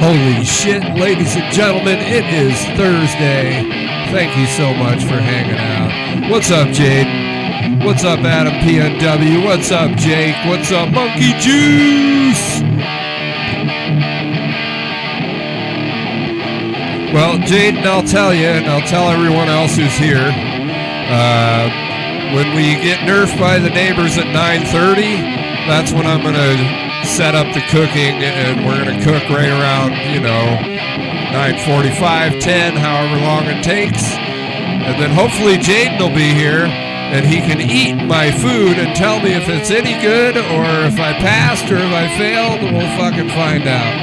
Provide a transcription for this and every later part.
Holy shit, ladies and gentlemen, it is Thursday. Thank you so much for hanging out. What's up, Jaden? What's up, Adam PNW? What's up, Jake? What's up, Monkey Juice? Well, Jaden, I'll tell you, and I'll tell everyone else who's here, when we get nerfed by the neighbors at 9:30, that's when I'm going to set up the cooking, and we're going to cook right around, 9:45, 10, however long it takes. And then hopefully Jaden will be here, and he can eat my food and tell me if it's any good, or if I passed, or if I failed. We'll fucking find out.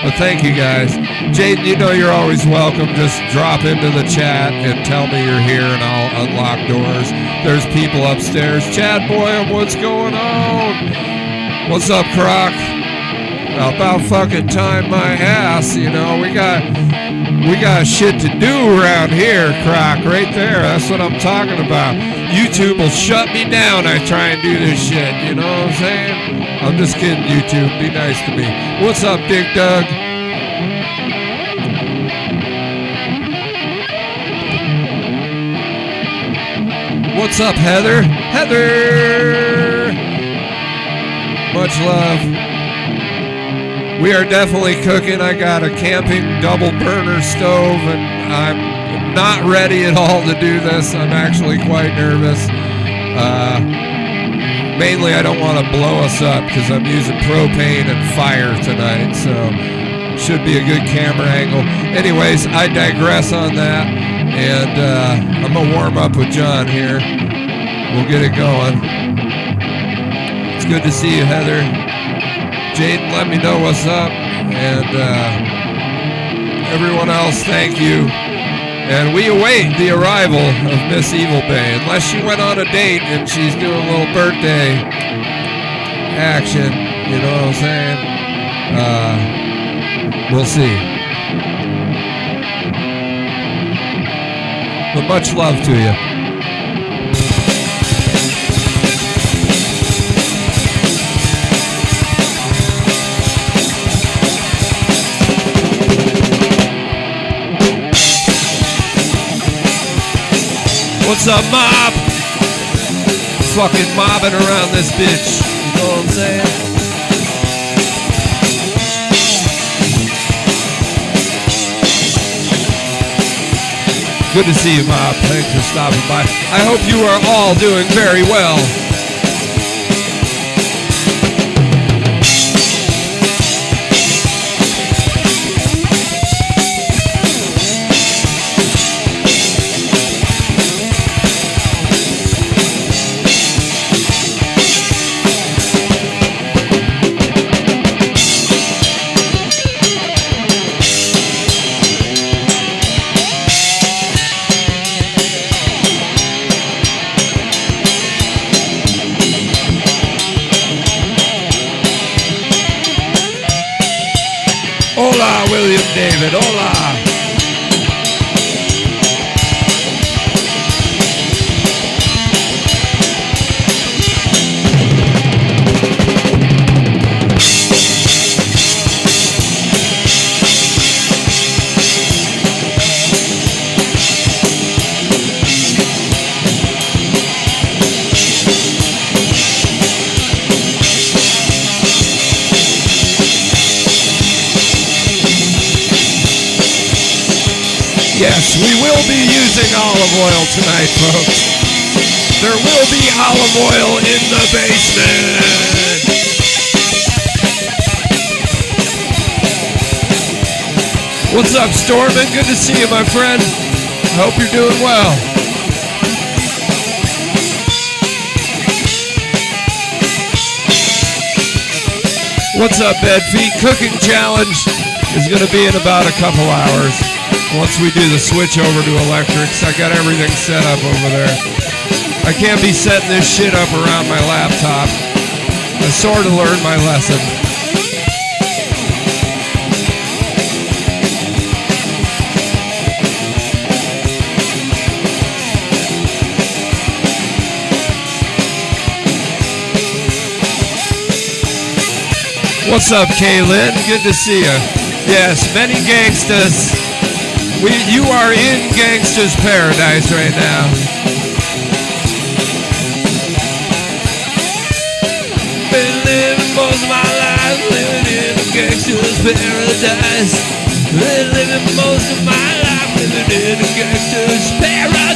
But thank you guys. Jaden, you're always welcome. Just drop into the chat and tell me you're here, and I'll unlock doors. There's people upstairs. Chad Boyum, what's going on? What's up, Croc? About fucking time my ass, we got shit to do around here, Croc, right there. That's what I'm talking about. YouTube will shut me down. I try and do this shit, you know what I'm saying? I'm just kidding, YouTube. Be nice to me. What's up, Dick Doug? What's up, Heather? Heather! Much love. We are definitely cooking. I got a camping double burner stove, and I'm not ready at all to do this. I'm actually quite nervous. Mainly I don't want to blow us up because I'm using propane and fire tonight, so should be a good camera angle. Anyways, I digress on that, and I'm going to warm up with John here. We'll get it going. It's good to see you, Heather. Jaden, let me know what's up. And everyone else, thank you. And we await the arrival of Miss eVilbay. Unless she went on a date and she's doing a little birthday action. You know what I'm saying? We'll see. But much love to you. What's up, mob? Fucking mobbing around this bitch. You know what I'm saying? Good to see you, mob. Thanks for stopping by. I hope you are all doing very well. Hola, William David, hola. Yes, we will be using olive oil tonight, folks. There will be olive oil in the basement. What's up, Stormin? Good to see you, my friend. I hope you're doing well. What's up, Bed Feet? Cooking challenge is going to be in about a couple hours. Once we do the switch over to electrics, I got everything set up over there. I can't be setting this shit up around my laptop. I sort of learned my lesson. What's up, Kaylin? Good to see you. Yes, many gangsters. You are in gangsters' paradise right now. Been living most of my life, living in a gangster's paradise. Been living most of my life, living in a gangster's paradise.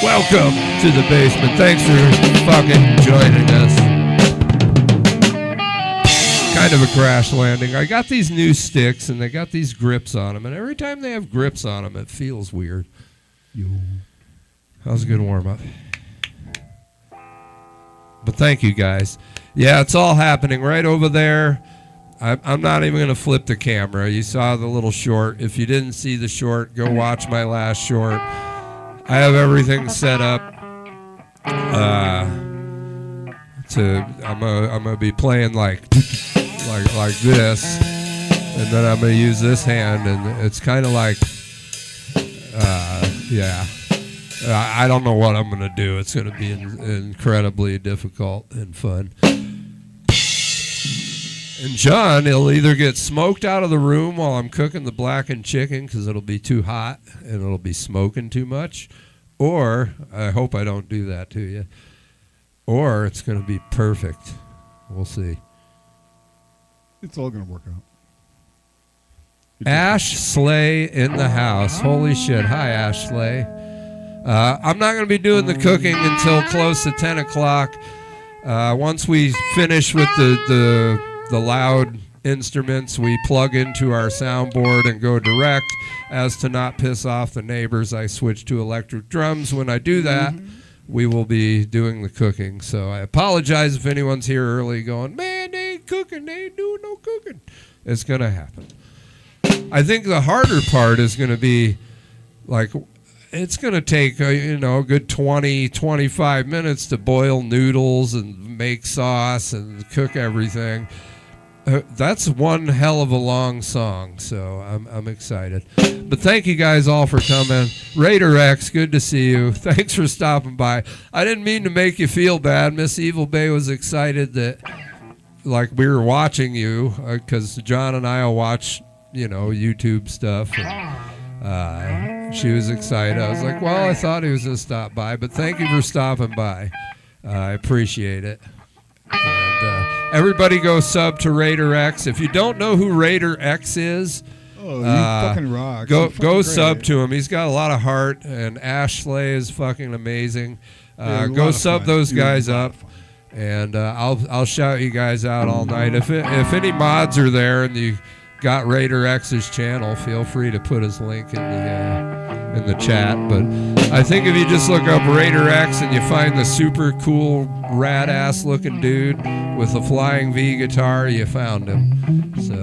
Welcome to the basement. Thanks for fucking joining us. Kind of a crash landing. I got these new sticks and they got these grips on them, and every time they have grips on them, it feels weird. That was a good warm up. But thank you guys. Yeah, it's all happening right over there. I'm not even going to flip the camera. You saw the little short. If you didn't see the short, go watch my last short. I have everything set up. I'm gonna be playing like this, and then I'm gonna use this hand, and it's kind of like, yeah. I don't know what I'm gonna do. It's gonna be incredibly difficult and fun. And John, he'll either get smoked out of the room while I'm cooking the blackened chicken because it'll be too hot and it'll be smoking too much, or I hope I don't do that to you, or it's going to be perfect. We'll see. It's all going to work out. Ash Slay in the house. Holy shit. Hi, Ash Slay. I'm not going to be doing the cooking until close to 10 o'clock. Once we finish with the loud instruments, we plug into our soundboard and go direct. As to not piss off the neighbors, I switch to electric drums. When I do that, we will be doing the cooking. So I apologize if anyone's here early going, man, they ain't cooking, they ain't doing no cooking. It's going to happen. I think the harder part is going to be, like, it's going to take, a good 20, 25 minutes to boil noodles and make sauce and cook everything. That's one hell of a long song, so I'm excited. But thank you guys all for coming. Raider X, good to see you. Thanks for stopping by. I didn't mean to make you feel bad. Miss eVilbay was excited that, like, we were watching you, because John and I will watch, YouTube stuff. And, she was excited. I was like, well, I thought he was going to stop by, but thank you for stopping by. I appreciate it. And everybody go sub to Raider X. If you don't know who Raider X is, you fucking rock. Go sub to him. He's got a lot of heart, and Ash Slay is fucking amazing. Go sub those guys up, and I'll shout you guys out all night. If any mods are there and you got Raider X's channel, feel free to put his link in the chat. But I think if you just look up Raider X and you find the super cool rad ass looking dude with the flying V guitar, you found him. So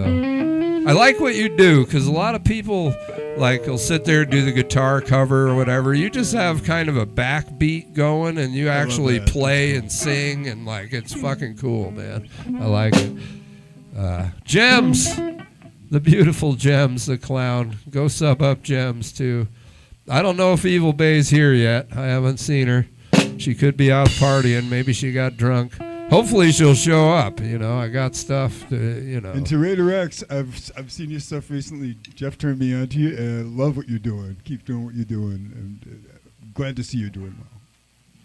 I like what you do, because a lot of people will sit there and do the guitar cover or whatever. You just have kind of a backbeat going, and you actually play and sing, and it's fucking cool, man. I like it. Gems. The beautiful Gems, the clown. Go sub up Gems, too. I don't know if eVilbay's here yet. I haven't seen her. She could be out partying. Maybe she got drunk. Hopefully she'll show up. I got stuff to, And to Raider X, I've seen your stuff recently. Jeff turned me on to you, and I love what you're doing. Keep doing what you're doing, and glad to see you're doing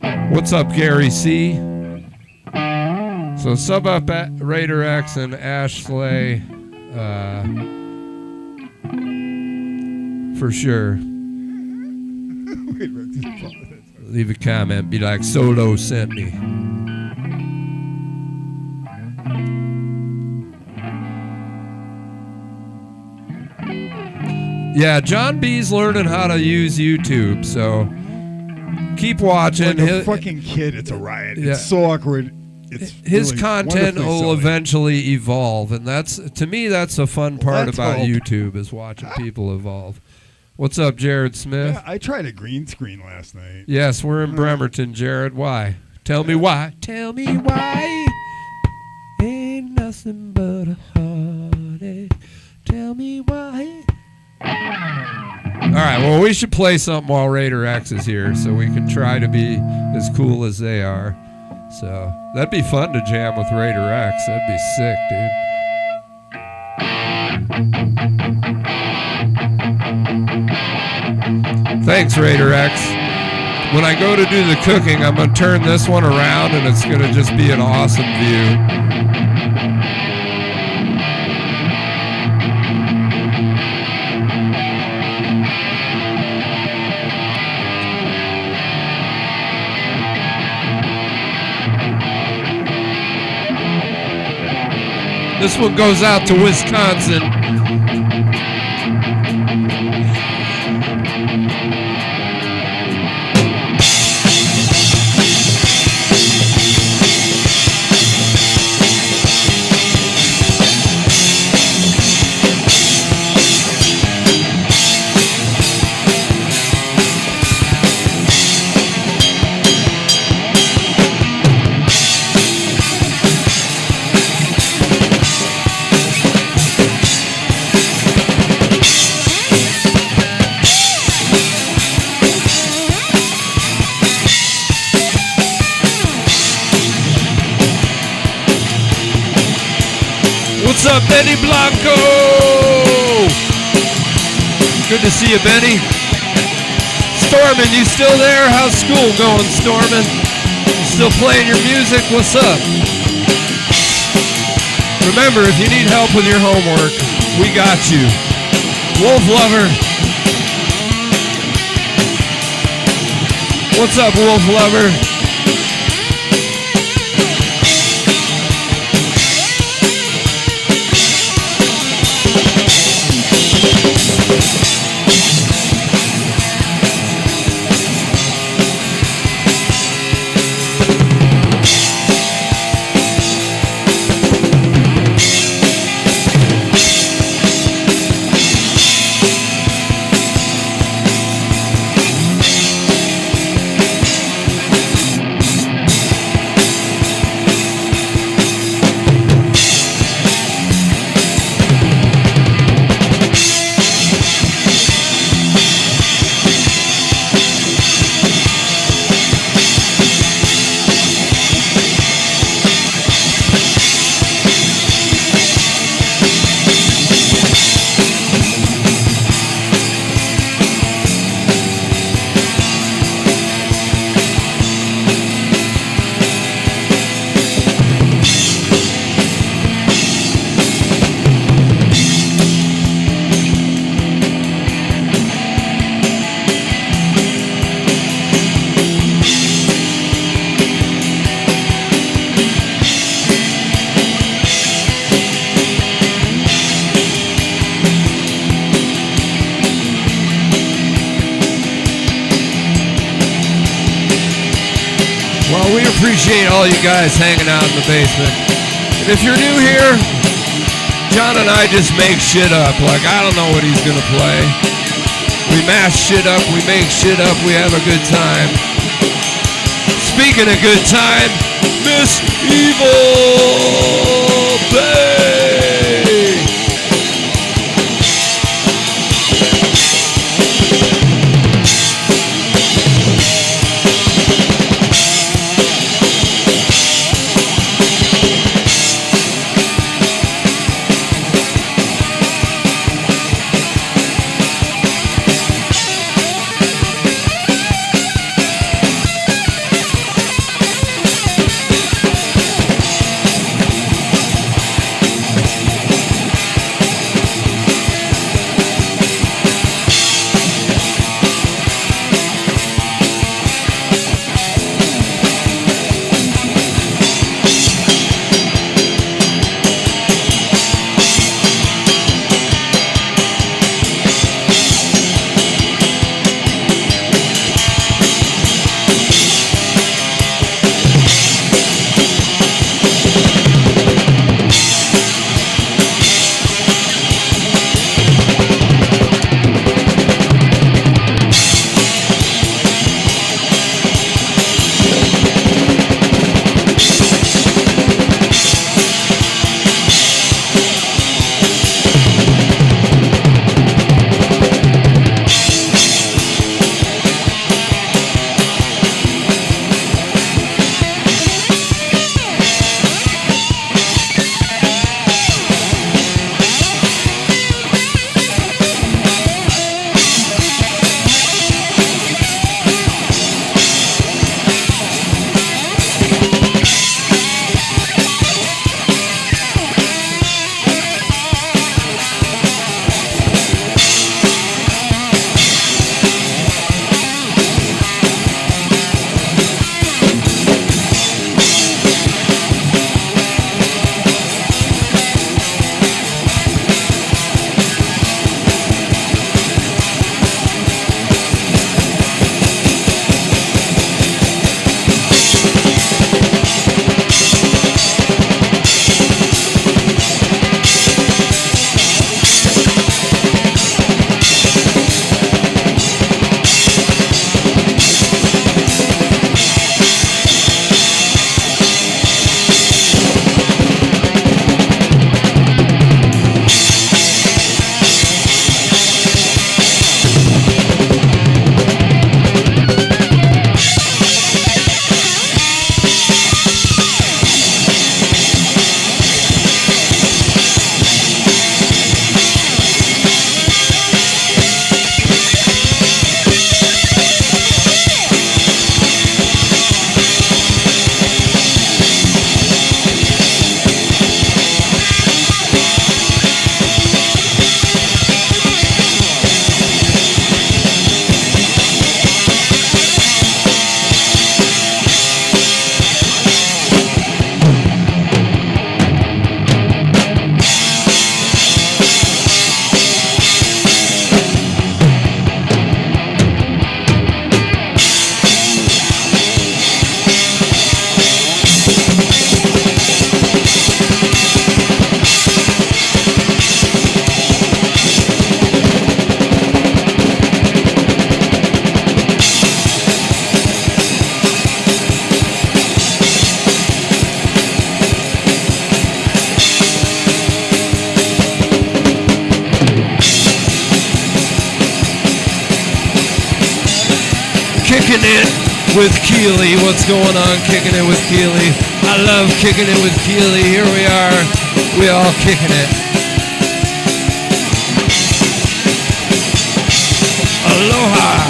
well. What's up, Gary C? So sub up at Raider X and Ash Slay. For sure. Leave a comment, be like, Solo sent me. Yeah, John B's learning how to use YouTube, so keep watching. Like a fucking kid, it's a riot. Yeah. It's so awkward. It's his really content will wonderfully silly. eventually evolve, and that's, to me, that's the fun part let's about hope. YouTube, is watching people evolve. What's up, Jared Smith? Yeah, I tried a green screen last night. Yes, we're in Bremerton, Jared. Why? Tell me why. Tell me why. Ain't nothing but a heartache. Tell me why. All right, well, we should play something while Raider X is here so we can try to be as cool as they are. So that'd be fun to jam with Raider X. That'd be sick, dude. Thanks, Raider X. When I go to do the cooking, I'm going to turn this one around, and it's going to just be an awesome view. This one goes out to Wisconsin. What's up, Benny Blanco? Good to see you, Benny. Stormin, you still there? How's school going, Stormin? You still playing your music? What's up? Remember, if you need help with your homework, we got you. Wolf Lover. What's up, Wolf Lover? Appreciate all you guys hanging out in the basement. And if you're new here, John and I just make shit up. Like, I don't know what he's gonna play. We mash shit up, we make shit up, we have a good time. Speaking of good time, Miss eVilbay. with Keely. What's going on? Kicking it with Keely. I love kicking it with Keely. Here we are. We all kicking it. Aloha.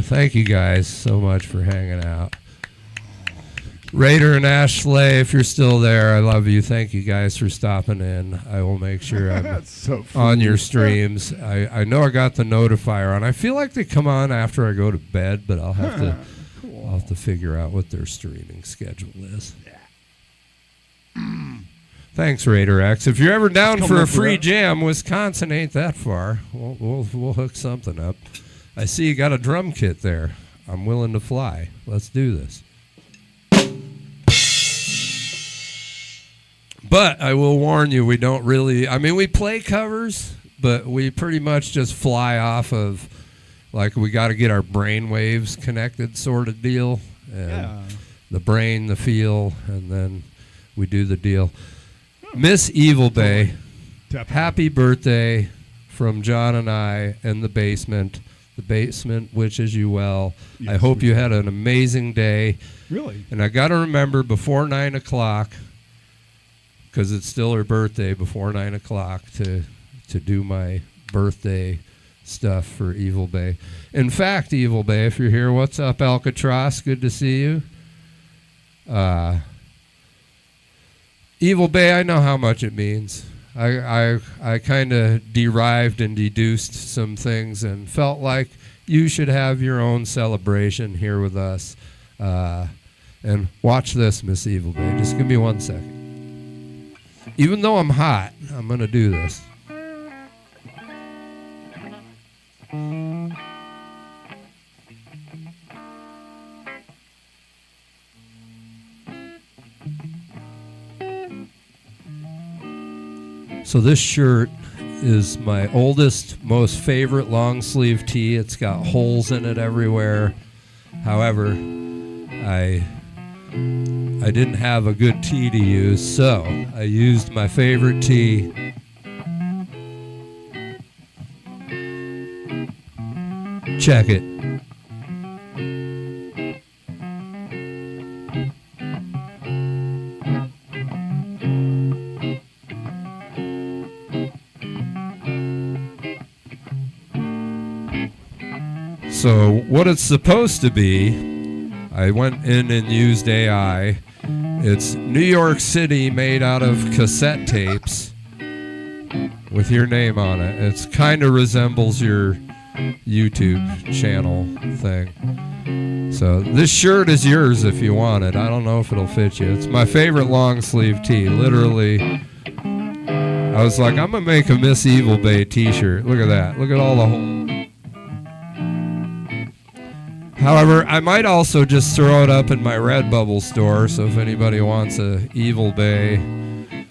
Thank you guys so much for hanging out. Raider and Ashley, if you're still there, I love you. Thank you guys for stopping in. I will make sure I'm on your streams. I know I got the notifier on. I feel like they come on after I go to bed, but I'll have to I'll have to figure out what their streaming schedule is. Thanks, Raider X. If you're ever down for a free jam, Wisconsin ain't that far. We'll hook something up. I see you got a drum kit there. I'm willing to fly. Let's do this. But I will warn you, we don't really, I mean, we play covers, but we pretty much just fly off of, like, we got to get our brain waves connected sort of deal. And the brain, the feel, and then we do the deal. Miss eVilbay, happy birthday from John and I in the basement. The basement wishes you well. Yes, I hope you had an amazing day. Really? And I got to remember before 9 o'clock, because it's still her birthday, before 9 o'clock to do my birthday stuff for eVilbay. In fact, eVilbay, if you're here, what's up, Alcatraz? Good to see you. eVilbay, I know how much it means. I kind of derived and deduced some things and felt like you should have your own celebration here with us. And watch this, Miss eVilbay. Just give me 1 second. Even though I'm hot, I'm going to do this. So this shirt is my oldest, most favorite long sleeve tee. It's got holes in it everywhere. However, I didn't have a good tee to use, so I used my favorite tee. Check it. So what it's supposed to be, I went in and used AI. It's New York City made out of cassette tapes with your name on it. It kind of resembles your YouTube channel thing. So this shirt is yours if you want it. I don't know if it'll fit you. It's my favorite long sleeve tee. Literally, I was like, I'm going to make a Miss eVilbay t-shirt. Look at that. Look at all the holes. However, I might also just throw it up in my Redbubble store, so if anybody wants a eVilbay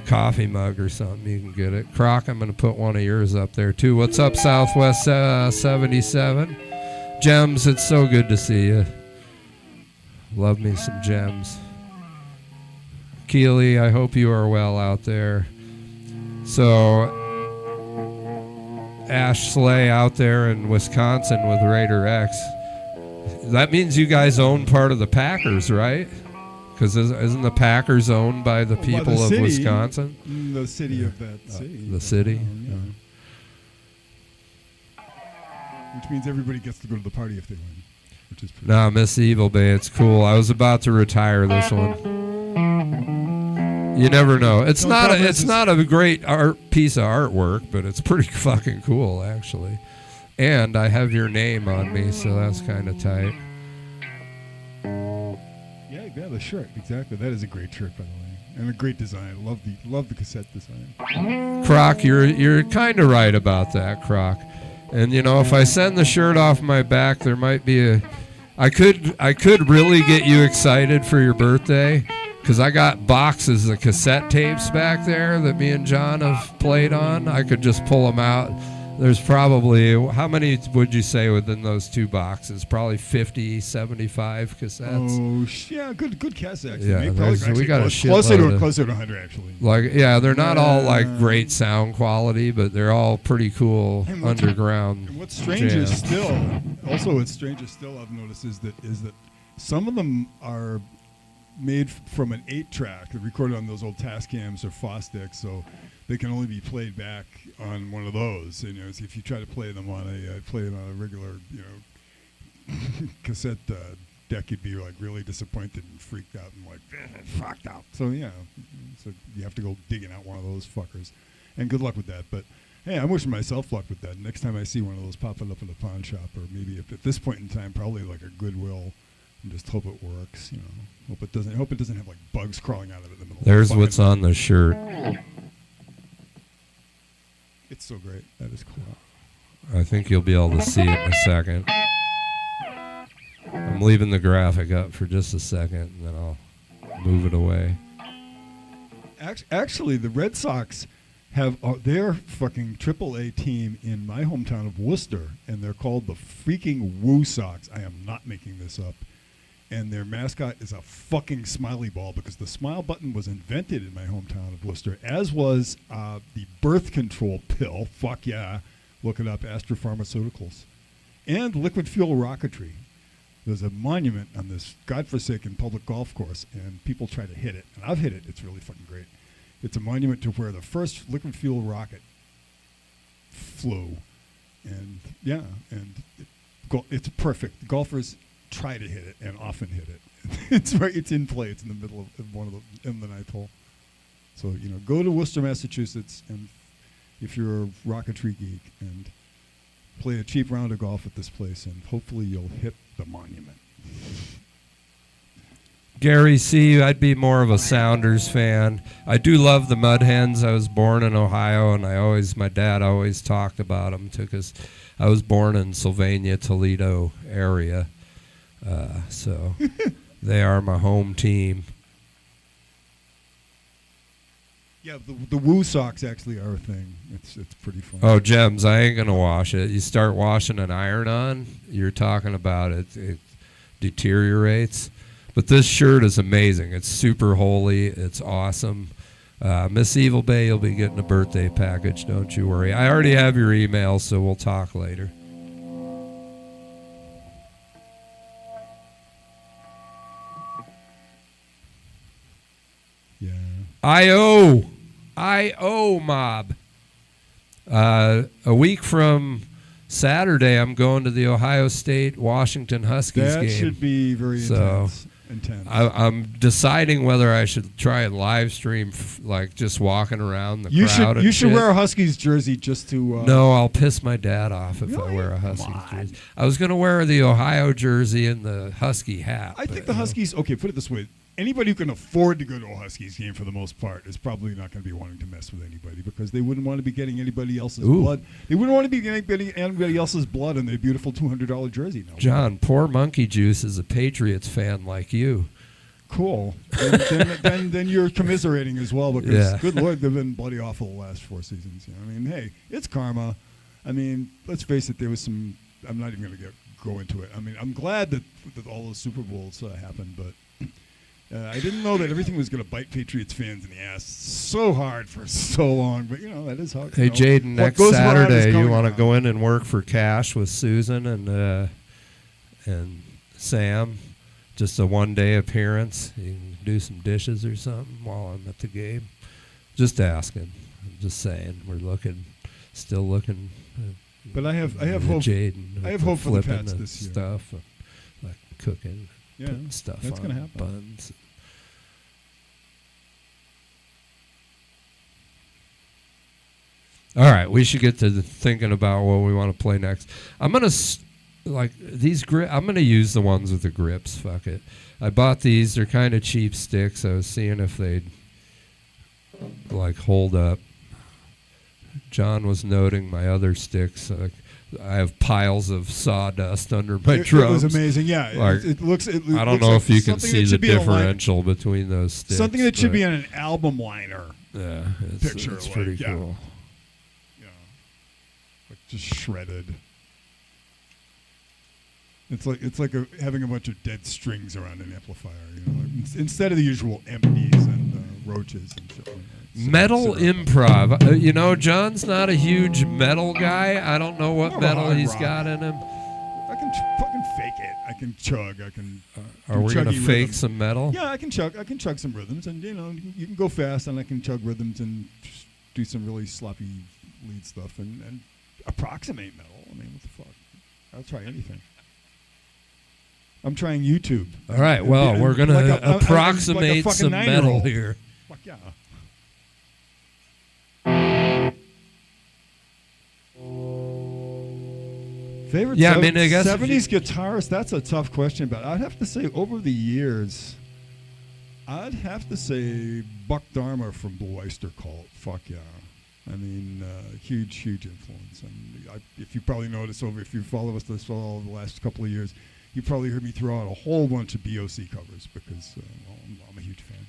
coffee mug or something, you can get it. Croc, I'm going to put one of yours up there too. What's up, Southwest 77? Gems, it's so good to see you. Love me some Gems. Keely, I hope you are well out there. So Ash Slay out there in Wisconsin with Raider X. That means you guys own part of the Packers, right? Because isn't the Packers owned by the people of Wisconsin? The city of that city. The city? Which means everybody gets to go to the party if they win. Which is pretty Nah, Miss eVilbay, it's cool. I was about to retire this one. You never know. It's not a great piece of artwork, but it's pretty fucking cool, actually. And I have your name on me, so that's kind of tight. Yeah, the shirt, exactly. That is a great shirt, by the way, and a great design. Love the cassette design. Croc, you're kind of right about that, Croc. And you know, if I send the shirt off my back, there might be I could really get you excited for your birthday. because I got boxes of cassette tapes back there that me and John have played on. I could just pull them out. There's probably, how many would you say within those two boxes? Probably 50, 75 cassettes. Oh, yeah, good guess, actually. Yeah, we got a closer shitload to 100, actually. Like, yeah, they're not all like great sound quality, but they're all pretty cool underground. And what's strange is still, I've noticed is that some of them are made from an 8-track, recorded on those old Tascams or Fosdicks, so they can only be played back on one of those. You know, if you try to play them on a regular, cassette deck, you'd be like really disappointed and freaked out and like fucked out. So yeah, so you have to go digging out one of those fuckers, and good luck with that. But hey, I'm wishing myself luck with that. Next time I see one of those popping up in the pawn shop, or maybe at this point in time, probably like a Goodwill. And just hope it works, Hope it doesn't have like bugs crawling out of it in the middle. There's what's on the shirt. It's so great. That is cool. I think you'll be able to see it in a second. I'm leaving the graphic up for just a second, and then I'll move it away. Actually, the Red Sox have their fucking AAA team in my hometown of Worcester, and they're called the freaking Woo Sox. I am not making this up. And their mascot is a fucking smiley ball, because the smile button was invented in my hometown of Worcester, as was the birth control pill. Fuck yeah. Look it up, Astra Pharmaceuticals. And liquid fuel rocketry. There's a monument on this godforsaken public golf course, and people try to hit it. And I've hit it. It's really fucking great. It's a monument to where the first liquid fuel rocket flew. And yeah, and it's perfect. Golfers try to hit it and often hit it. It's in play. It's in the middle of in the ninth hole. So go to Worcester, Massachusetts, and if you're a rocketry geek, and play a cheap round of golf at this place, and hopefully you'll hit the monument. Gary C., I'd be more of a Sounders fan. I do love the Mud Hens. I was born in Ohio, and my dad always talked about them because I was born in Sylvania, Toledo area. So they are my home team. Yeah, the Woo Sox actually are a thing. It's pretty fun. Oh, gems, I ain't going to wash it. You start washing an iron-on, you're talking about it deteriorates. But this shirt is amazing. It's super holy. It's awesome. Miss eVilbay, you'll be getting a birthday package, don't you worry. I already have your email, so we'll talk later. Yeah. I.O. mob. A week from Saturday, I'm going to the Ohio State-Washington Huskies game. That should be very intense. I'm deciding whether I should try and live stream, just walking around the crowd. You should wear a Huskies jersey just to. No, I'll piss my dad off if I wear a Huskies jersey. I was going to wear the Ohio jersey and the Husky hat. I think the Huskies. Okay, put it this way. Anybody who can afford to go to a Huskies game for the most part is probably not going to be wanting to mess with anybody, because they wouldn't want to be getting anybody else's blood. They wouldn't want to be getting anybody else's blood in their beautiful $200 jersey. No. John, poor Monkey Juice is a Patriots fan like you. Cool. Then you're commiserating as well, because good Lord, they've been bloody awful the last 4 seasons. I mean, hey, it's karma. I mean, let's face it. There was some. I'm not even going to go into it. I mean, I'm glad that all those Super Bowls happened, but. I didn't know that everything was going to bite Patriots fans in the ass so hard for so long, but that is how. Hey, Jaden, next Saturday you want to go in and work for cash with Susan and Sam? Just a one-day appearance. You can do some dishes or something while I'm at the game. Just asking. I'm just saying we're still looking. But I have hope. Jaden, I have hope for the Pats this year. Stuff like cooking. Yeah, stuff that's on gonna happen. Buns. All right, we should get to thinking about what we want to play next. I'm gonna I'm gonna use the ones with the grips. Fuck it. I bought these. They're kind of cheap sticks. I was seeing if they'd hold up. John was noting my other sticks. I have piles of sawdust under my It drums. was amazing. Yeah, Like, it looks. I don't looks know like if you can something see that the should be on, like, differential between those sticks. something that should but- be on an album liner. Yeah, picture, it's like, pretty yeah. cool. Yeah, like just shredded. It's like having a bunch of dead strings around an amplifier. You know, like, instead of the usual empties and roaches and shit. Like that. So- Metal so- improv. You know, John's not a huge metal guy. I don't know what More of a metal hard he's rock. got in him. I can fucking fake it. I can chug. I can. Are we gonna chuggy fake rhythms. some metal? Yeah, I can chug. I can chug some rhythms, and you know, you can go fast, and I can chug rhythms and just do some really sloppy lead stuff and approximate metal. I mean, what the fuck? I'll try anything. I'm trying YouTube. All right. Well, And we're gonna like a approximate fucking some metal 9-year-old. here. Fuck yeah. Favorite Yeah, I mean, I guess if 70s guitarist, that's a tough question, but I'd have to say over the years, I'd have to say Buck Dharma from Blue Oyster Cult. Fuck yeah. I mean, huge influence. And if you probably noticed if you follow us this all the last couple of years, you probably heard me throw out a whole bunch of BOC covers because well, I'm a huge fan.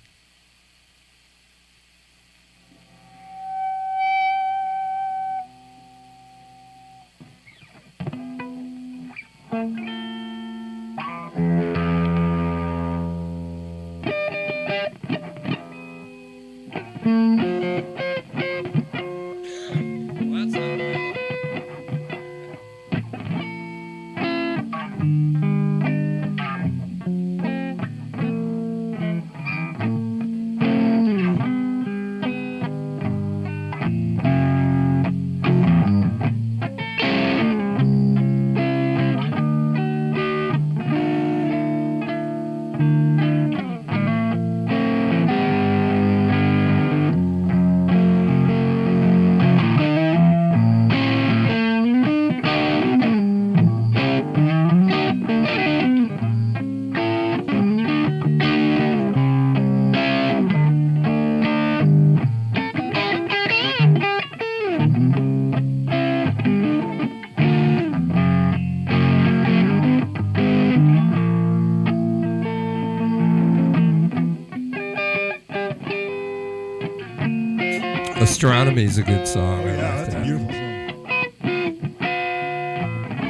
Astronomy is a good song. Oh, I yeah, like that's a that. beautiful song.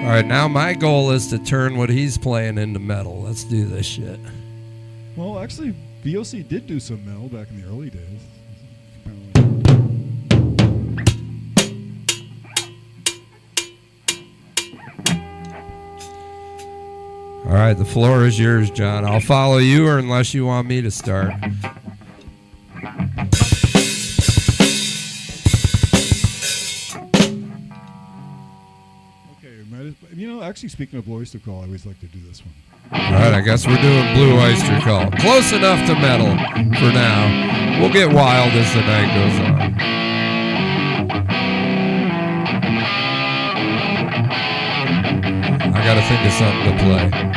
All right, now my goal is to turn what he's playing into metal. Let's do this shit. Well, actually, VOC did do some metal back in the early days. All right, the floor is yours, John. I'll follow you, or unless you want me to start. Actually, speaking of Blue Oyster Cult, I always like to do this one. All right, I guess we're doing Blue Oyster Cult. Close enough to metal for now. We'll get wild as the night goes on. I gotta think of something to play.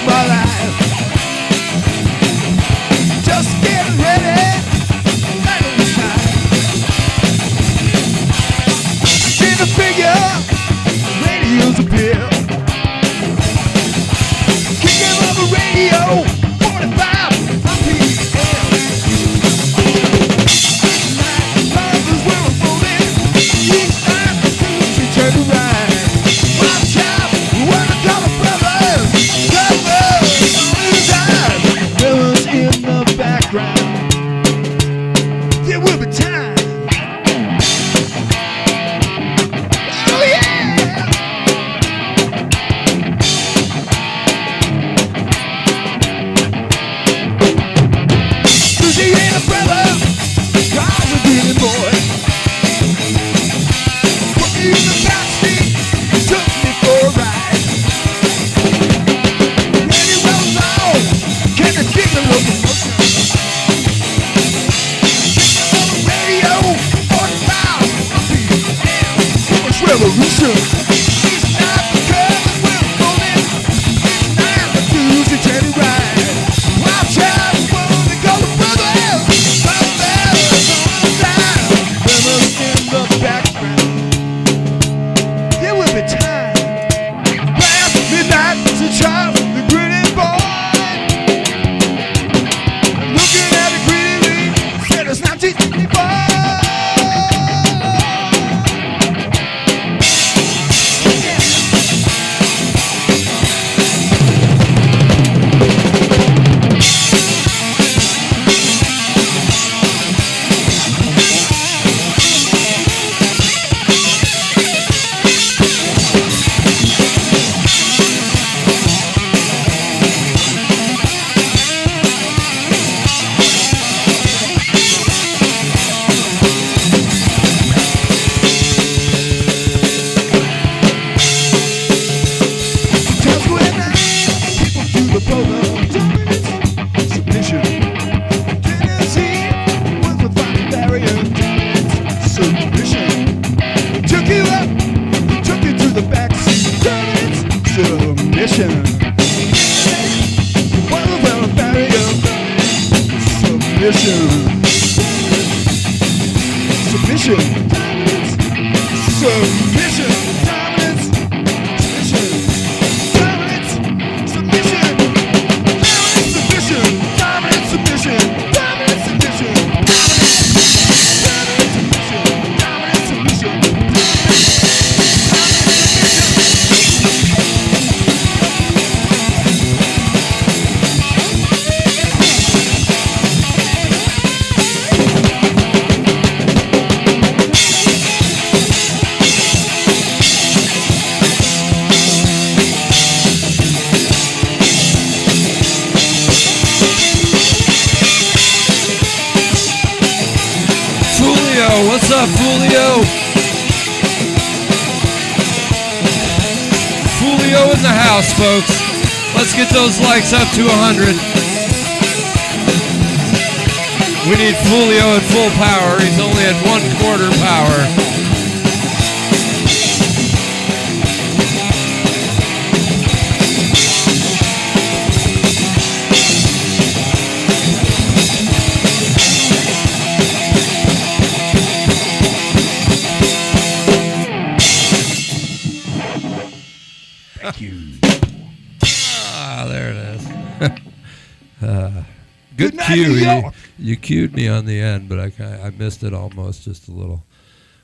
My life, just getting ready, right on time. Seen a figure, radio's appear. Kicking on the radio, 45 RPM. Night is where I'm floating, each time to turn around. Watch out, when I call a brothers. In the background, there will be time. Oh yeah! She ain't a brother, God's a good boy. Put me in the backseat, took me for a ride. When he rolls on, can the jiggle of the motion? On the radio, 45 RPM, so much revolution. It's not because we're rolling, it's the time. Pass me that to Charles, the grinning boy. Looking at it greedily, said it's 1965. What's up, Fulio? Fulio in the house, folks. Let's get those likes up to 100. We need Fulio at full power. He's only at 1/4 power. There it is. Good cue. You cued me on the end, but I missed it almost just a little.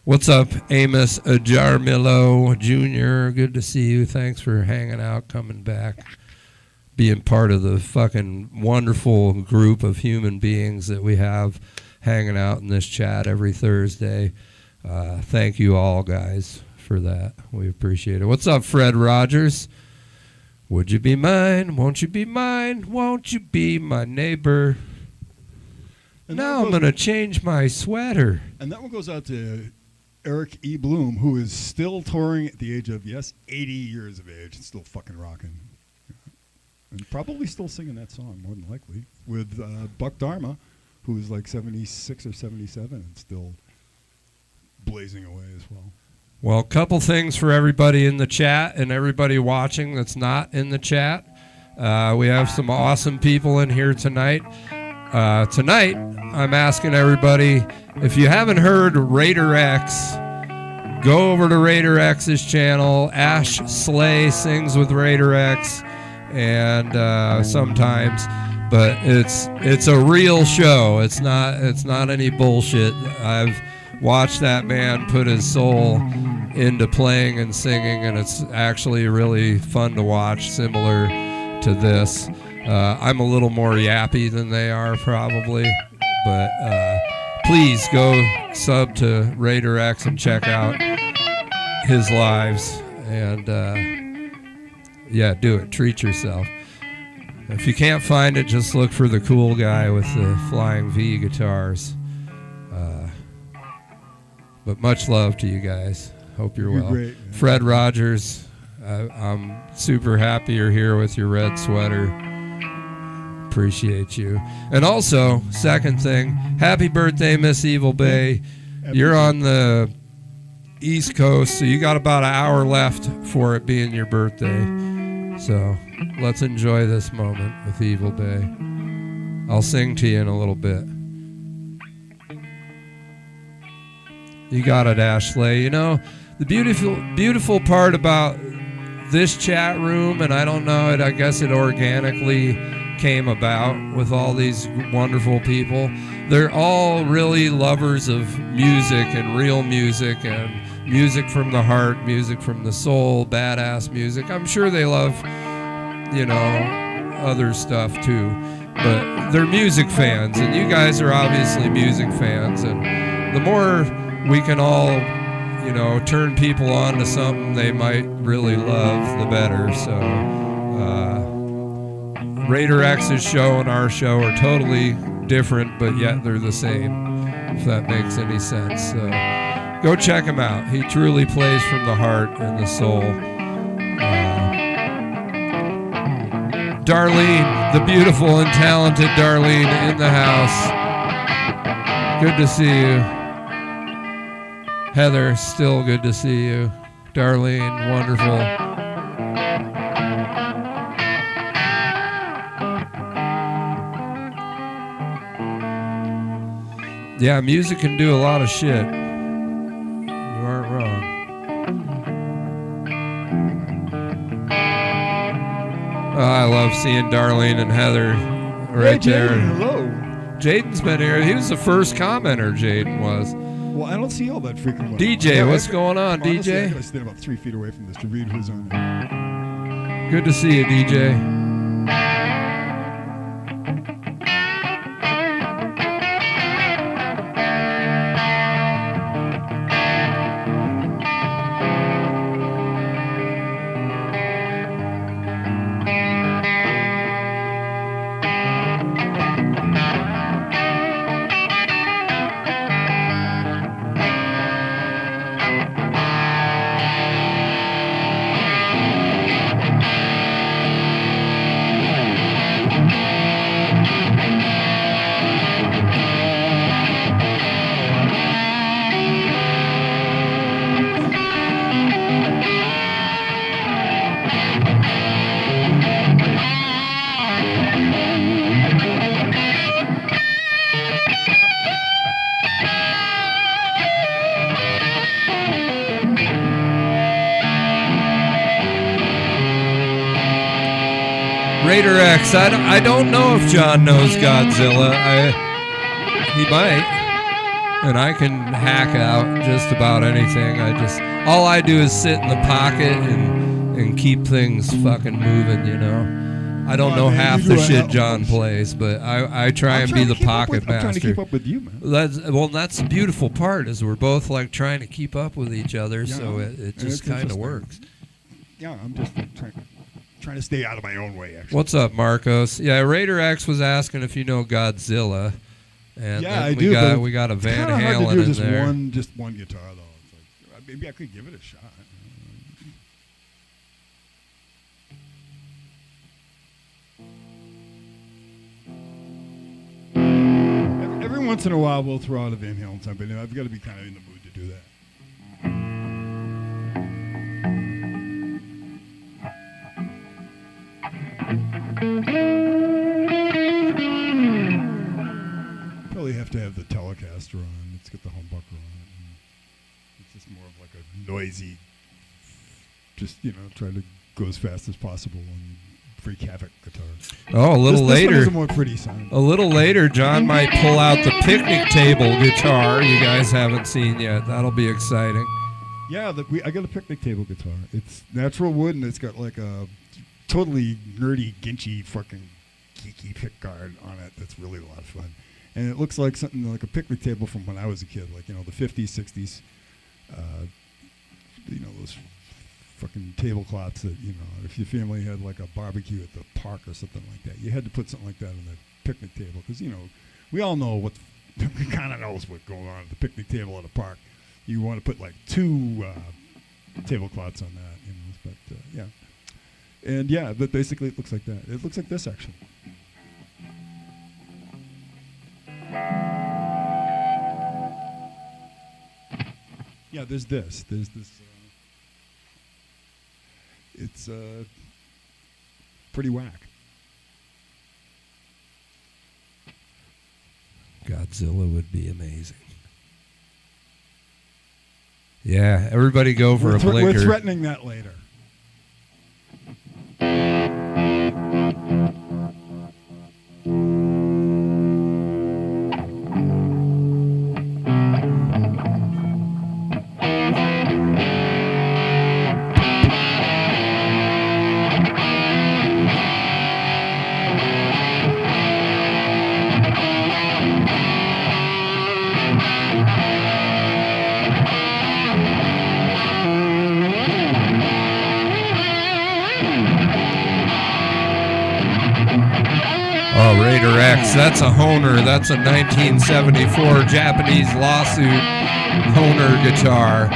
What's up, Amos Ajarmilo Jr.? Good to see you. Thanks for hanging out, coming back, being part of the fucking wonderful group of human beings that we have hanging out in this chat every Thursday. Thank you all, guys, for that. We appreciate it. What's up, Fred Rogers? Would you be mine? Won't you be mine? Won't you be my neighbor? And now I'm going to change my sweater. And that one goes out to Eric E. Bloom, who is still touring at the age of, 80 years of age, and still fucking rocking. And probably still singing that song, more than likely, with Buck Dharma, who is like 76 or 77 and still blazing away as well. Well, a couple things for everybody in the chat and everybody watching that's not in the chat. We have some awesome people in here tonight. Tonight, I'm asking everybody, if you haven't heard Raider X, go over to Raider X's channel. Ash Slay sings with Raider X, and sometimes, but it's a real show. It's not any bullshit. I've watched that man put his soul into playing and singing, and it's actually really fun to watch, similar to this. I'm a little more yappy than they are probably, but please go sub to Raider X and check out his lives, and do it. Treat yourself. If you can't find it, just look for the cool guy with the flying V guitars. But much love to you guys. Hope you're well. Great, Fred Rogers, I'm super happy you're here with your red sweater. Appreciate you. And also, second thing, happy birthday, Miss eVilbay. You're on the East Coast, so you got about an hour left for it being your birthday. So let's enjoy this moment with eVilbay. I'll sing to you in a little bit. You got it, Ashley. You know, The beautiful part about this chat room, and I don't know it, I guess it organically came about with all these wonderful people. They're all really lovers of music and real music and music from the heart, music from the soul, badass music. I'm sure they love, other stuff too, but they're music fans, and you guys are obviously music fans, and the more we can all turn people on to something they might really love, the better. So Raider X's show and our show are totally different, but yet they're the same, if that makes any sense. So go check him out. He truly plays from the heart and the soul. Darlene, the beautiful and talented Darlene in the house. Good to see you. Heather, still good to see you. Darlene, wonderful. Yeah, music can do a lot of shit. You aren't wrong. Oh, I love seeing Darlene and Heather right there. Hello. Jaden's been here. He was the first commenter, Jaden was. Well, I don't see all that frequently. DJ, what's going on, honestly, DJ? I gotta stand about 3 feet away from this to read who's on. Good to see you, DJ. Raider X, I don't know if John knows Godzilla. He might, and I can hack out just about anything. All I do is sit in the pocket and keep things fucking moving, I don't know half the shit John plays, but I try and be the pocket master. I'm trying to keep up with you, man. That's the beautiful part, is we're both like trying to keep up with each other, so it just kind of works. Yeah, I'm just trying to stay out of my own way, actually. What's up, Marcos? Yeah, Raider X was asking if you know Godzilla. And yeah, I we do. We got a Van Halen Halen hard to do in just there. Just one guitar, though. It's like, maybe I could give it a shot. Every once in a while, we'll throw out a Van Halen song, but I've got to be kind of in the mood to do that. Probably have to have the Telecaster on. Let's get the humbucker on it. It's just more of like a noisy, just, try to go as fast as possible and freak havoc guitar. Oh, a little later. This one is a more pretty sound. A little later, John might pull out the picnic table guitar you guys haven't seen yet. That'll be exciting. Yeah, I got a picnic table guitar. It's natural wood, and it's got like a totally nerdy, ginchy, fucking geeky pick guard on it. That's really a lot of fun. And it looks like something like a picnic table from when I was a kid, like, the 50s, 60s, those fucking tablecloths that, if your family had like a barbecue at the park or something like that, you had to put something like that on the picnic table. Because, we all know kind of knows what's going on at the picnic table at a park. You want to put like 2 tablecloths on that, but yeah. And yeah, but basically it looks like that. It looks like this, actually. Yeah, there's this. There's this. It's pretty whack. Godzilla would be amazing. Yeah, everybody go for a We're blinker. threatening that later. Oh, Raider X, that's a Hohner. That's a 1974 Japanese lawsuit Hohner guitar.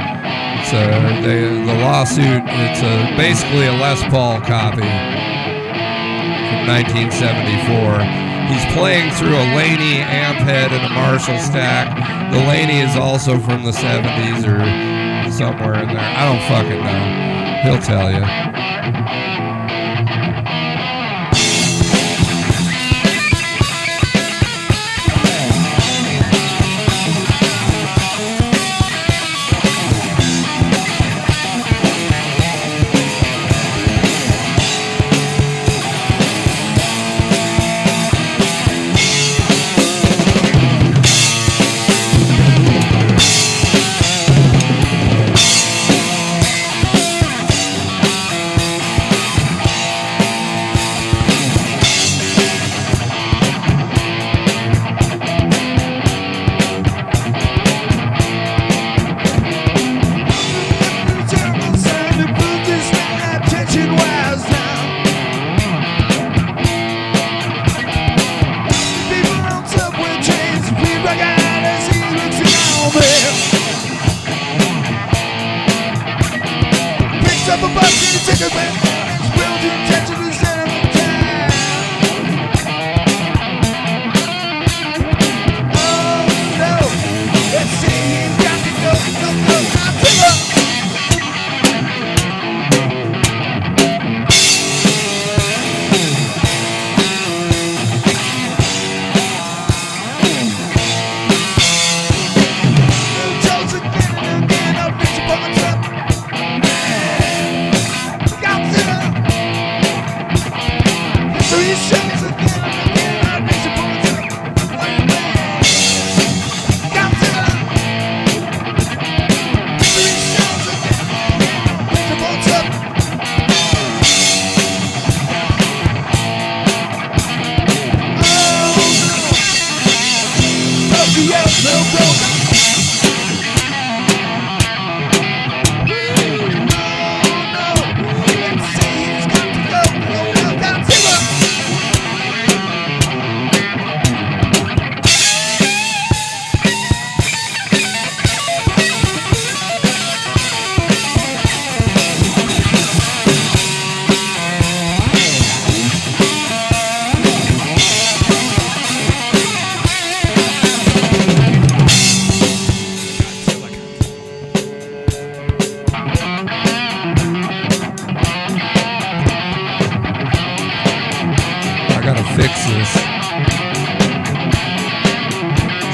It's the lawsuit, it's basically a Les Paul copy from 1974. He's playing through a Laney amp head and a Marshall stack. The Laney is also from the 70s or somewhere in there. I don't fucking know. He'll tell you.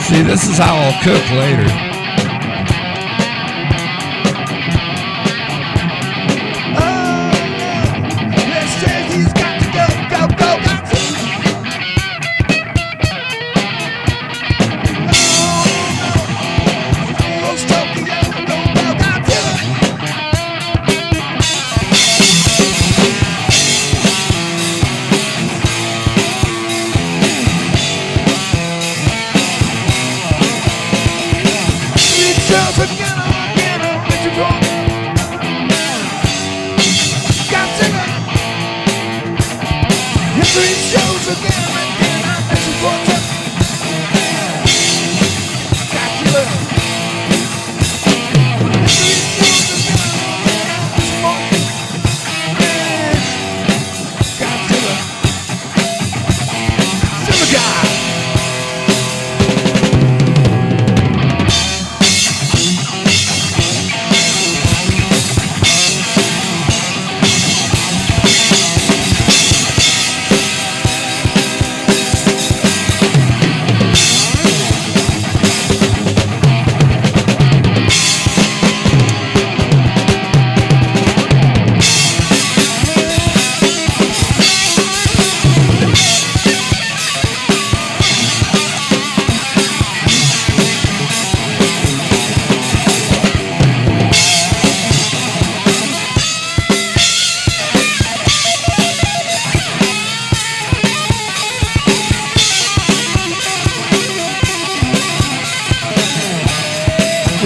See, this is how I'll cook later.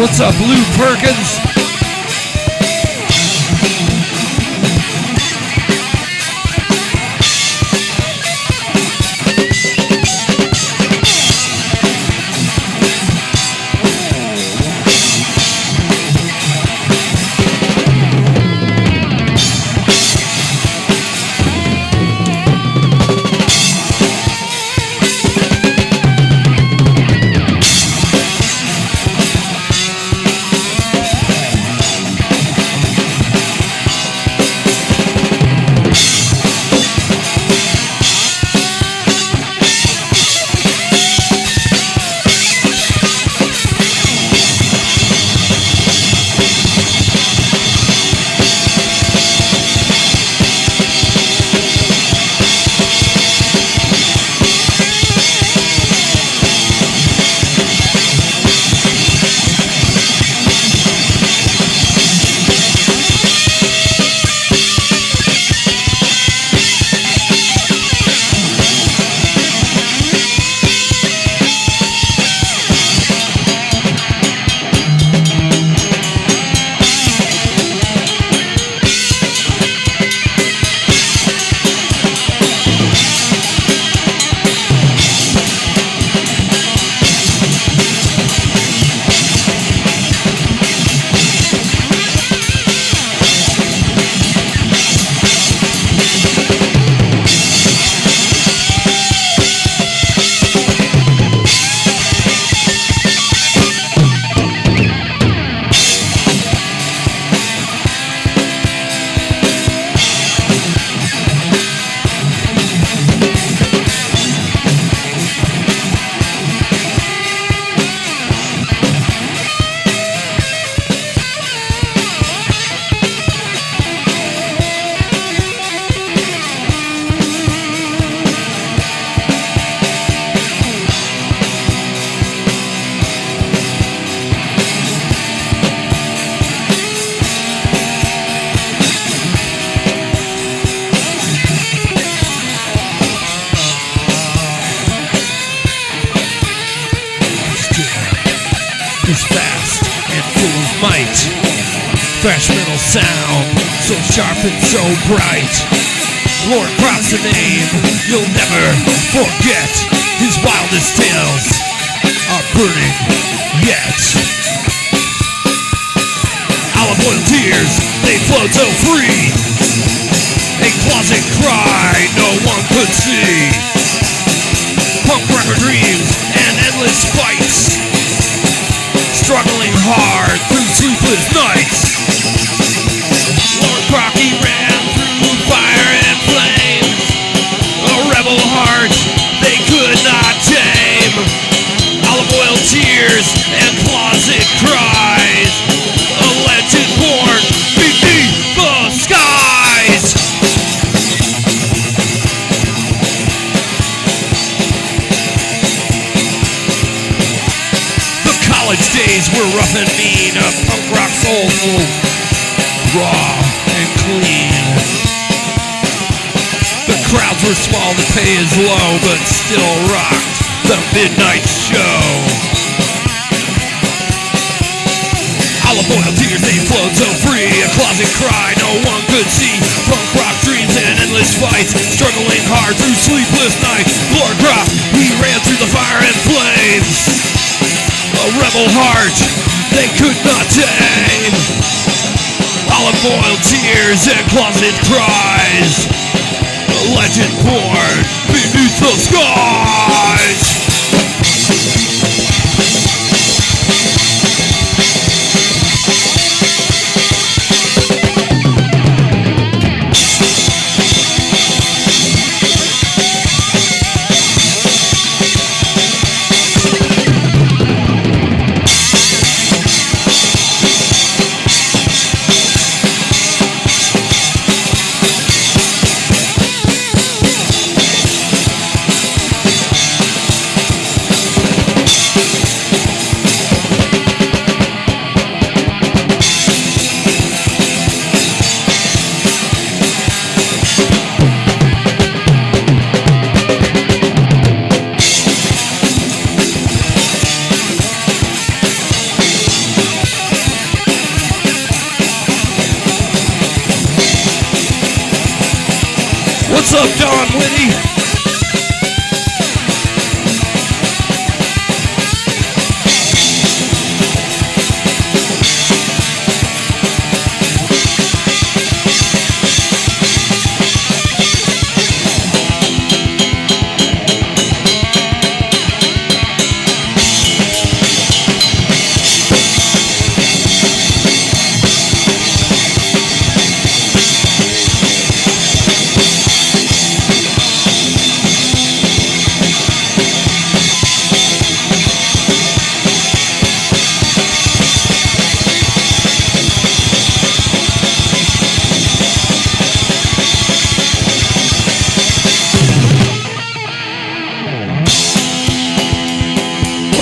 What's up, Lou Perkins? is fast and full of might. Thrash metal sound, so sharp and so bright. Lord Croc's the name you'll never forget. His wildest tales are burning yet. Olive oil tears, they flowed so free. A closet cry no one could see. Punk rocker dreams and endless fights, struggling hard through sleepless nights. Lord Croc, he ran through fire and flames, a rebel heart they could not tame. Olive oil tears and closet cries, a legend born beneath the skies. The college days were rough and mean, a punk rock soulful, raw and clean. The crowds were small, the pay is low, but still rocked the midnight show. Olive oil tears, they flowed so free, a closet cry no one could see. Punk rock dreams and endless fights, struggling hard through sleepless nights. Lord Croc, he ran through the fire and flames, a rebel heart they could not tame. Olive oil tears and closet cries, a legend born beneath the skies. What's up, Don Whitty?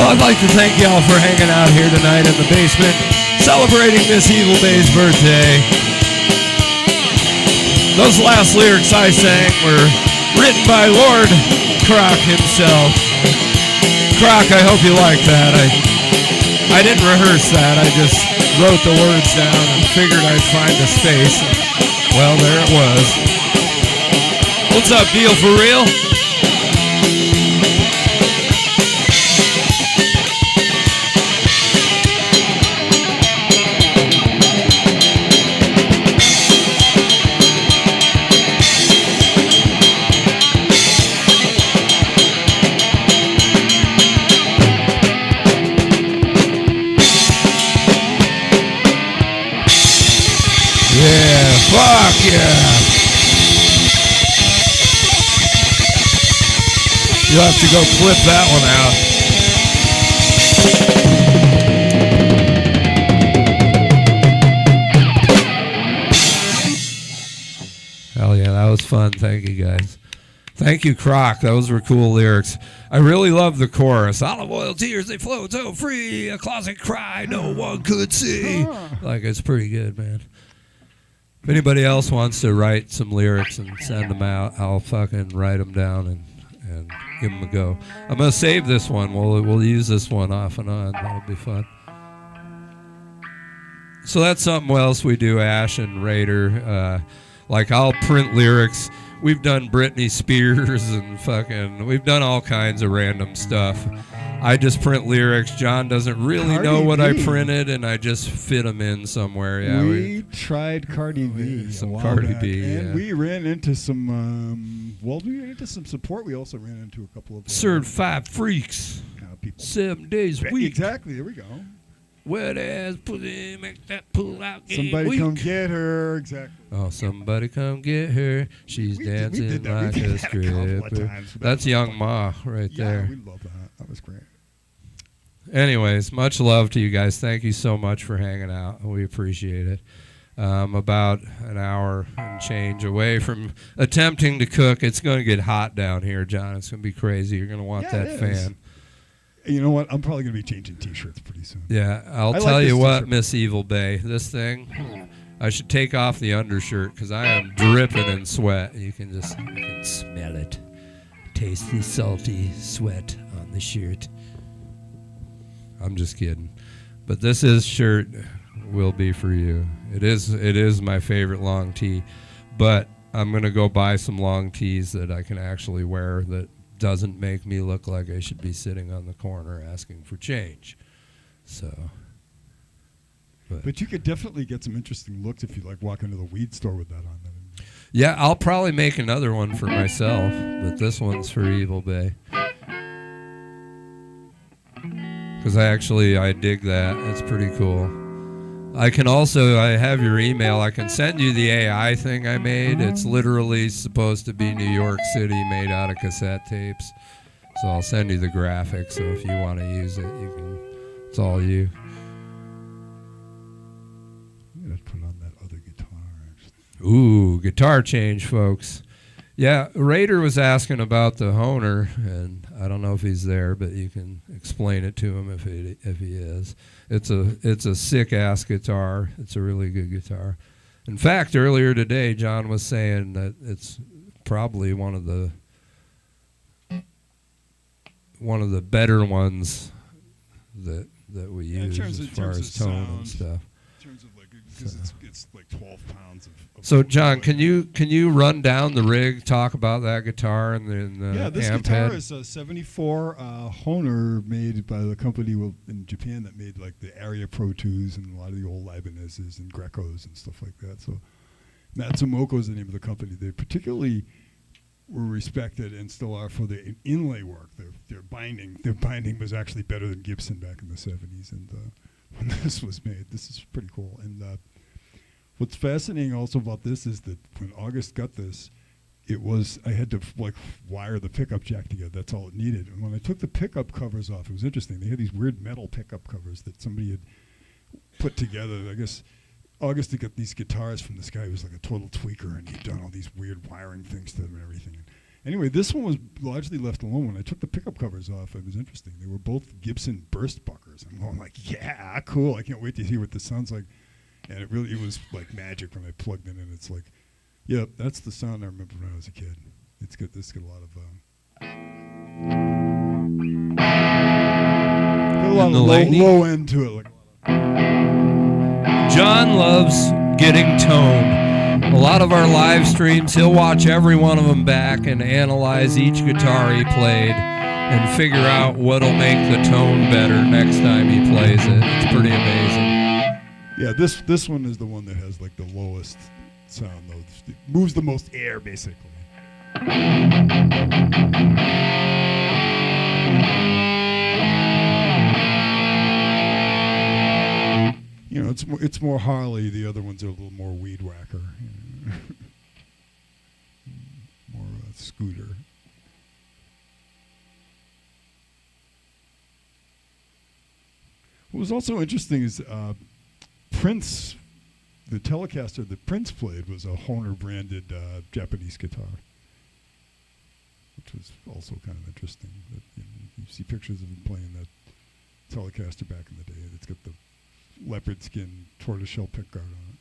I'd like to thank y'all for hanging out here tonight in the basement, celebrating Miss eVilbay's birthday. Those last lyrics I sang were written by Lord Croc himself. Croc, I hope you like that. I didn't rehearse that. I just wrote the words down and figured I'd find a space. Well, there it was. What's up, Deal for Real? Yeah, fuck yeah. You'll have to go clip that one out. Hell yeah, that was fun. Thank you guys. Thank you, Croc. Those were cool lyrics. I really love the chorus. Olive oil tears, they flowed so free. A closet cry no one could see. Like, it's pretty good, man. If anybody else wants to write some lyrics and send them out, I'll fucking write them down and give them a go. I'm going to save this one. We'll use this one off and on. That'll be fun. So that's something else we do, Ash and Raider. Like, I'll print lyrics. We've done Britney Spears and fucking, we've done all kinds of random stuff. I just print lyrics. John doesn't really know what I printed, and I just fit them in somewhere. Yeah, we tried Cardi B. Some Cardi B, and we ran into some. We ran into some support. We also ran into a couple of certified freaks. People. 7 days a week. Exactly. There we go. Wet ass pussy, make that pull out. Somebody come get her. Exactly. Oh, somebody come get her. She's dancing like a stripper. That's Young Ma right there. Yeah, we love that. That was great. Anyways, much love to you guys. Thank you so much for hanging out. We appreciate it. About an hour and change away from attempting to cook. It's going to get hot down here, John. It's going to be crazy. You're going to want that fan. You know what? I'm probably going to be changing T-shirts pretty soon. Yeah, I'll tell you what, Miss eVilbay. This thing, I should take off the undershirt because I am dripping in sweat. You can smell it. Tasty, salty sweat on the shirt. I'm just kidding. But this shirt will be for you. It is my favorite long tee. But I'm going to go buy some long tees that I can actually wear that doesn't make me look like I should be sitting on the corner asking for change. So. But you could definitely get some interesting looks if you like walk into the weed store with that on. Yeah, I'll probably make another one for myself, but this one's for eVilbay. Because I dig that. It's pretty cool. I have your email. I can send you the AI thing I made. It's literally supposed to be New York City made out of cassette tapes. So I'll send you the graphics. So if you want to use it, you can. It's all you. I'm going to put on that other guitar, actually. Ooh, guitar change, folks. Yeah, Raider was asking about the Hohner, and I don't know if he's there, but you can explain it to him if he is. It's a sick-ass guitar. It's a really good guitar. In fact, earlier today, John was saying that it's probably one of the better ones that we use as far as tone and stuff. In terms of like, because it's like 12 pounds So, John, can you run down the rig, talk about that guitar and the Yeah, this amp guitar head? is a 74 Hahn made by the company in Japan that made like the Aria Pro 2s and a lot of the old Ibanez's and Grecos and stuff like that. So Matsumoto is the name of the company. They particularly were respected and still are for the inlay work. Their binding was actually better than Gibson back in the 70s. And when this was made, this is pretty cool. And what's fascinating also about this is that when August got this, I had to like wire the pickup jack together. That's all it needed. And when I took the pickup covers off, it was interesting. They had these weird metal pickup covers that somebody had put together. I guess August had got these guitars from this guy who was like a total tweaker, and he'd done all these weird wiring things to them and everything. And anyway, this one was largely left alone. When I took the pickup covers off, it was interesting. They were both Gibson burst buckers. I'm going like, yeah, cool. I can't wait to hear what this sounds like. And it was like magic when I plugged it in. It's like, yep, that's the sound I remember when I was a kid. It's good. This got a lot of low end to it. Like, John loves getting toned. A lot of our live streams, he'll watch every one of them back and analyze each guitar he played and figure out what'll make the tone better next time he plays it. It's pretty amazing. yeah, this one is the one that has like the lowest sound, though. It moves the most air, basically. You know, it's more Harley. The other ones are a little more weed whacker. You know. More scooter. What was also interesting is Prince, the Telecaster that Prince played was a Hahn branded Japanese guitar, which was also kind of interesting. That, you see pictures of him playing that Telecaster back in the day. It's got the leopard skin tortoiseshell pickguard on it.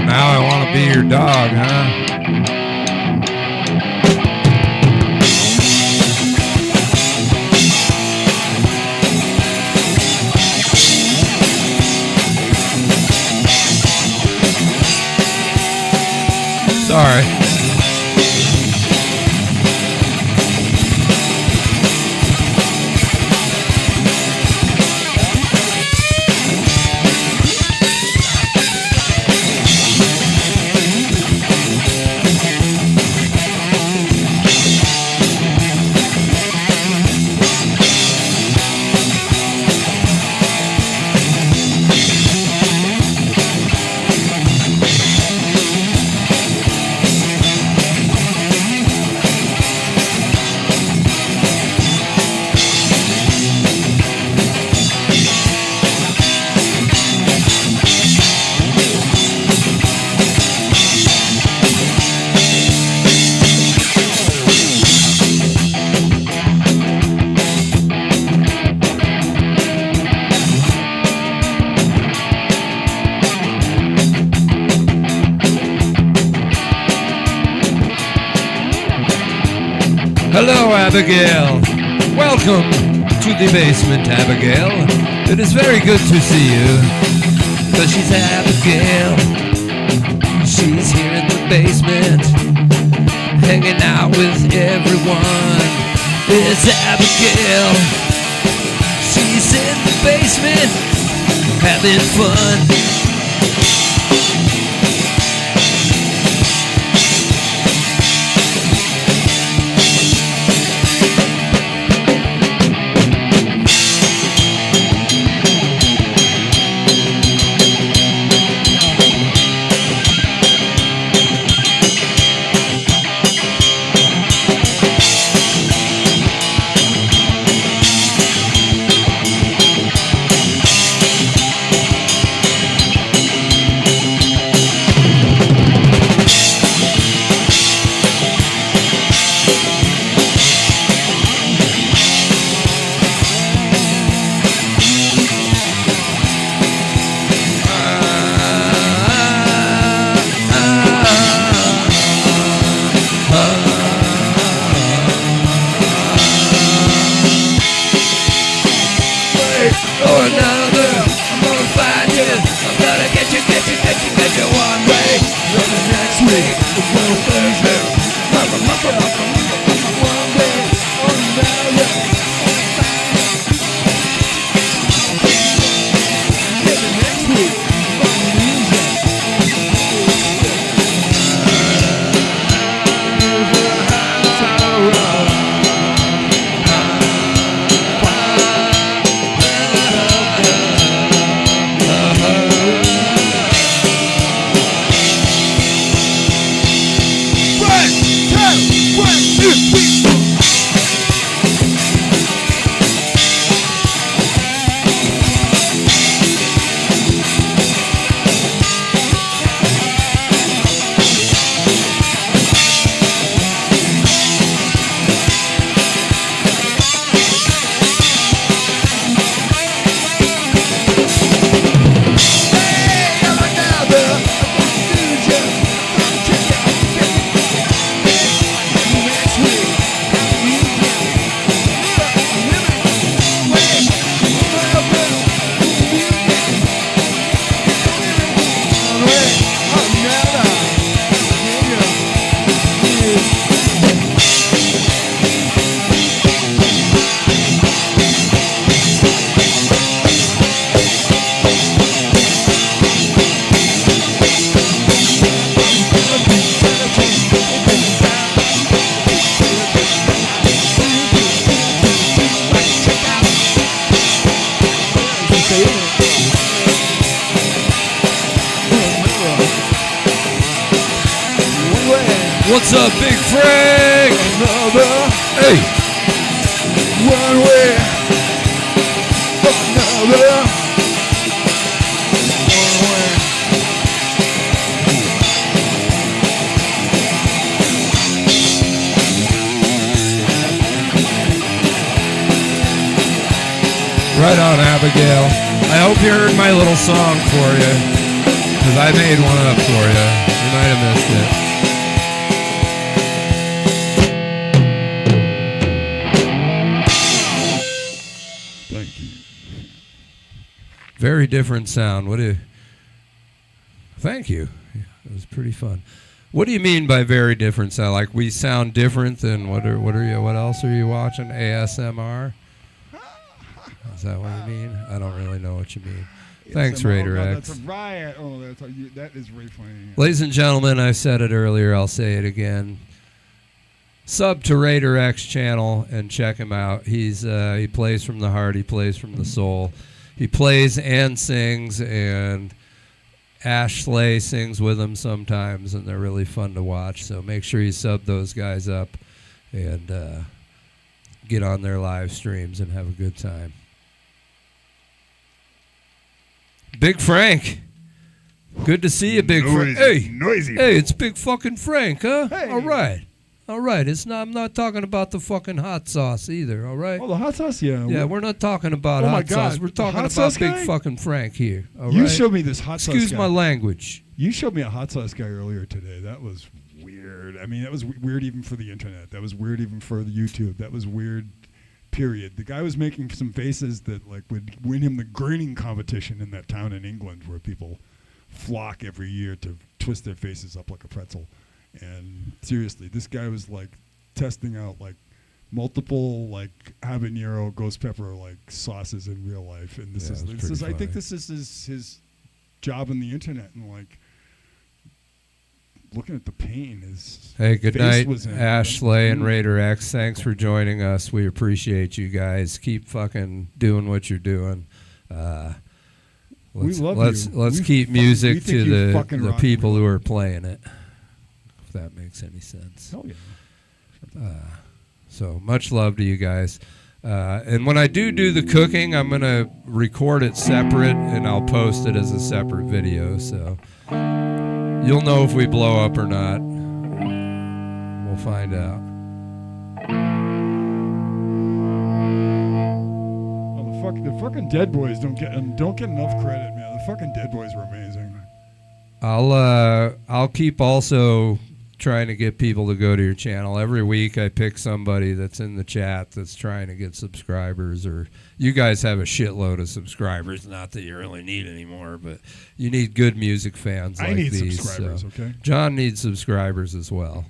Now I want to be your dog, huh? Sorry. Hello, Abigail. Welcome to the basement, Abigail. It is very good to see you. But she's Abigail. She's here in the basement, hanging out with everyone. It's Abigail. She's in the basement, having fun. What's up, Big Frank? Another Hey, one way, another one way. right on, Abigail. I hope you heard my little song for you, because I made one up for you. You might have missed it. Thank you. Very different sound. What do you... Thank you. Yeah, it was pretty fun. What do you mean by very different sound? Like we sound different than what else are you watching? ASMR? Is that what you mean? I don't really know what you mean. Thanks, Raider X. That's a riot. Oh, that is really funny. Ladies and gentlemen, I said it earlier, I'll say it again. Sub to Raider X channel and check him out. He plays from the heart, he plays from the soul. He plays and sings, and Ash Slay sings with him sometimes, and they're really fun to watch. So make sure you sub those guys up and get on their live streams and have a good time. Big Frank. Good to see you, Big Frank. Hey, noisy. Hey, it's Big fucking Frank, huh? Hey. All right. All right. I'm not talking about the fucking hot sauce either, all right? Oh, the hot sauce, yeah. Yeah, we're not talking about Oh my hot sauce. God, We're the talking hot about sauce Big guy? fucking Frank here, all You right? showed me this hot sauce Excuse guy. my language. You showed me a hot sauce guy earlier today. That was weird. weird. I mean, that was weird even for the internet. That was weird even for the YouTube. That was weird, period. The guy was making some faces that like would win him the grinning competition in that town in England where people flock every year to twist their faces up like a pretzel. And seriously, this guy was like testing out like multiple like habanero ghost pepper like sauces in real life. And this is I think this is his job on the internet, and like looking at the pain is. Hey, good night, Ashley and Raider X. Thanks for joining us. We appreciate you guys. Keep fucking doing what you're doing. Let's keep music to the people who are playing it. If that makes any sense. Oh yeah. So much love to you guys. And when I do the cooking, I'm gonna record it separate and I'll post it as a separate video. So you'll know if we blow up or not. We'll find out. The fucking Dead Boys don't get enough credit, man. The fucking Dead Boys were amazing. I'll keep also trying to get people to go to your channel. Every week I pick somebody that's in the chat that's trying to get subscribers, or you guys have a shitload of subscribers. Not that you really need anymore, but you need good music fans like these. I need subscribers, so. Okay? John needs subscribers as well.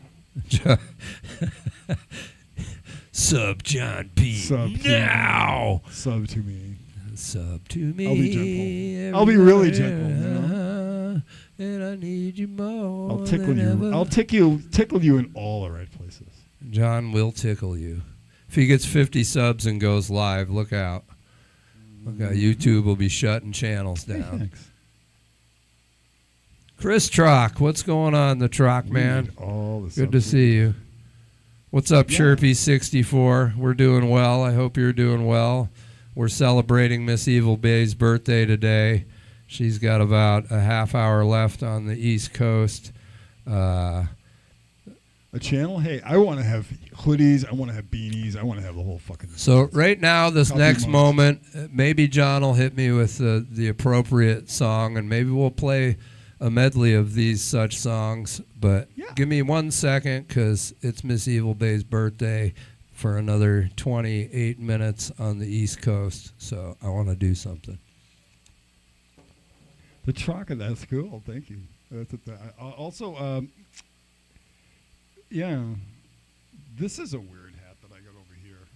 Sub John P. Sub now. Sub to me. Sub to me. I'll be gentle. I'll be really gentle. You know? And I need you more. I'll tickle you. I'll tickle you in all the right places. John will tickle you. If he gets 50 subs and goes live, look out. Look out. YouTube will be shutting channels down. Hey, thanks. Chris Troc, what's going on, the Troc man? Good to see you. What's up, Chirpy64? We're doing well. I hope you're doing well. We're celebrating Miss eVilbay's birthday today. She's got about a half hour left on the East Coast. A channel? Hey, I want to have hoodies. I want to have beanies. I want to have the whole fucking... So right now, this next moment, maybe John will hit me with the appropriate song, and maybe we'll play a medley of these such songs. But give me 1 second, because it's Miss eVilbay's birthday for another 28 minutes on the East Coast. So I want to do something. The Troc, that's cool. Thank you. Also, this is a weird hat that I got over here.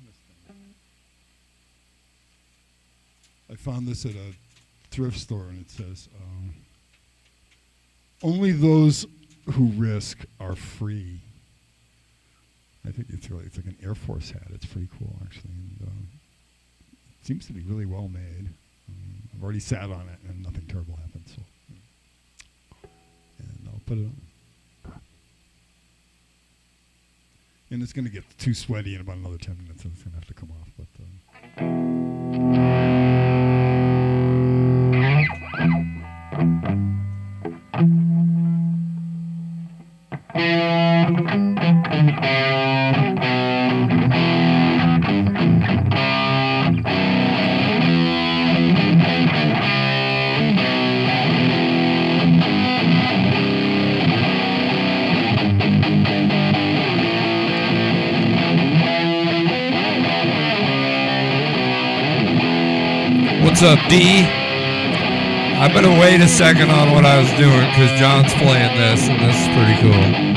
I found this at a thrift store, and it says, only those who risk are free. I think it's like an Air Force hat. It's pretty cool, actually. And, it seems to be really well made. I've already sat on it, and nothing terrible happened. So, and I'll put it on. And it's going to get too sweaty in about another 10 minutes, and it's going to have to come off. But What's up, D? I'm going to wait a second on what I was doing because John's playing this, and this is pretty cool.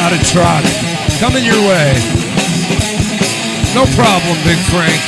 lighthearted trot coming your way. No problem, Big Frank.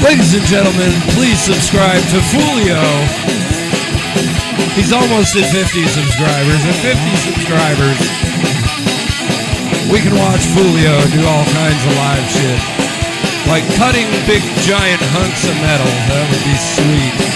Ladies and gentlemen, please subscribe to Fulio. He's almost at 50 subscribers. At 50 subscribers, we can watch Fulio do all kinds of live shit. Like cutting big giant hunks of metal. That would be sweet.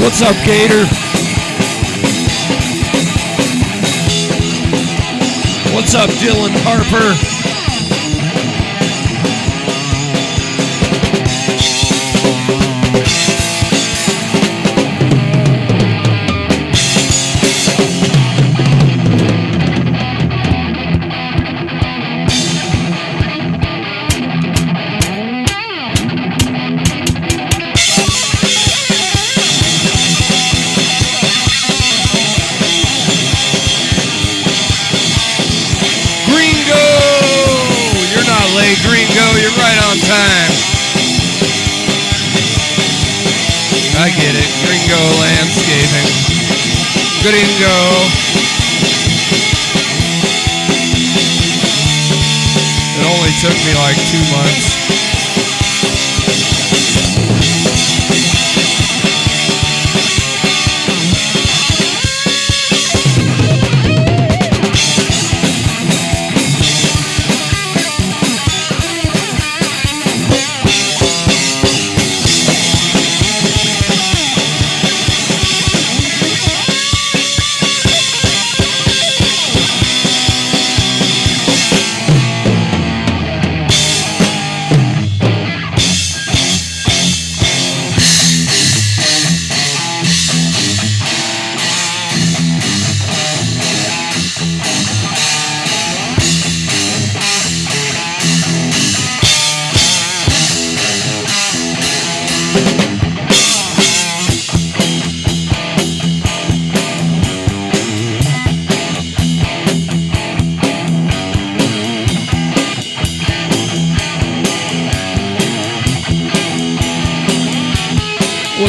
What's up, Gator? What's up, Dylan Harper? Gringo, you're right on time. I get it. Gringo landscaping. Gringo. It only took me like 2 months.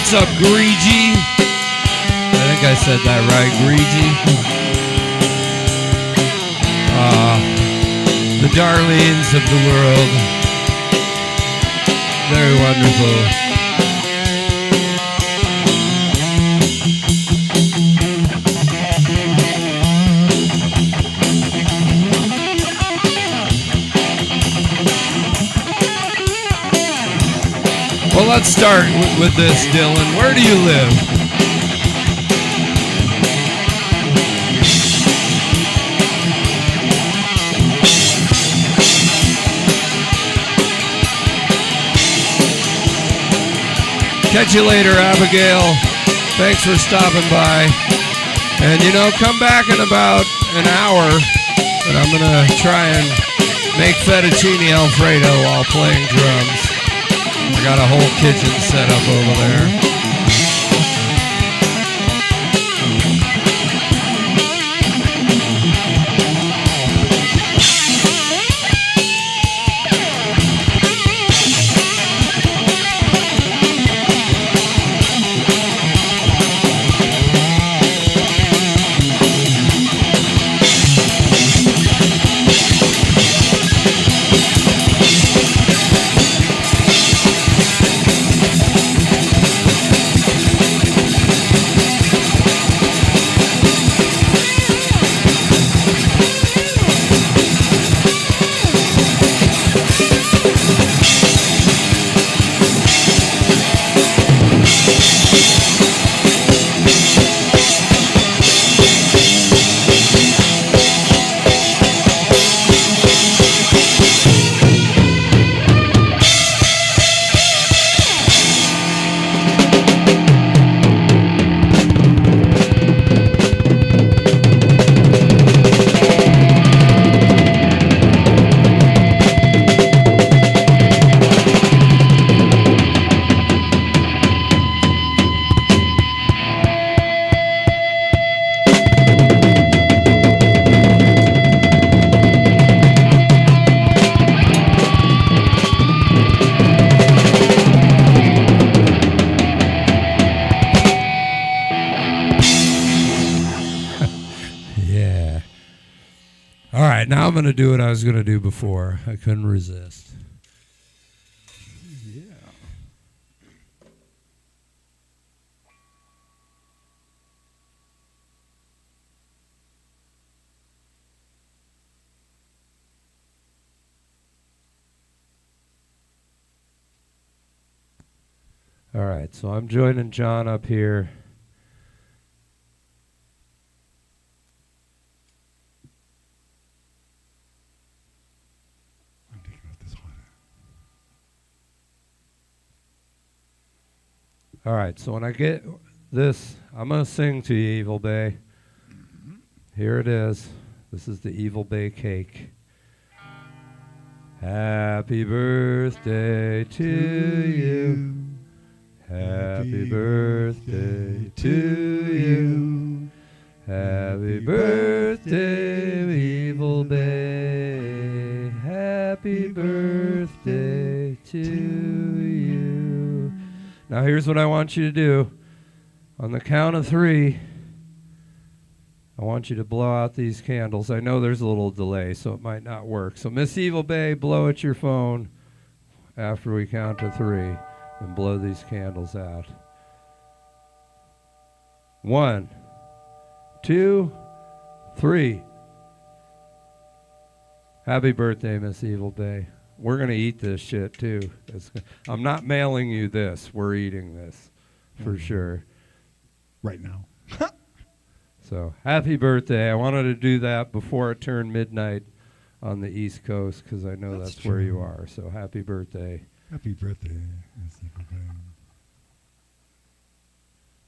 What's up, Greedy? I think I said that right, Greedy. The darlings of the world. Very wonderful. Well, let's start with this, Dylan. Where do you live? Catch you later, Abigail. Thanks for stopping by. And, you know, come back in about an hour, and I'm going to try and make fettuccine Alfredo while playing drums. I got a whole kitchen set up over there. Now I'm going to do what I was going to do before. I couldn't resist. Yeah. All right, so I'm joining John up here. All right, so when I get this, I'm going to sing to you, eVilbay. Here it is. This is the eVilbay cake. Happy birthday to you. Happy birthday to you. Happy birthday, eVilbay. Happy birthday to you. Now here's what I want you to do. On the count of 3, I want you to blow out these candles. I know there's a little delay, so it might not work. So Miss eVilbay, blow at your phone after we count to 3 and blow these candles out. 1, 2, 3. Happy birthday, Miss eVilbay. We're going to eat this shit, too. I'm not mailing you this. We're eating this for sure. Right now. So, happy birthday. I wanted to do that before it turned midnight on the East Coast because I know that's where you are. So, happy birthday. Happy birthday, Miss eVilbay.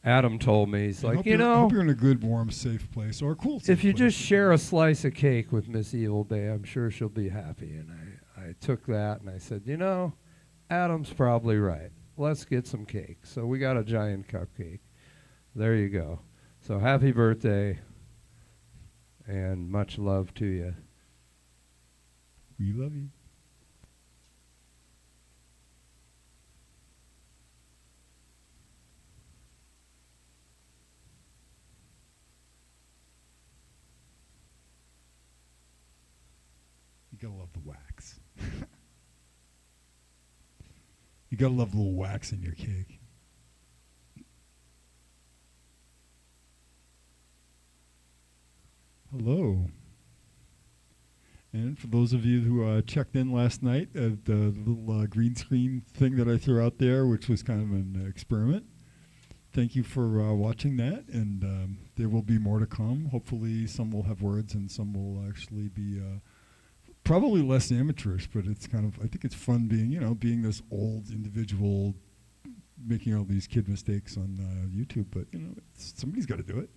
Adam told me, he's like, you know, hope you're in a good, warm, safe place or a cool safe if you place. just share a slice of cake with Miss eVilbay, I'm sure she'll be happy. And I took that and I said, you know, Adam's probably right. Let's get some cake. So we got a giant cupcake. There you go. So happy birthday and much love to you. We love you. the wax. You gotta love a little wax in your cake. Hello. And for those of you who checked in last night at the little green screen thing that I threw out there, which was kind of an experiment, thank you for watching that. And there will be more to come. Hopefully some will have words and some will actually be probably less amateurish, but it's kind of, I think it's fun being this old individual making all these kid mistakes on YouTube, but somebody's got to do it.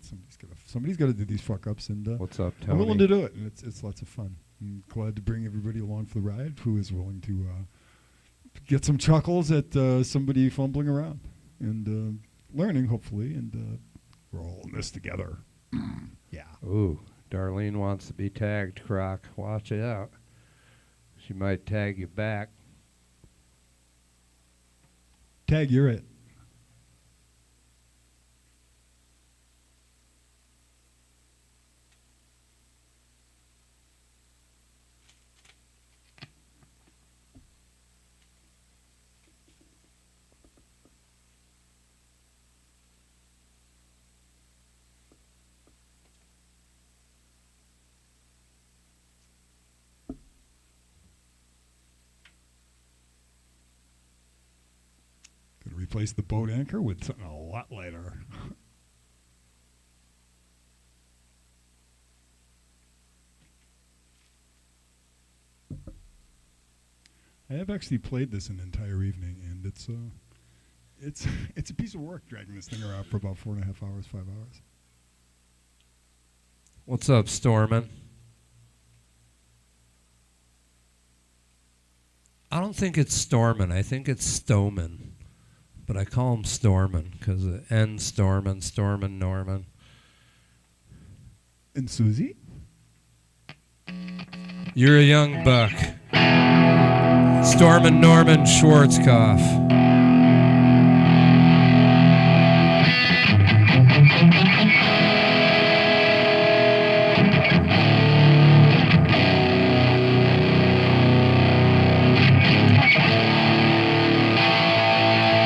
Somebody's got to do these fuck ups, and What's up, Tony? I'm willing to do it, and it's lots of fun. I'm glad to bring everybody along for the ride who is willing to get some chuckles at somebody fumbling around and learning, hopefully, and we're all in this together. Yeah. Ooh, Darlene wants to be tagged, Croc. Watch it out. She might tag you back. Tag, you're it. Replace the boat anchor with something a lot lighter. I have actually played this an entire evening, and it's a piece of work dragging this thing around for about 4.5 hours, 5 hours. What's up, Stormin'? I don't think it's Stormin'. I think it's Stomin'. But I call him Stormin' because it ends Stormin', Norman. And Susie? You're a young buck. Stormin' Norman Schwarzkopf.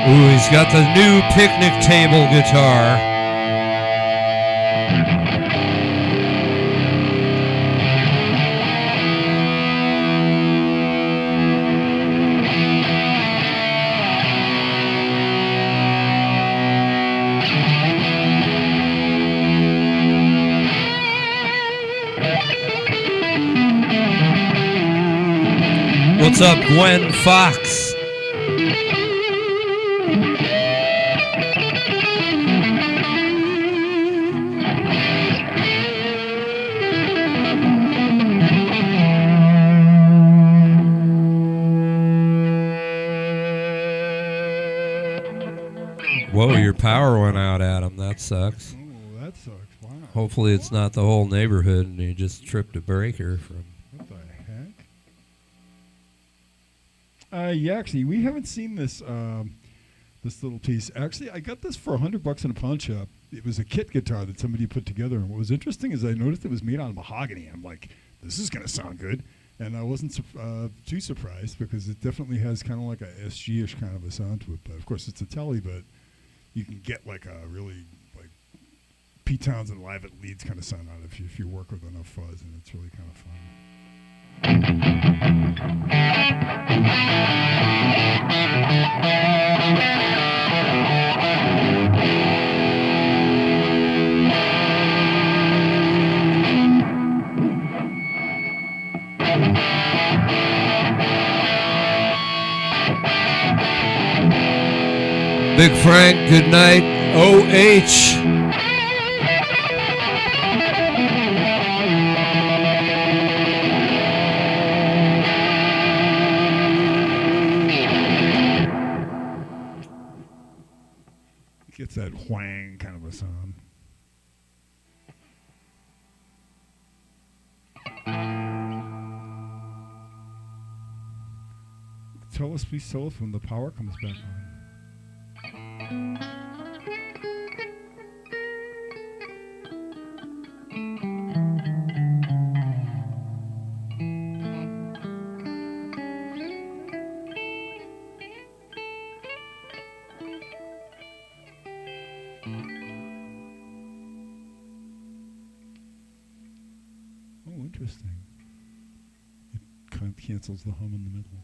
Ooh, he's got the new picnic table guitar. What's up, Gwen Fox? Whoa, your power went out, Adam. That sucks. Oh, that sucks. Wow. Hopefully it's not the whole neighborhood and you just tripped a breaker from... What the heck? Yeah, actually, we haven't seen this this little piece. Actually, I got this for $100 in a pawn shop. It was a kit guitar that somebody put together, and what was interesting is I noticed it was made out of mahogany. I'm like, this is going to sound good. And I wasn't too surprised because it definitely has kind of like a SG-ish kind of a sound to it. But, of course, it's a Telly, but you can get like a really like Pete Townsend Live at Leeds kind of sound out if you work with enough fuzz, and it's really kind of fun. Big Frank, good night. O.H. It gets that whang kind of a sound. Please tell us when the power comes back on. cancels the hum in the middle.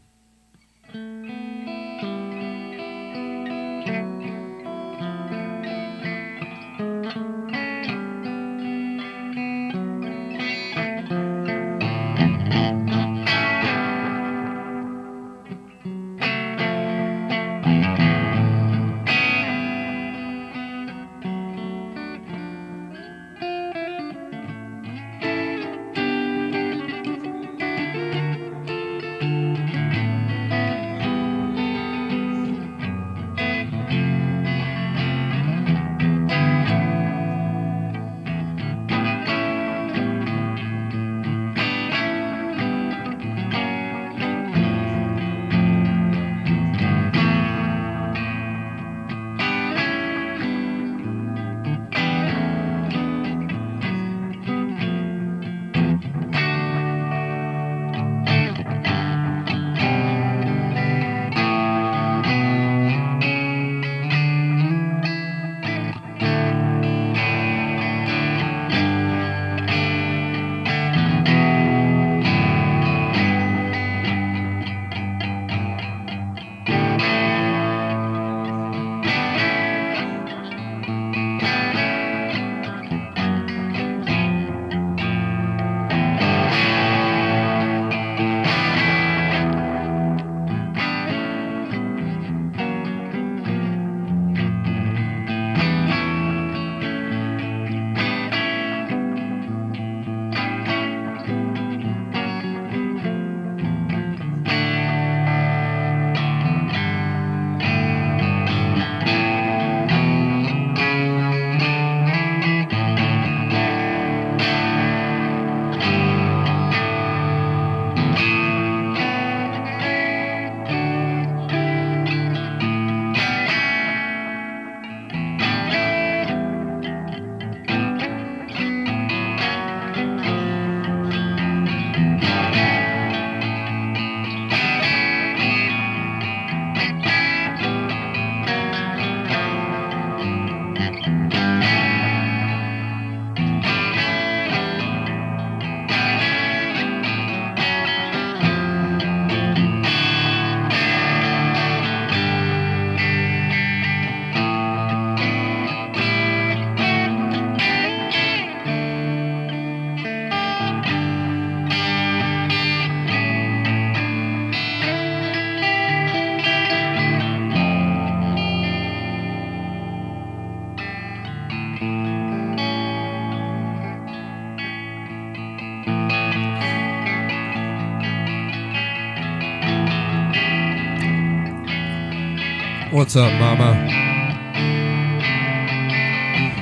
What's up, Mama?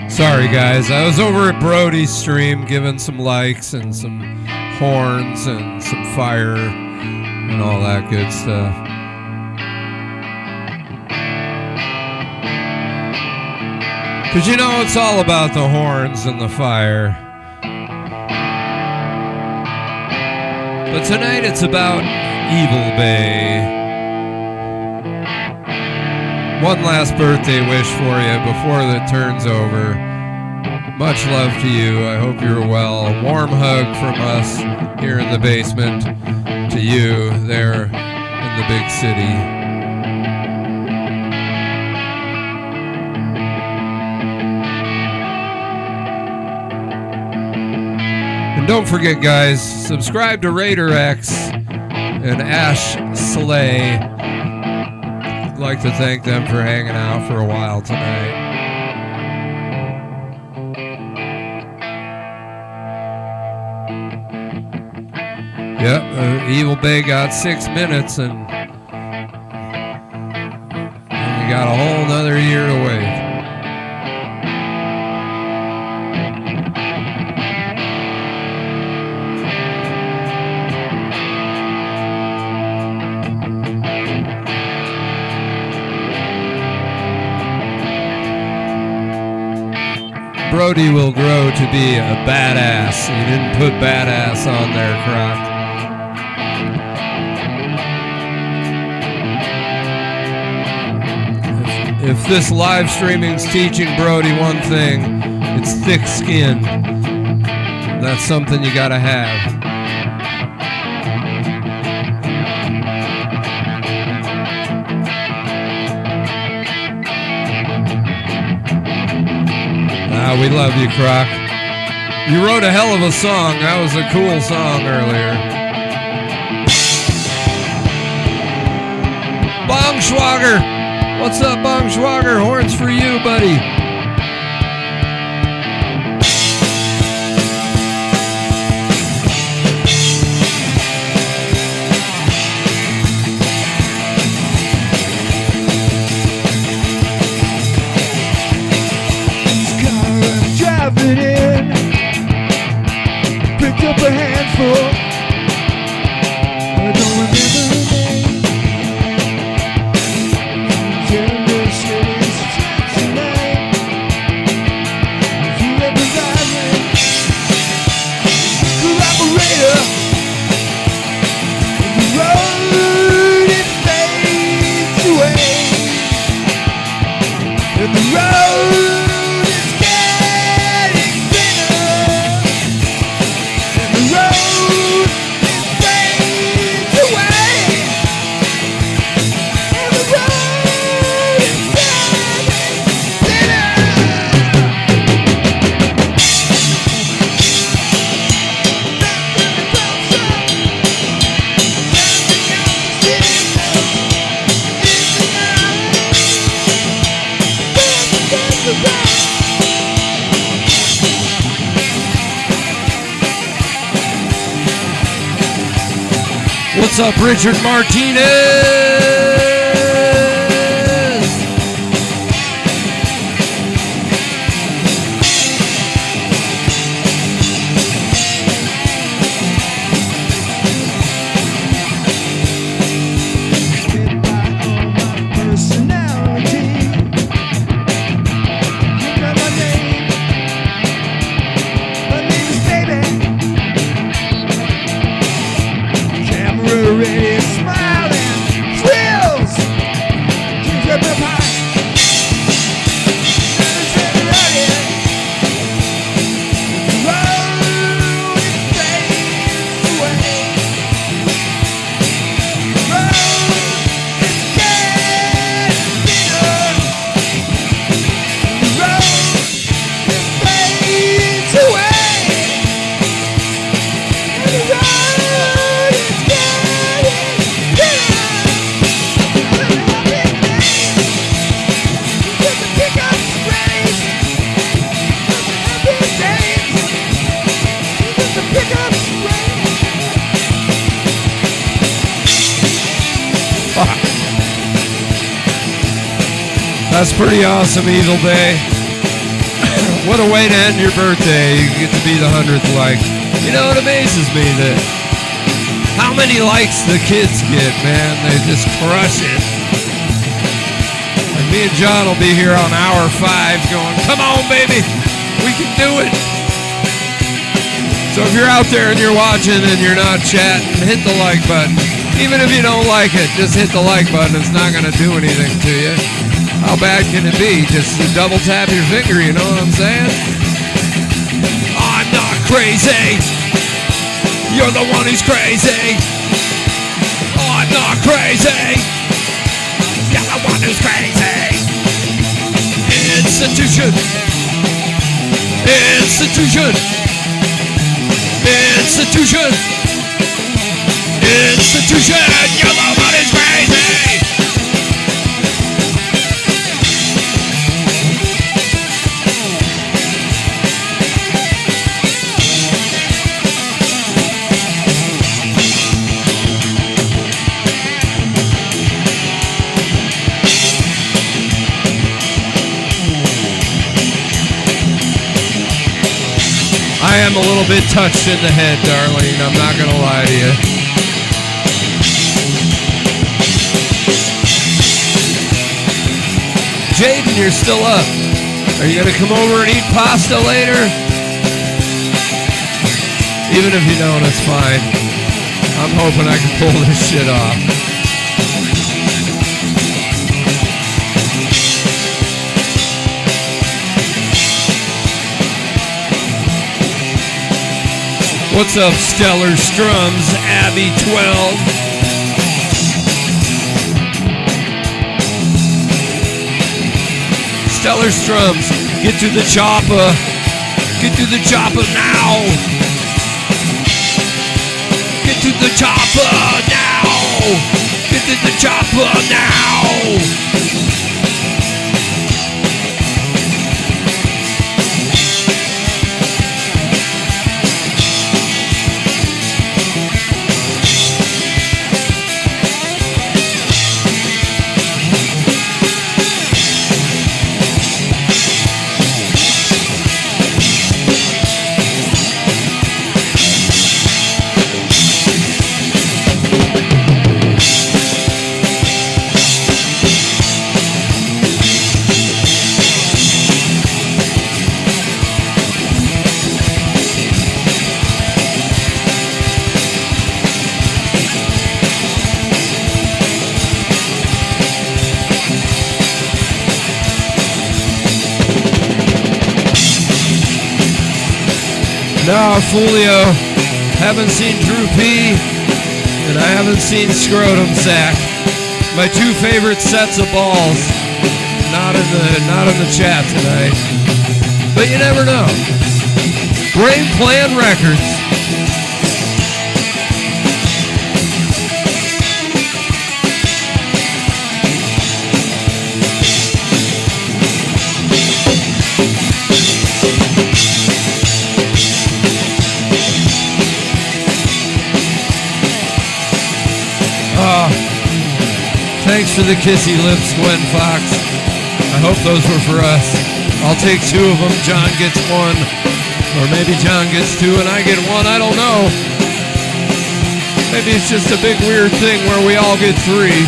Sorry, guys. I was over at Brody's stream giving some likes and some horns and some fire and all that good stuff. Because you know, it's all about the horns and the fire. But tonight it's about eVilbay. One last birthday wish for you before it turns over. Much love to you. I hope you're well. Warm hug from us here in the basement to you there in the big city. And don't forget, guys, subscribe to Raider X and Ash Slay. I'd like to thank them for hanging out for a while tonight. Yep, eVilbay got 6 minutes and we got a whole nother year to wait. Brody will grow to be a badass. You didn't put badass on there, Croc. If this live streaming's teaching Brody one thing, it's thick skin. That's something you gotta have. we love you, Croc. You wrote a hell of a song. That was a cool song earlier. Bong Schwager. What's up, Bong Schwager? Horns for you, buddy. Driving in, picked up a handful. I don't remember her name. Tender cities tonight. If you ever ride me, collaborator. The road it fades away, and the road. What's up, Richard Martinez? Ready, smiling, thrills. Gingerbread pie. The road it fades away. The road is getting thinner. The road it fades away. The road is That's pretty awesome, eVilbay. What a way to end your birthday. You get to be the 100th like. You know, it amazes me that how many likes the kids get, man. They just crush it. And me and John will be here on hour 5 going, come on, baby. We can do it. So if you're out there and you're watching and you're not chatting, hit the like button. Even if you don't like it, just hit the like button. It's not going to do anything to you. How bad can it be? Just double tap your finger, you know what I'm saying? I'm not crazy. You're the one who's crazy. I'm not crazy. You're the one who's crazy. Institution. Institution. Institution. Institution. You're the one who's crazy. I am a little bit touched in the head, Darlene. I'm not going to lie to you. Jaden, you're still up. Are you going to come over and eat pasta later? Even if you don't, it's fine. I'm hoping I can pull this shit off. What's up, Stellar Strums, Abby 12? Stellar Strums, Get to the chopper. Get to the chopper now. Get to the chopper now. Get to the chopper now. No, Fulio. Haven't seen Drew P. And I haven't seen Scrotum Sack. My two favorite sets of balls. Not in the chat tonight. But you never know. Brain Plan Records. Thanks for the kissy lips, Gwen Fox. I hope those were for us. I'll take two of them. John gets one. Or maybe John gets two and I get one. I don't know. Maybe it's just a big weird thing where we all get three.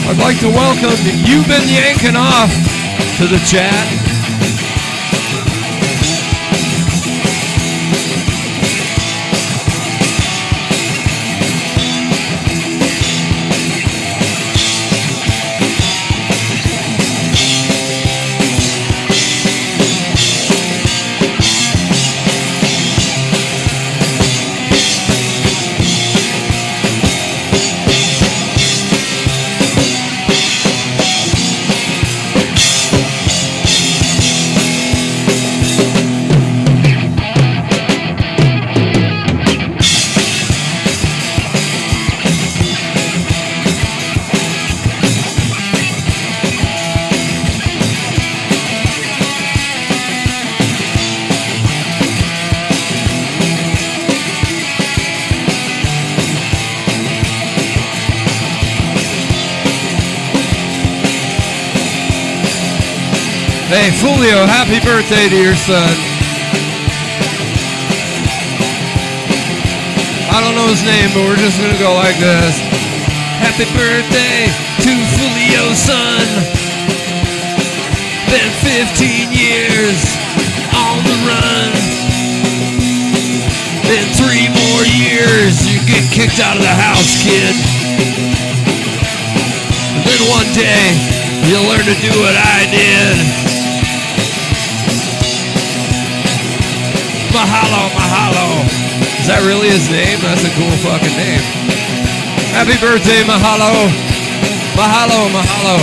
I'd like to welcome You've Been Yanking Off to the chat. Hey, Fulio, happy birthday to your son. I don't know his name, but we're just going to go like this. Happy birthday to Fulio's son. Been 15 years on the run. Been 3 more years, you get kicked out of the house, kid. And then one day, you'll learn to do what I did. Mahalo, mahalo. Is that really his name? That's a cool fucking name. Happy birthday, mahalo. Mahalo, mahalo.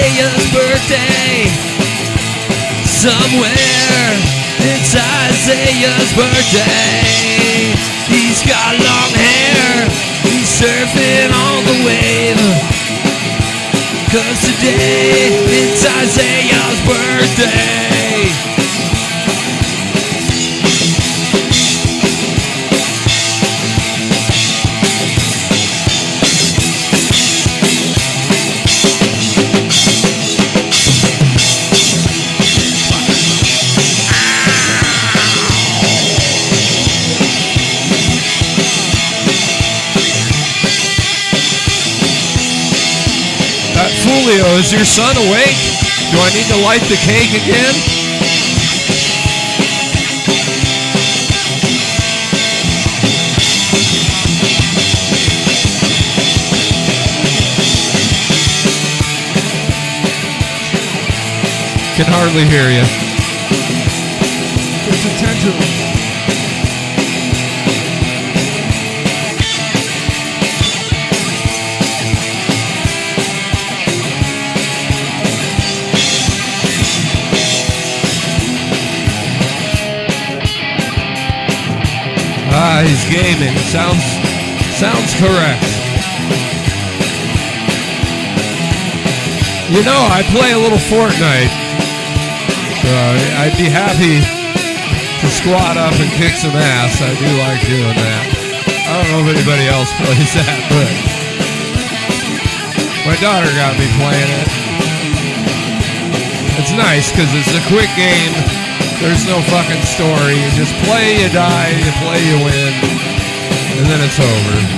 Isaiah's birthday. Somewhere it's Isaiah's birthday. He's got long hair, he's surfing on the wave. 'Cause today it's Isaiah's birthday. Julio, is your son awake? Do I need to light the cake again? Can hardly hear you. It's intentional. Ah, he's gaming. Sounds correct. You know, I play a little Fortnite. I'd be happy to squat up and kick some ass. I do like doing that. I don't know if anybody else plays that, but my daughter got me playing it. It's nice because it's a quick game. There's no fucking story. You just play, you die, you play, you win, and then it's over.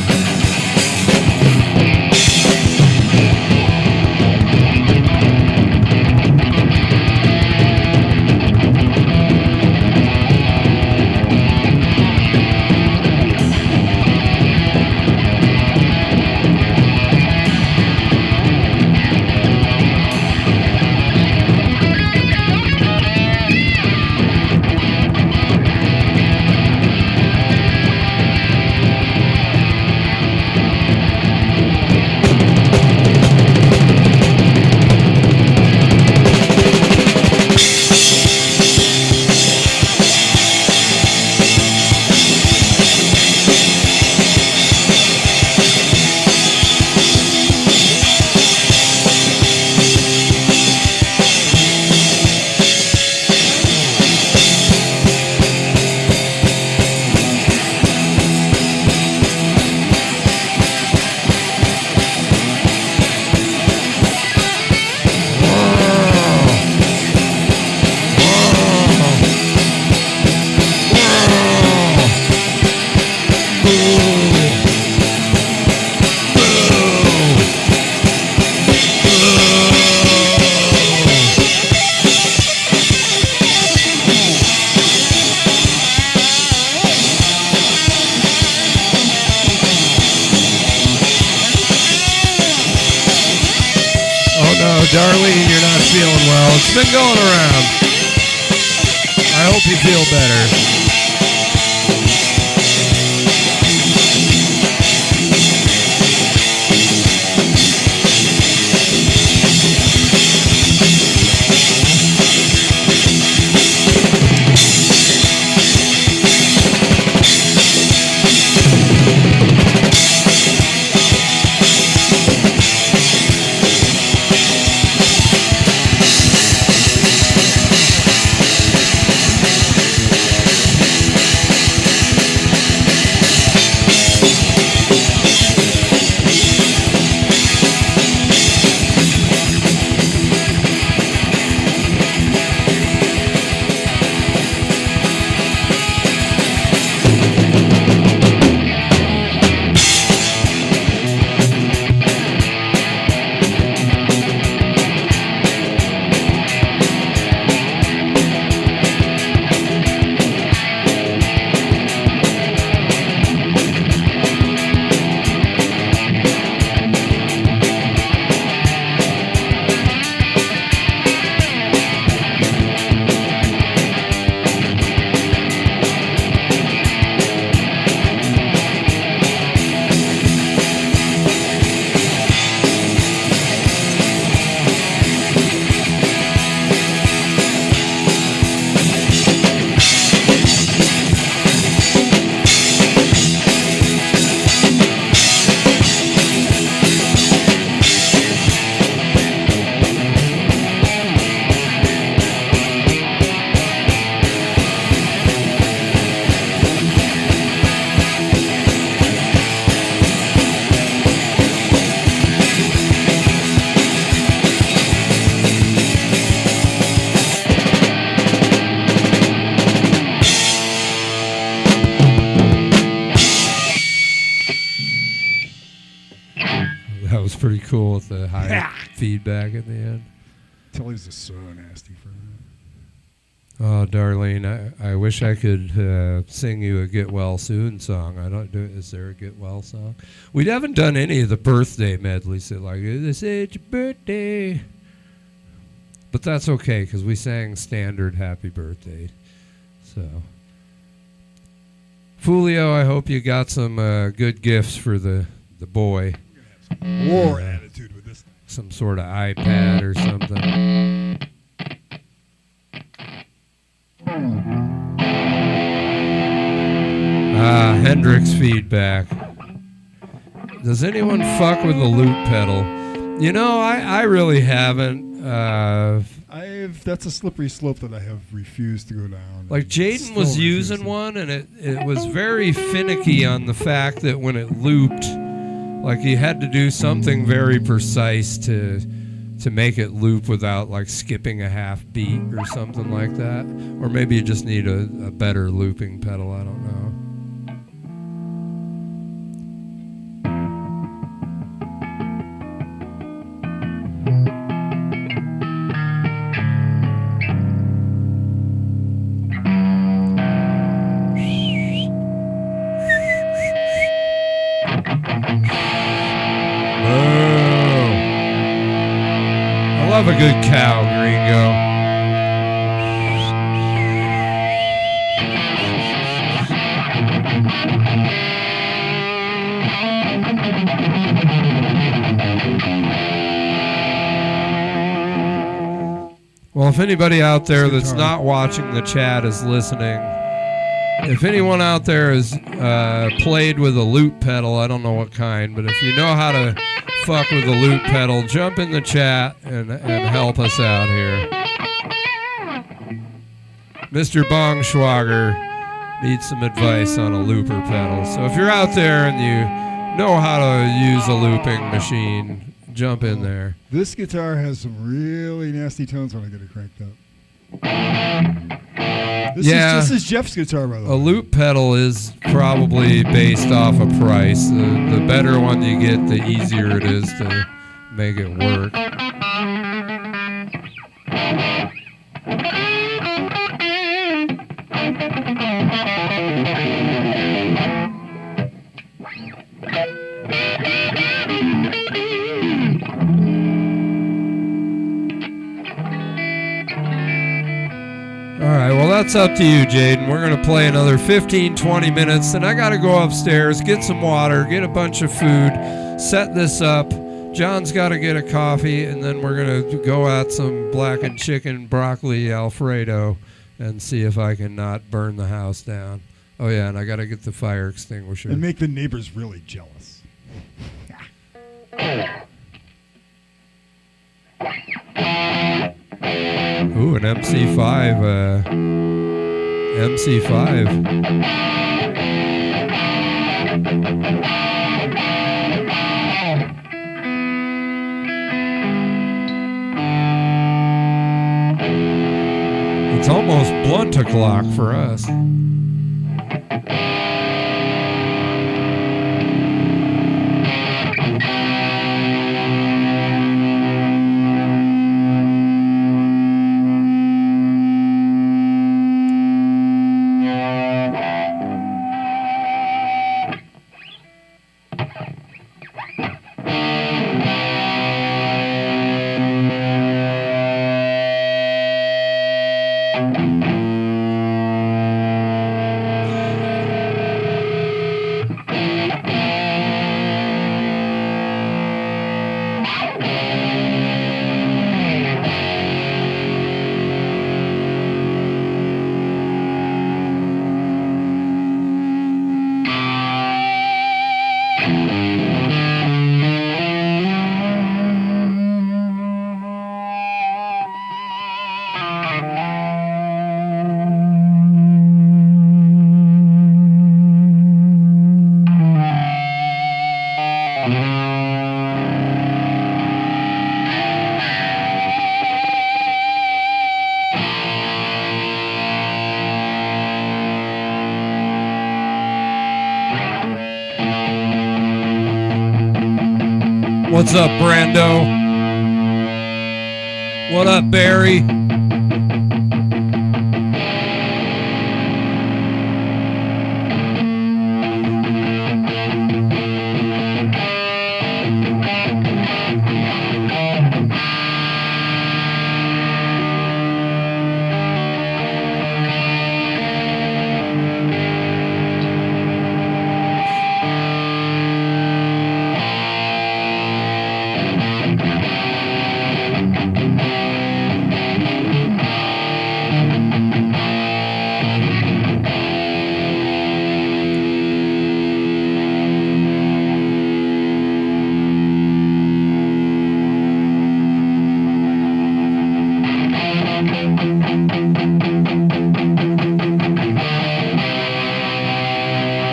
Darlene, you're not feeling well. It's been going around. I hope you feel better. cool with the high feedback at the end. Tilly's is so nasty for that. Oh, Darlene, I wish I could sing you a Get Well Soon song. I don't do. Is there a Get Well song? We haven't done any of the birthday medleys. That like this is your birthday, but that's okay because we sang standard Happy Birthday. So, Fulio, I hope you got some good gifts for the boy. War attitude with this thing. Some sort of iPad or something. Hendrix feedback. Does anyone fuck with the loop pedal? You know, I really haven't. That's a slippery slope that I have refused to go down. Like Jaden was using one, and it was very finicky on the fact that when it looped, like he had to do something very precise to make it loop without like skipping a half beat or something like that. Or maybe you just need a better looping pedal, I don't know. Love a good cow, Gringo. Well, if anybody out there that's not watching the chat is listening, if anyone out there has played with a loop pedal, I don't know what kind, but if you know how to fuck with the loop pedal, jump in the chat and help us out here. Mr. Bongschwager needs some advice on a looper pedal. So if you're out there and you know how to use a looping machine, jump in there. This guitar has some really nasty tones when I get it cranked up. This is Jeff's guitar, by the way. A loop pedal is probably based off a price. The better one you get, the easier it is to make it work. All right, well, that's up to you, Jaden. We're going to play another 15, 20 minutes, and I got to go upstairs, get some water, get a bunch of food, set this up. John's got to get a coffee, and then we're going to go at some blackened chicken, broccoli, Alfredo, and see if I can not burn the house down. Oh, yeah, and I got to get the fire extinguisher. And make the neighbors really jealous. Ooh, an MC5. MC5. It's almost blunt o'clock for us. What's up, Brando? What up, Barry?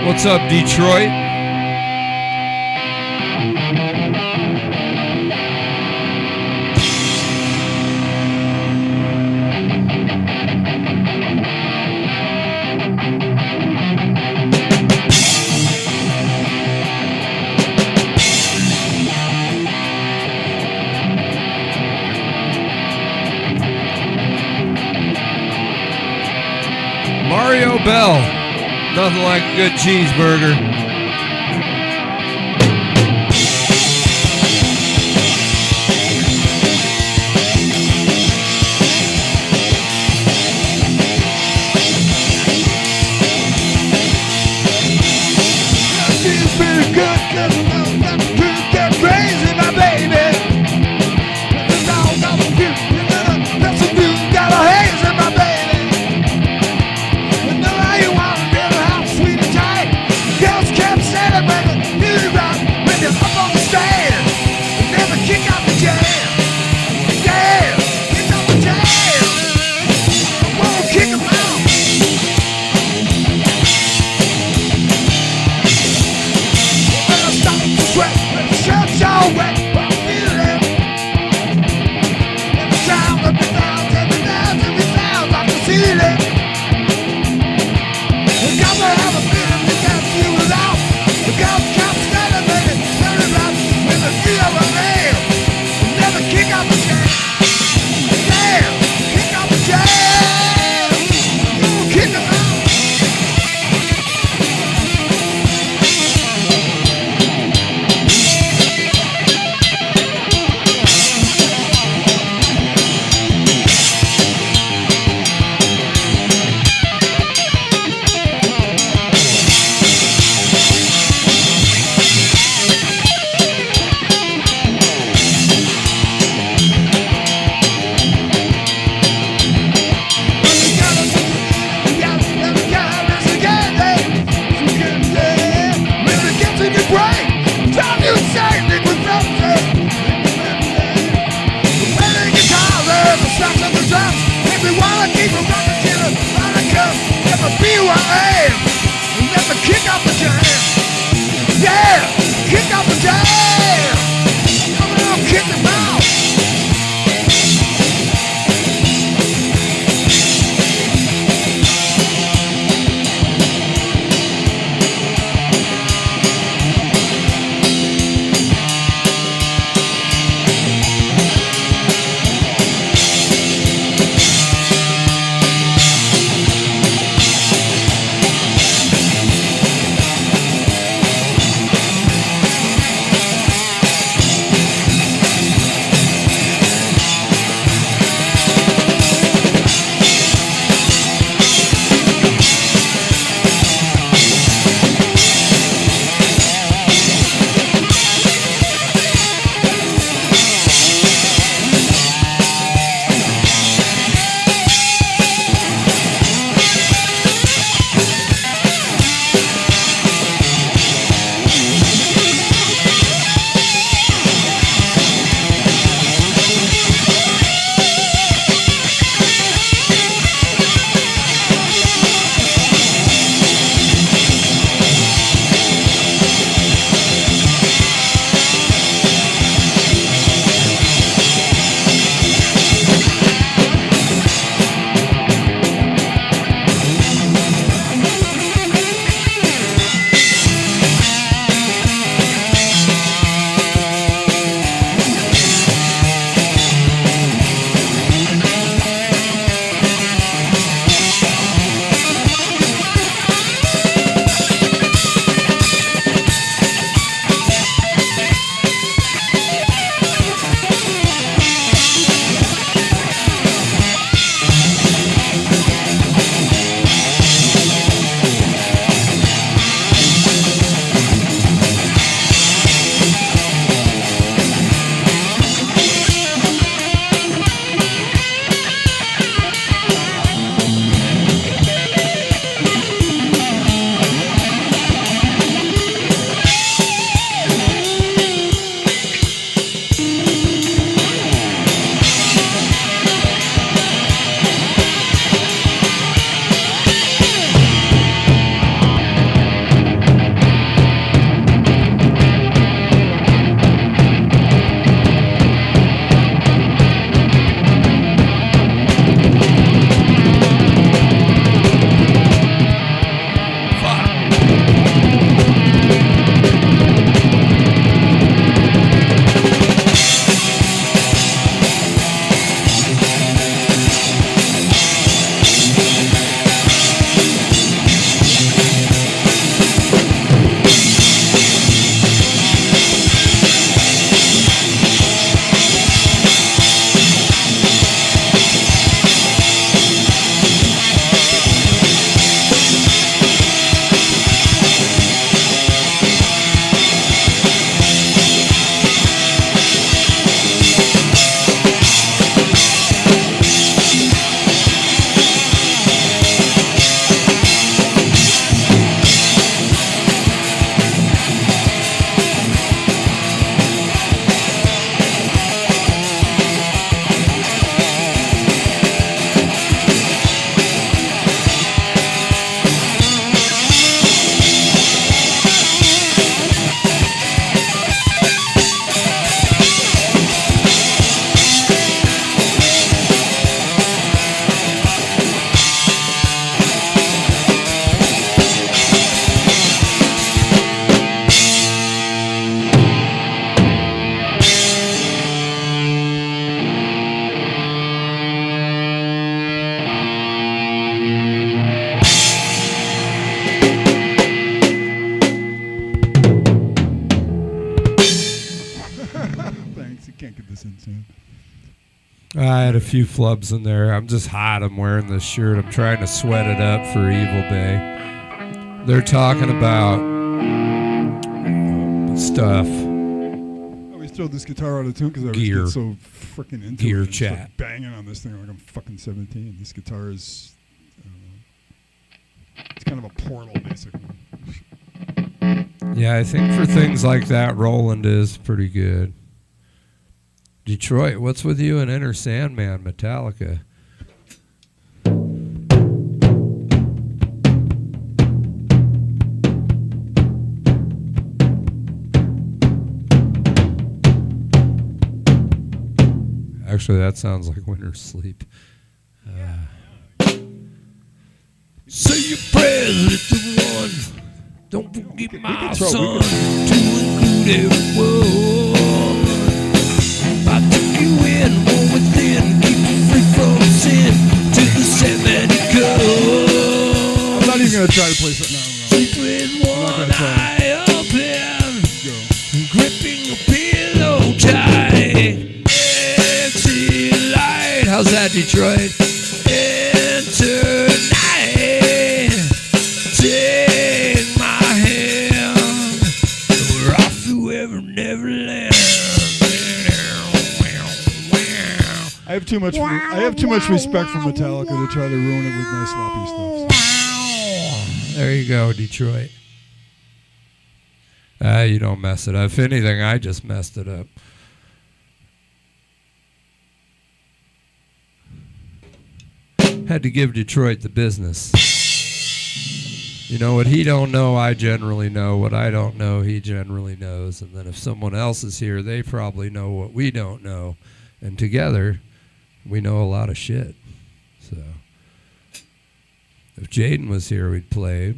What's up, Detroit? Mario Bell. Nothing like a good cheeseburger. She's pretty good, 'cause I know that the truth get crazy, my baby. The dog got a cute, that's a dude got a haze in my baby. You know how you want to get a house sweet and tight. Girls I had a few flubs in there. I'm just hot. I'm wearing this shirt. I'm trying to sweat it up for eVilbay. They're talking about stuff. I always throw this guitar out of tune because I always Gear. get so freaking into Gear it. and start chat. banging on this thing like I'm fucking 17. This guitar is, I don't know, it's kind of a portal, basically. Yeah, I think for things like that, Roland is pretty good. Detroit, what's with you and Enter Sandman, Metallica? Actually, that sounds like Winter Sleep. Say your prayers, little one. Don't forget my son to include everyone. I took you in, one within, keep you free from sin. To the Sandman you go. I'm not even going to try to play something. Sleep with one eye open, gripping your pillow tight. Exit light, how's that, Detroit? Enter night. Take my hand. We're off to ever Neverland. I have too much. I have too much respect for Metallica to try to ruin it with my sloppy stuff. There you go, Detroit. You don't mess it up. If anything, I just messed it up. Had to give Detroit the business. You know, what he don't know, I generally know. What I don't know, he generally knows. And then if someone else is here, they probably know what we don't know. And together, we know a lot of shit. So, if Jaden was here, we'd play.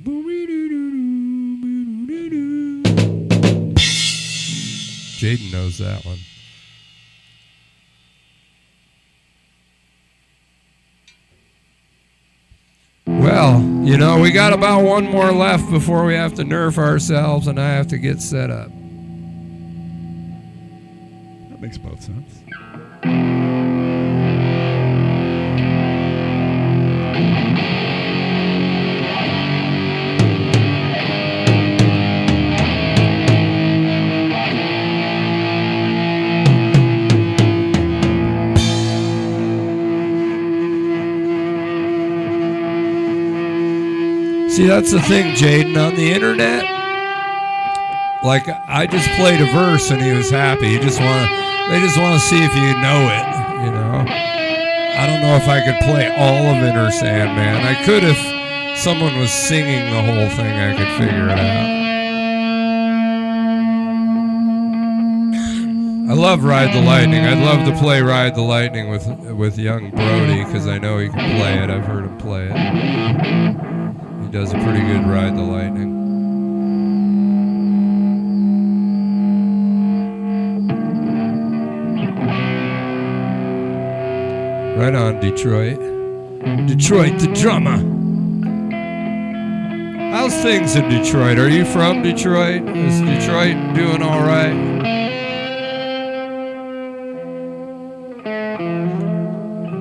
Jaden knows that one. Well, you know, we got about one more left before we have to nerf ourselves and I have to get set up. That makes about sense. See, that's the thing, Jaden. On the internet, like, I just played a verse and he was happy. They just want to see if you know it, you know. I don't know if I could play all of Enter Sandman. I could if someone was singing the whole thing. I could figure it out. I love Ride the Lightning. I'd love to play Ride the Lightning with young Brody because I know he can play it. I've heard him play it. He does a pretty good Ride the Lightning. Right on, Detroit. Detroit, the drummer. How's things in Detroit? Are you from Detroit? Is Detroit doing all right?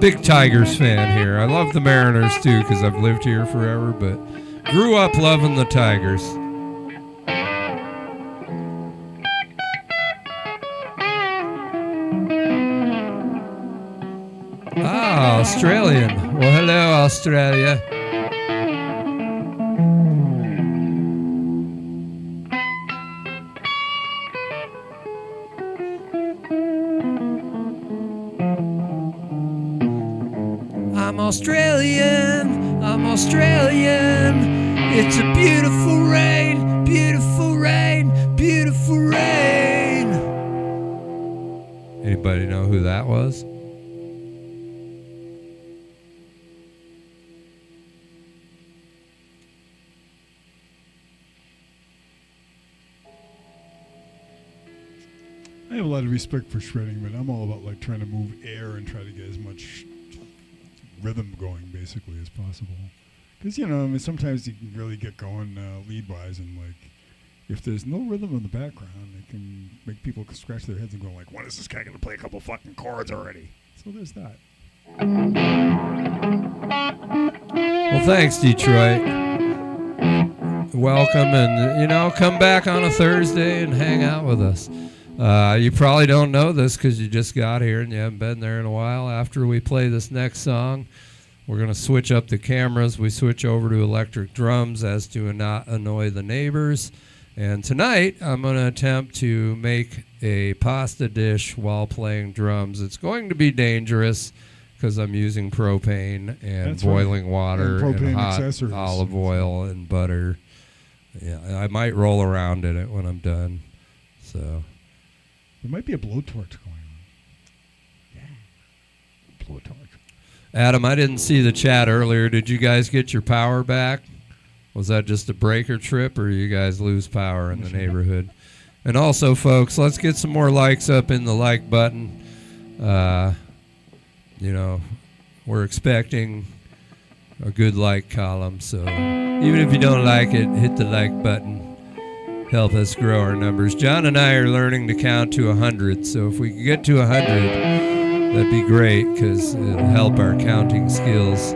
Big Tigers fan here. I love the Mariners too because I've lived here forever, but grew up loving the Tigers. Ah, Australian. Well, hello, Australia. I'm Australian, I'm Australian. It's a beautiful rain, beautiful rain, beautiful rain. Anybody know who that was? I have a lot of respect for shredding, but I'm all about like trying to move air and try to get as much rhythm going basically as possible. Because, you know, I mean, sometimes you can really get going lead-wise, and like if there's no rhythm in the background, it can make people scratch their heads and go like, when is this guy going to play a couple fucking chords already? So there's that. Well, thanks, Detroit. Welcome, and come back on a Thursday and hang out with us. You probably don't know this because you just got here and you haven't been there in a while. After we play this next song, we're going to switch up the cameras. We switch over to electric drums as to not annoy the neighbors. And tonight, I'm going to attempt to make a pasta dish while playing drums. It's going to be dangerous because I'm using propane and That's boiling right. water And propane and hot accessories. olive oil and butter. Yeah, I might roll around in it when I'm done. So There might be a blowtorch going on. Yeah. Blowtorch. Adam, I didn't see the chat earlier. Did you guys get your power back? Was that just a breaker trip, or you guys lose power in the neighborhood? And also, folks, let's get some more likes up in the like button. We're expecting a good like column, so even if you don't like it, hit the like button. Help us grow our numbers. John and I are learning to count to 100, so if we could get to 100, that'd be great, because it'll help our counting skills.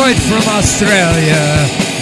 Detroit from Australia.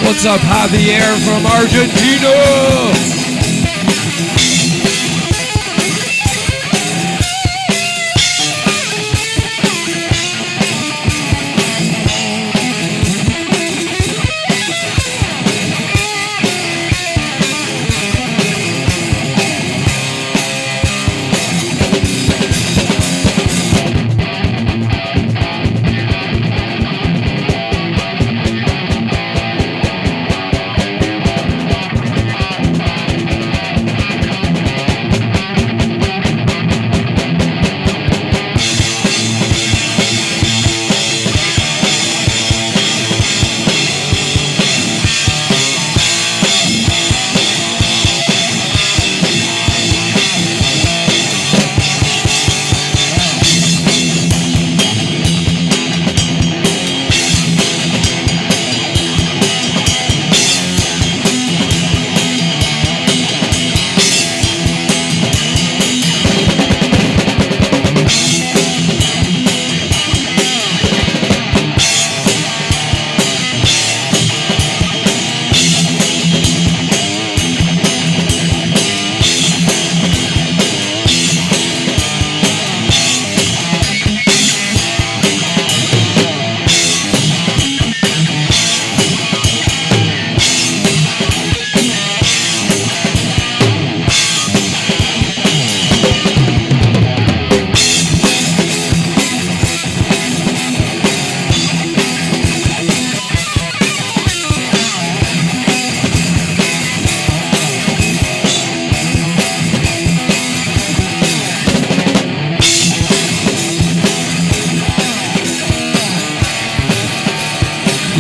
What's up, Javier from Argentina?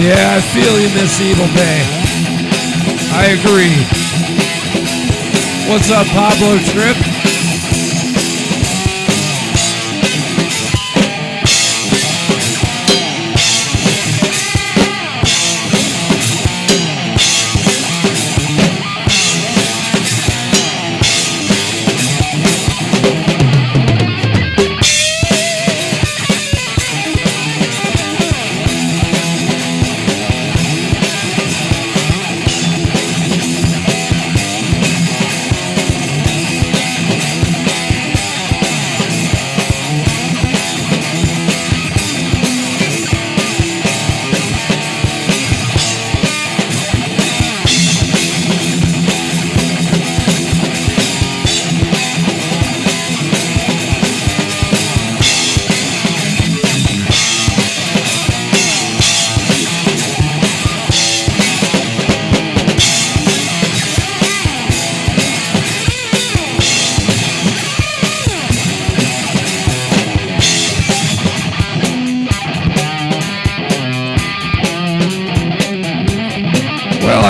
Yeah, I feel you, Miss eVilbay. I agree. What's up, Pablo Trip?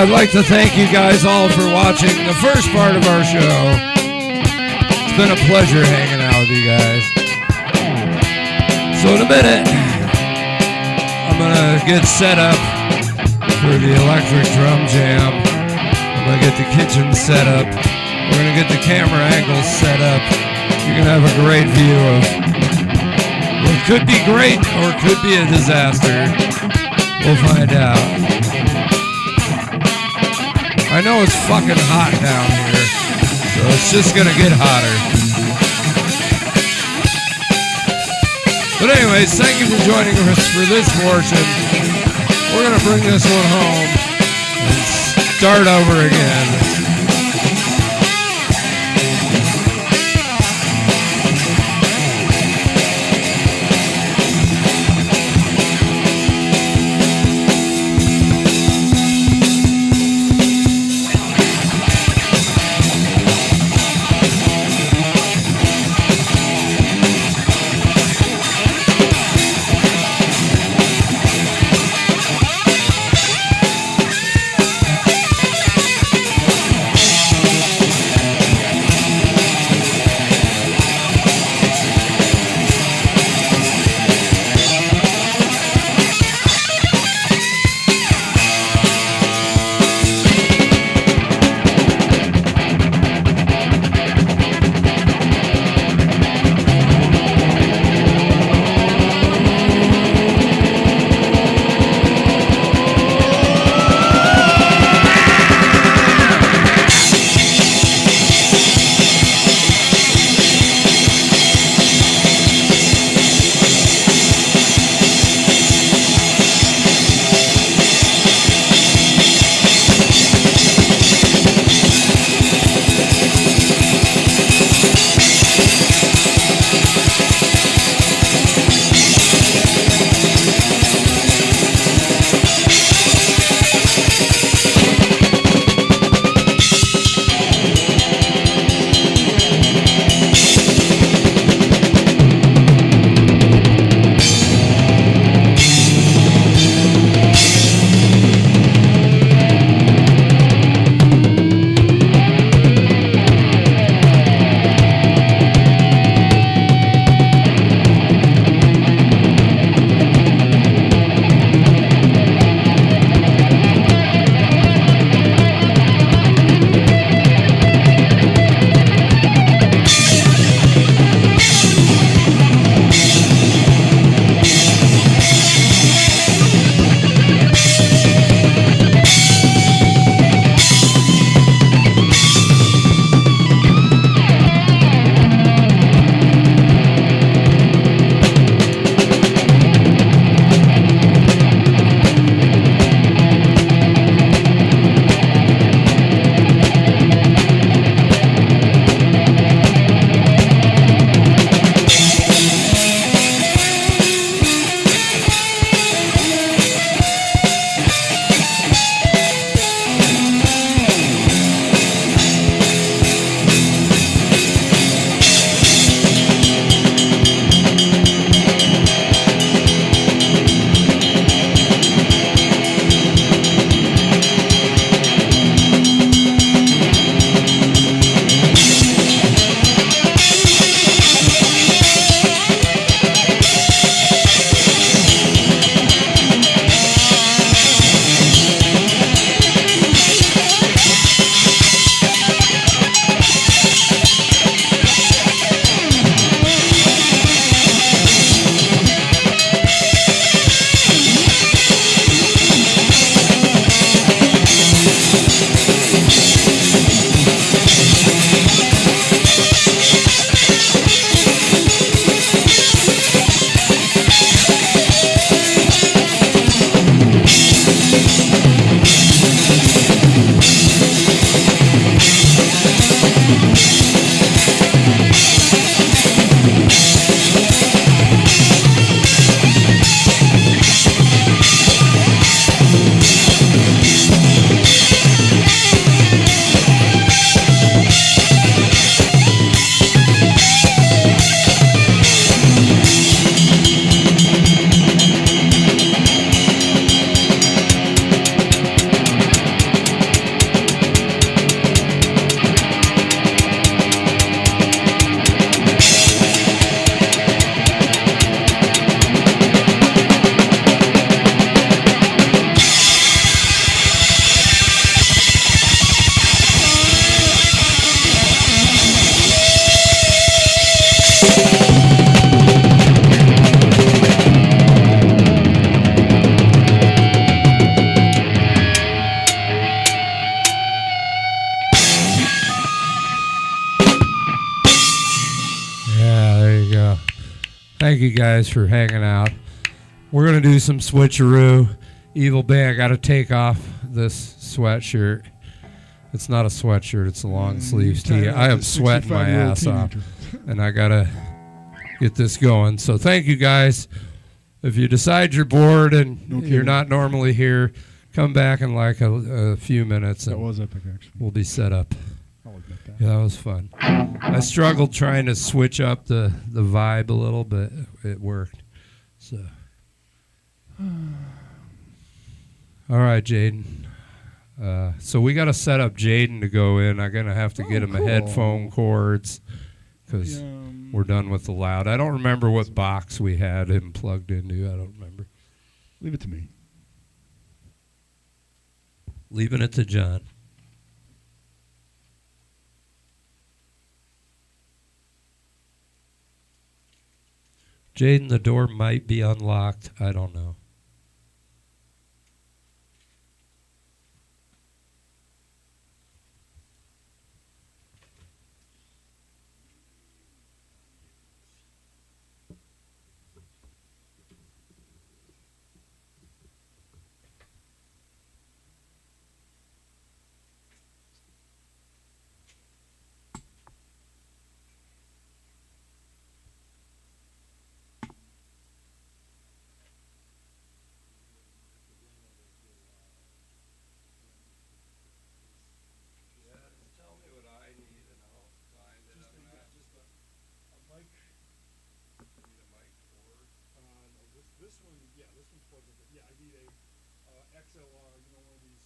I'd like to thank you guys all for watching the first part of our show. It's been a pleasure hanging out with you guys. So in a minute, I'm going to get set up for the electric drum jam. I'm going to get the kitchen set up. We're going to get the camera angles set up. You're going to have a great view of what could be great or could be a disaster. We'll find out. I know it's fucking hot down here, so it's just gonna get hotter. But anyways, thank you for joining us for this portion. We're gonna bring this one home and start over again. Thank you guys for hanging out. We're going to do some switcheroo. eVilbay, I got to take off this sweatshirt. It's not a sweatshirt, it's a long sleeves tee. I am sweating my ass off, and I got to get this going. So thank you guys. If you decide you're bored and you're not normally here, come back in like a few minutes. That was epic, actually. We'll be set up. I'll admit that. Yeah, that was fun. I struggled trying to switch up the vibe a little, but it worked. So, all right, Jaden. So we got to set up Jaden to go in. I'm going to have to get him a headphone cords because we're done with the loud. I don't remember what box we had him plugged into. I don't remember. Leave it to me. Leaving it to John. Jaden, the door might be unlocked. I don't know. This one, yeah, this one's plugged in. Yeah, I need a XLR, you know, one of these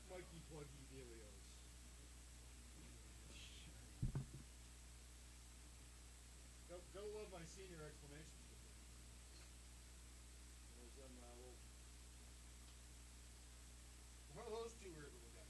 Mikey pluggy dealios. Gotta love my senior explanations with it. Those little. What are those two weird little guys?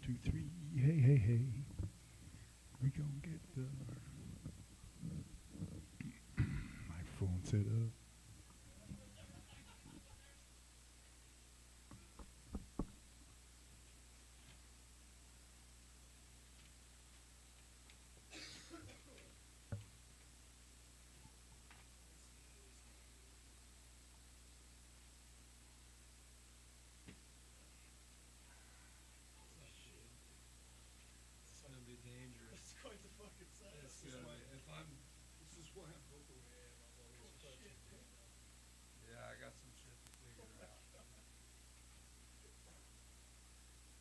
2, 3. Hey, hey, hey. We gonna get the microphone set up. It's gonna be dangerous. It's quite the fucking set. It's gonna be, if I'm, this is why I'm built the way I am. I'm always touching things. Yeah, I got some shit to figure out.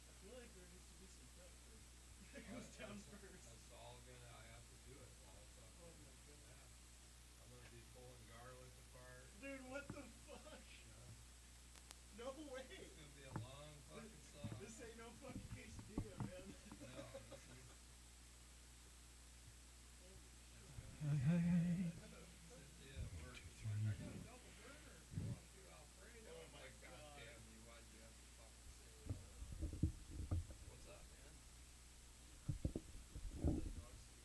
I feel like there needs to be some prep first. It goes down first. That's all gonna, I have to do it while it's up. Oh my god. Yeah. I'm gonna be pulling garlic apart. Dude, what the fuck? Yeah. No way. It's gonna be a long fucking song. This ain't no fucking quesadilla, man. No, this is. Hey, hey, hey. Cynthia at work is like, I got a double burner if you want to do Alfredo. Oh I'm my like, God God. damn you, why'd you have to fucking say that? What's up, man?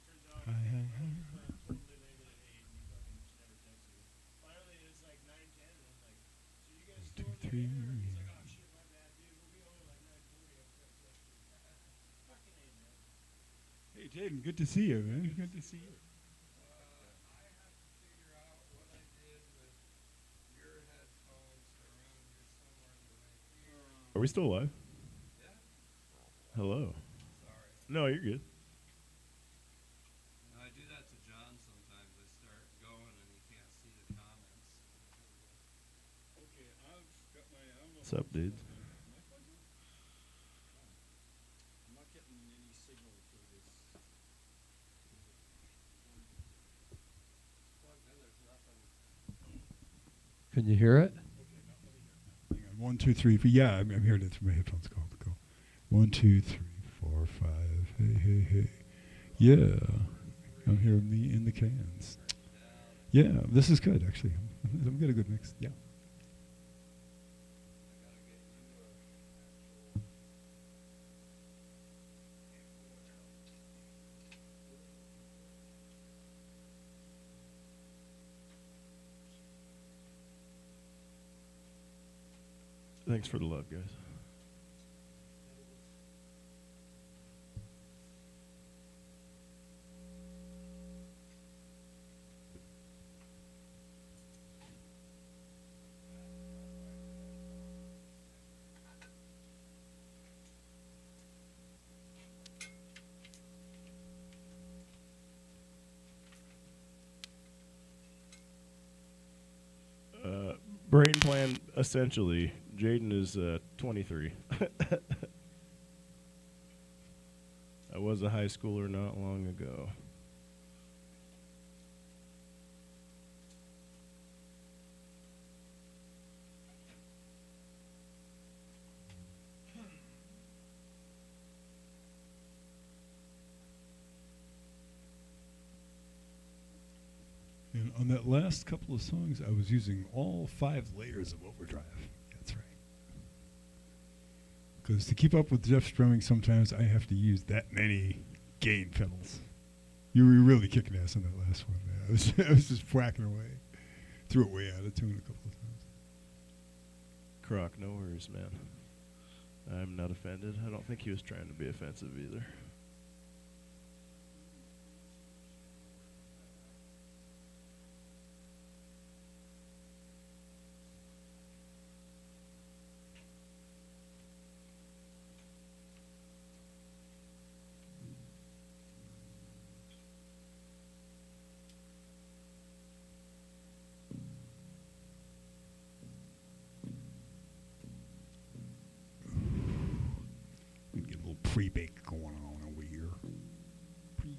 Turns out Hi, hi, hi. I was playing totally late at 8 and you fucking just never text me. Finally, it was like 9:10 and I'm like, so you guys 1, 2, still in 3. there? He's like, oh shit, my bad, dude. We'll be home at like 9:40. I forgot to text you. Fucking A, man. Hey, Jaden, good to see you, man. Good to see you. I have to figure out what I did with your headphones around here somewhere in the right here. Are we still live? Yeah, Hello. sorry. No, you're good. I do that to John sometimes. I start going and he can't see the comments. Okay, I've got my. I don't know. What's up, dudes? Am I plugged in? I'm not getting any signal for this. Can you hear it? Hang on. 1, 2, 3. Yeah, I'm hearing it through my headphones. Go. 1, 2, 3, 4, 5. Hey, hey, hey. Yeah, I'm hearing me in the cans. Yeah, this is good actually. I'm getting a good mix. Yeah. Thanks for the love, guys. Brain plan, essentially. Jaden is 23. I was a high schooler not long ago. And on that last couple of songs, I was using all 5 layers of overdrive. That's right. Because to keep up with Jeff's drumming, sometimes I have to use that many gain pedals. You were really kicking ass on that last one, man. I was just whacking away. Threw it way out of tune a couple of times. Croc, no worries, man. I'm not offended. I don't think he was trying to be offensive either. We can get a little pre-bake going on over here. Pre-bake.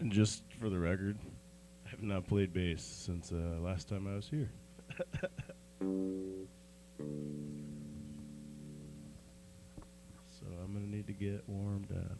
And just for the record, I have not played bass since last time I was here. So I'm going to need to get warmed up.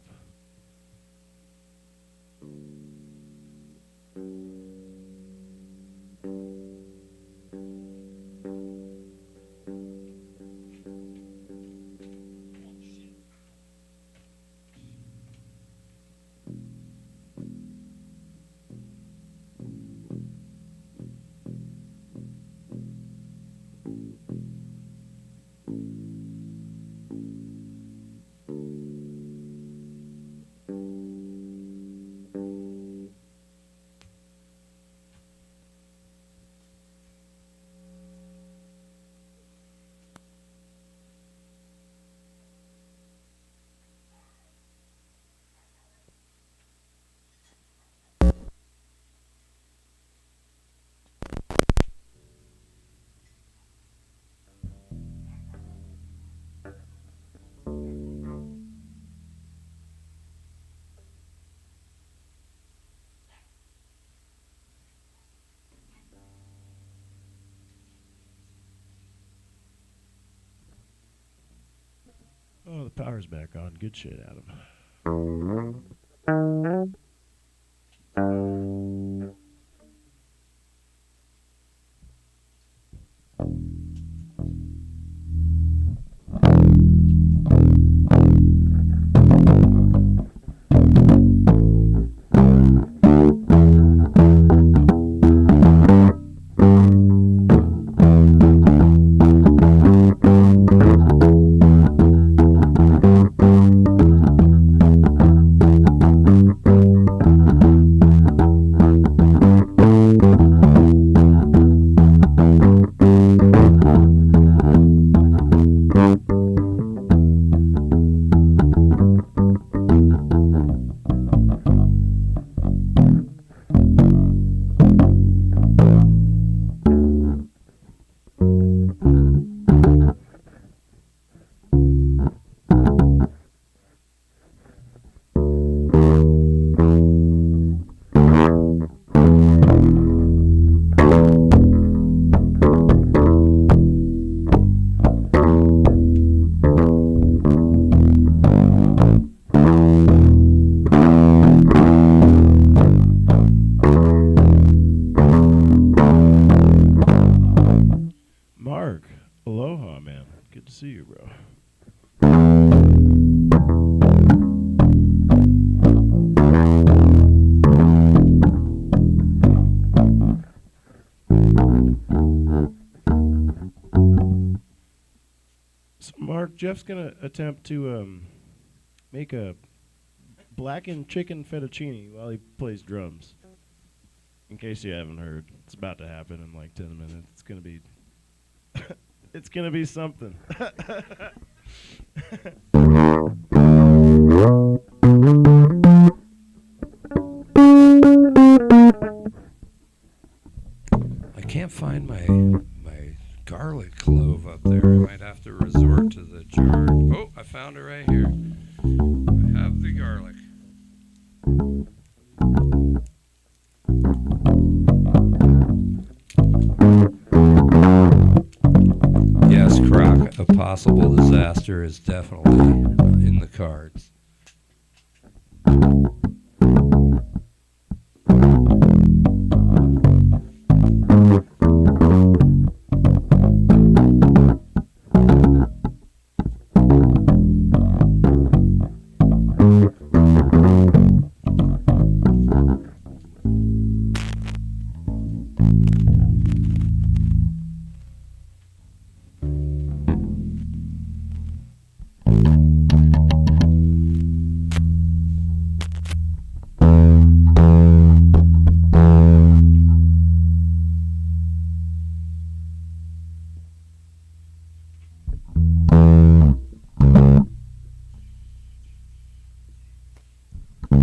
Oh, the power's back on. Good shit, Adam. Aloha, man. Good to see you, bro. So, Mark, Jeff's going to attempt to make a blackened chicken fettuccine while he plays drums. In case you haven't heard, it's about to happen in like 10 minutes. It's going to be... it's going to be something. I can't find my garlic clove up there. I might have to resort to the jar. Oh, I found it right here. I have the garlic. Yes, Croc, a possible disaster is definitely in the cards.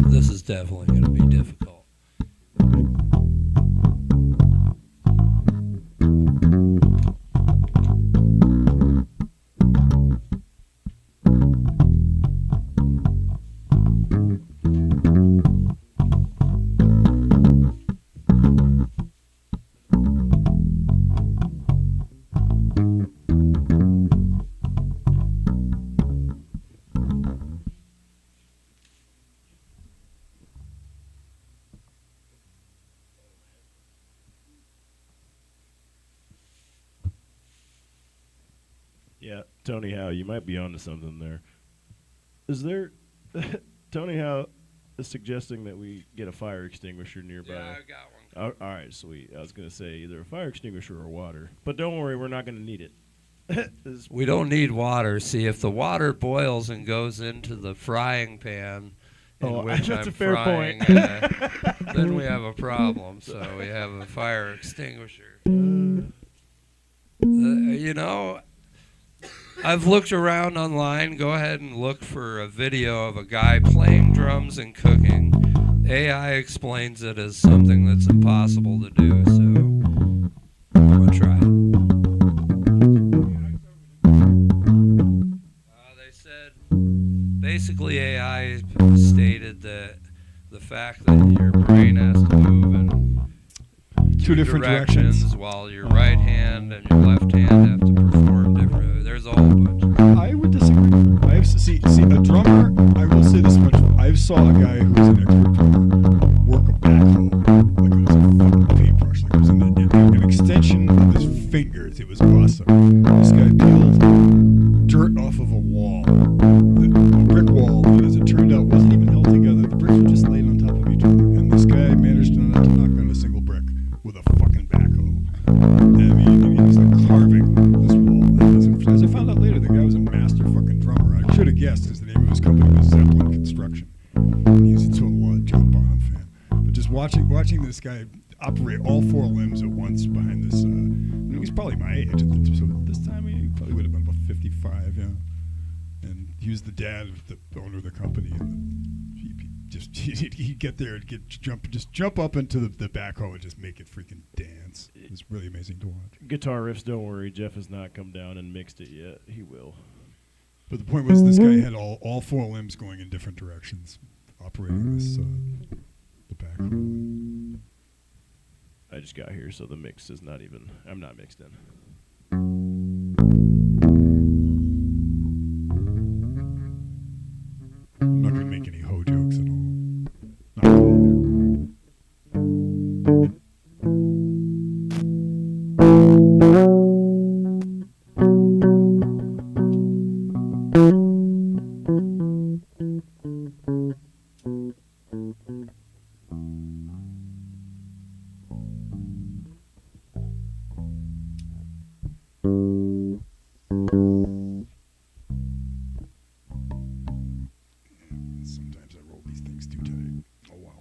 This is definitely going to be difficult. Yeah, Tony Howe, you might be onto something there. Is there Tony Howe is suggesting that we get a fire extinguisher nearby? Yeah, I got one. All right, sweet. I was gonna say either a fire extinguisher or water, but don't worry, we're not gonna need it. We don't need water. See, if the water boils and goes into the frying pan in which that's I'm a fair frying, point. then we have a problem. So we have a fire extinguisher. I've looked around online. Go ahead and look for a video of a guy playing drums and cooking. AI explains it as something that's impossible to do, so I'm going to try it. They said, basically AI stated that the fact that your brain has to move in Two different directions. while your right hand and your left hand have to perform different. There's a whole bunch. I would disagree. See, a drummer, I will say this much. I saw a guy who was an expert drummer work a backhoe like it was a fucking paintbrush. Like it was an extension of his fingers. It was awesome. This guy peeled dirt off of a wall. A brick wall that, as it turned out, wasn't even held together. The bricks were just laid on top of each other. And this guy managed not to knock down a single brick with a fucking backhoe. I mean, he was like carving this wall. And as I found out later, the guy was a master fucking drummer. I should have guessed because the name of his company was Zeppelin Construction. And he's a total John Bonham fan. But just watching this guy operate all four limbs at once behind this, he's probably my age. So at this time, he probably would have been about 55, yeah. And he was the dad of the owner of the company. And he'd get there and jump up into the backhoe and just make it freaking dance. It was really amazing to watch. Guitar riffs, don't worry. Jeff has not come down and mixed it yet. He will. But the point was, this guy had all four limbs going in different directions, operating this the backhoe. I just got here, so the mix is not even. I'm not mixed in. I'm not going to make any hoe jokes at all. Not really. Sometimes I roll these things too tight. Oh, wow.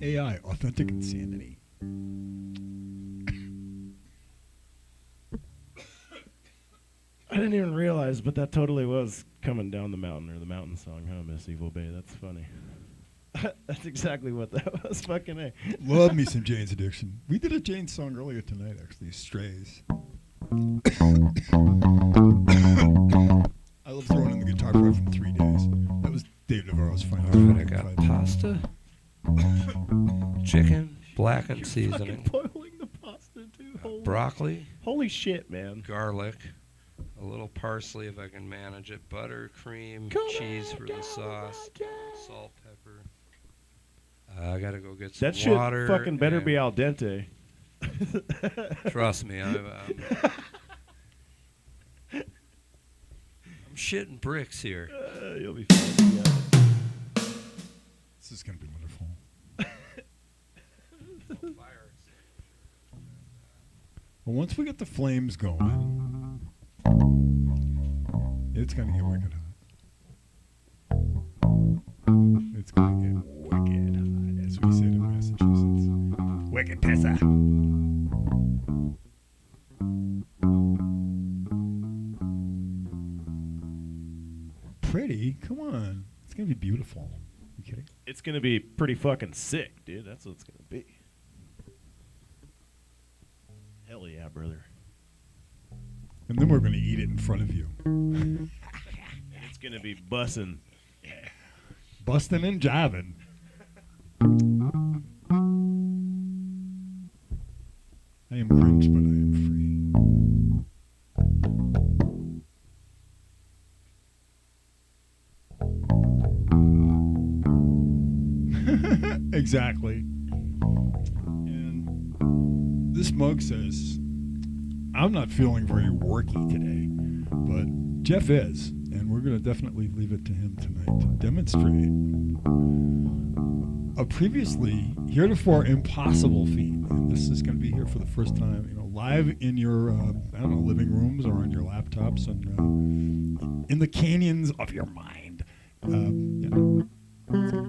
AI, authentic insanity. I didn't even realize, but that totally was Coming Down the Mountain, or the Mountain Song, huh, Miss eVilbay? That's funny. That's exactly what that was. Fucking A. Love me some Jane's Addiction. We did a Jane song earlier tonight, actually, Strays. I love throwing in the guitar part from 3 Days. That was Dave Navarro's final. All right, I got pasta, chicken, blackened seasoning, Boiling the pasta, too. broccoli, Holy shit, man. garlic, a little parsley if I can manage it, butter, cream, cheese for the sauce, salt, pepper. I gotta go get some That shit water. fucking better and- be al dente. Trust me, I'm shitting bricks here. You'll be fine. Yeah. This is going to be wonderful. Well, once we get the flames going, it's going to get wicked hot. It's going to get wicked hot, as we say in Massachusetts. Wicked pizza. Pretty? Come on. It's going to be beautiful. You kidding? It's going to be pretty fucking sick, dude. That's what it's going to be. Hell yeah, brother. And then we're going to eat it in front of you. And it's going to be bussin'. Busting and jiving. I am cringe, but I am free. Exactly. And this mug says, I'm not feeling very worky today, but Jeff is, and we're going to definitely leave it to him tonight to demonstrate a previously heretofore impossible feat. And this is going to be here for the first time, live in your, living rooms or on your laptops and in the canyons of your mind. Yeah. It's gonna be great.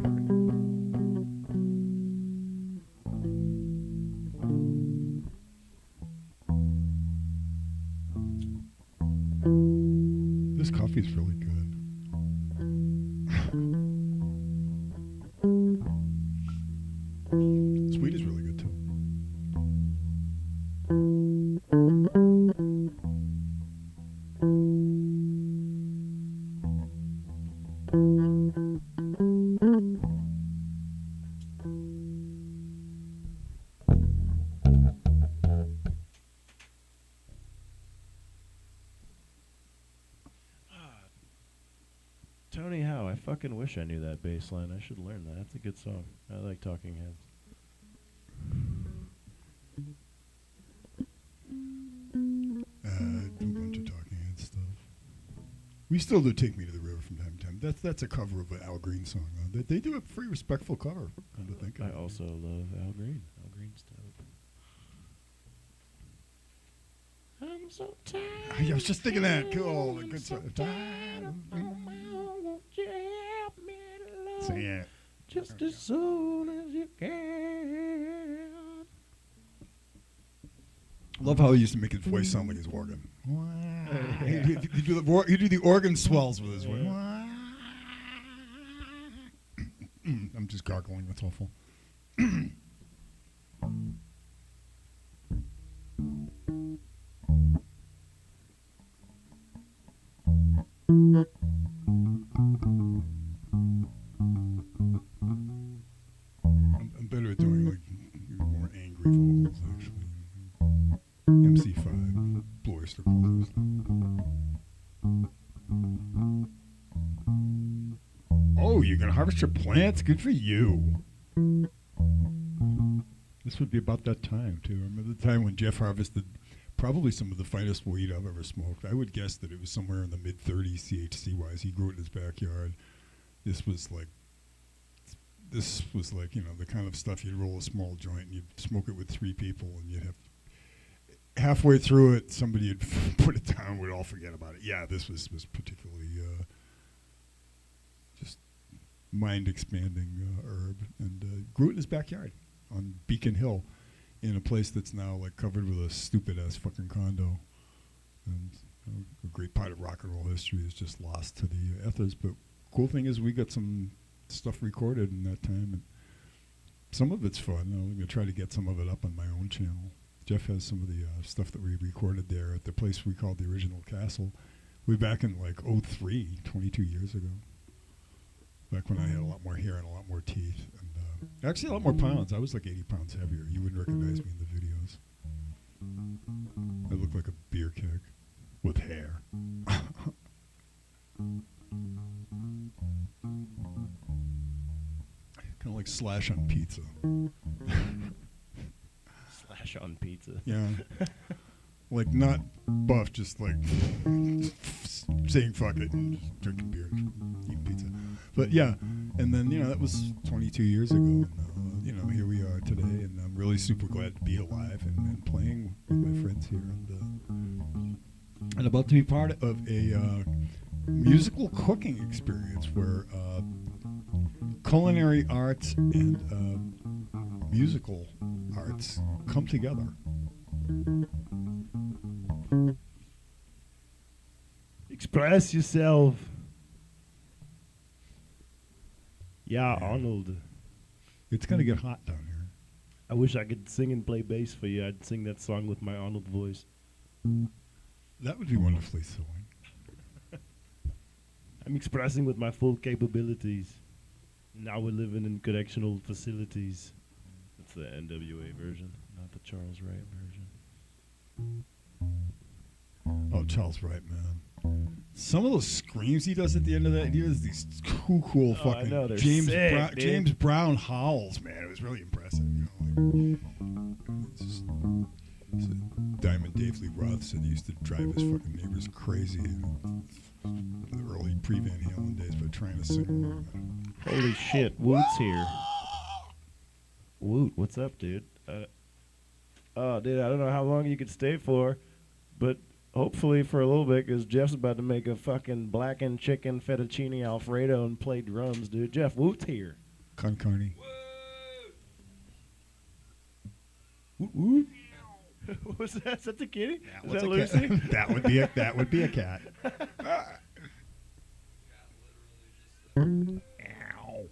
This coffee's really good. Sweet is really good too. Tony Howe, I fucking wish I knew that bass line. I should learn that. That's a good song. I like Talking Heads. Do a bunch of Talking Head stuff. We still do Take Me to the River from time to time. That's a cover of an Al Green song. They do a pretty respectful cover, come to think of I it. also love Al Green. Al Green's dope. I'm so tired. I was just thinking that. Cool. Good song. Sing it. Just as soon as you can. Love how he used to make his voice sound like his organ. He'd do the organ swells with his voice. I'm just gargling. That's awful. I'm better at doing like more angry vocals actually. MC5, Blue Oyster Cult. Oh, you're gonna harvest your plants? Good for you. This would be about that time too. I remember the time when Jeff harvested probably some of the finest weed I've ever smoked. I would guess that it was somewhere in the mid-30s THC wise. He grew it in his backyard. This was like, the kind of stuff you'd roll a small joint and you'd smoke it with 3 people and you'd have, halfway through it, somebody would put it down, we'd all forget about it. Yeah, this was particularly just mind-expanding herb. And grew it in his backyard on Beacon Hill in a place that's now like covered with a stupid-ass fucking condo. And a great part of rock and roll history is just lost to the ethers. But cool thing is we got some stuff recorded in that time, and some of it's fun. I'm going to try to get some of it up on my own channel. Jeff has some of the stuff that we recorded there at the place we called the Original Castle way back in like 03, 22 years ago. Back when I had a lot more hair and a lot more teeth. And actually a lot more pounds. I was like 80 pounds heavier. You wouldn't recognize me in the videos. I looked like a beer keg with hair. Kind of like Slash on pizza. Slash on pizza. Yeah. Like not buff, just like saying fuck it and just drinking beer and eating pizza. But yeah, and then, that was 22 years ago. And, here we are today, and I'm really super glad to be alive and playing with my friends here. And about to be part of a musical cooking experience where culinary arts and musical arts come together. Express yourself. Yeah, Arnold. It's going to get hot down here. I wish I could sing and play bass for you. I'd sing that song with my Arnold voice. That would be wonderfully silly. I'm expressing with my full capabilities. Now we're living in correctional facilities. That's the NWA version, not the Charles Wright version. Oh, Charles Wright, man. Some of those screams he does at the end of that, he does these cool Oh, I fucking know, they're sick, dude. James Brown howls, man. It was really impressive. You know, Diamond Dave Lee Roth said he used to drive his fucking neighbors crazy in the early pre-Van Halen days by trying to sing along. Holy shit, Woot's here. Woot, what's up, dude? Oh, dude, I don't know how long you could stay for, but hopefully for a little bit, because Jeff's about to make a fucking blackened chicken fettuccine Alfredo and play drums, dude. Jeff, Woot's here. Con Carney. Woot, woot. What's that? Is that the kitty? Is that Lucy? that would be a cat. Ow.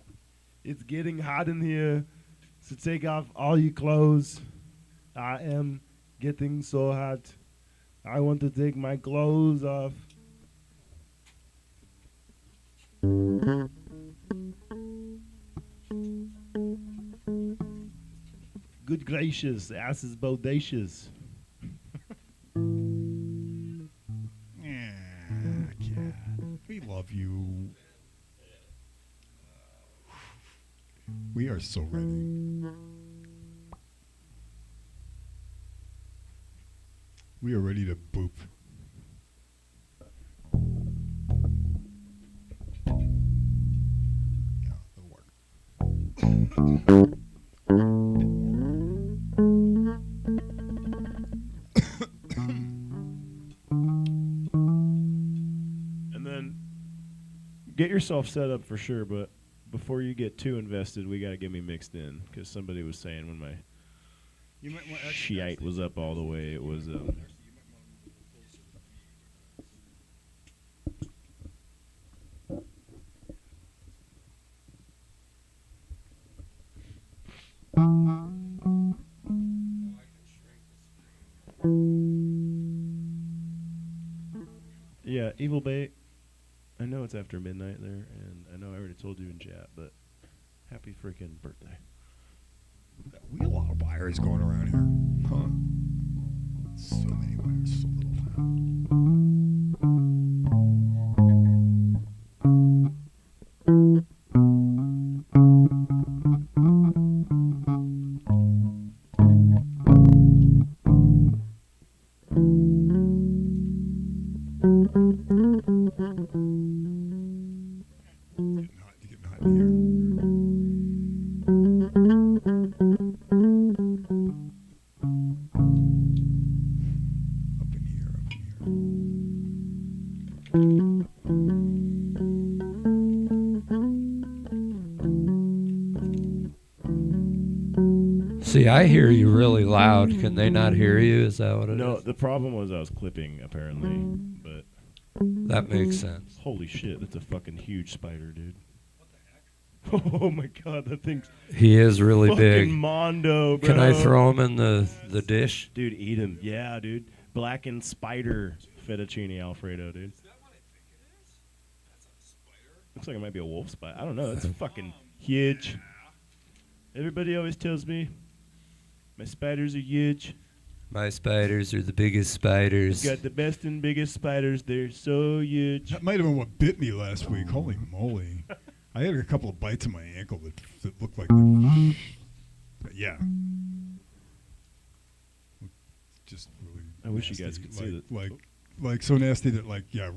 It's getting hot in here, so take off all your clothes. I am getting so hot. I want to take my clothes off. Good gracious, ass is bodacious. Cat. We love you. We are so ready. We are ready to boop. Yeah, it'll work. And then get yourself set up for sure, but before you get too invested, we got to get me mixed in, because somebody was saying when my shite was up all the way, it was yeah, eVilbay. I know it's after midnight there, and I know I already told you in chat, but happy freaking birthday. We got a lot of wires going around here. Huh. So many wires, so little time. Getting hot in here. Up in here. See, I hear you really loud. Can they not hear you? Is that what it is? No, the problem was I was clipping, apparently, but That makes sense. holy shit, that's a fucking huge spider, dude. What the heck? Oh my god, that thing's He is really fucking big. mondo, bro. Can I throw him in the dish? Dude, eat him. Yeah, dude. Blackened spider fettuccine Alfredo, dude. Looks like it might be a wolf spider. I don't know. It's fucking huge. Everybody always tells me my spiders are huge. My spiders are the biggest spiders. Got the best and biggest spiders. They're so huge. That might have been what bit me last week. Holy moly. I had a couple of bites on my ankle that looked like yeah. Just really I wish you nasty. guys could see that. Like so nasty that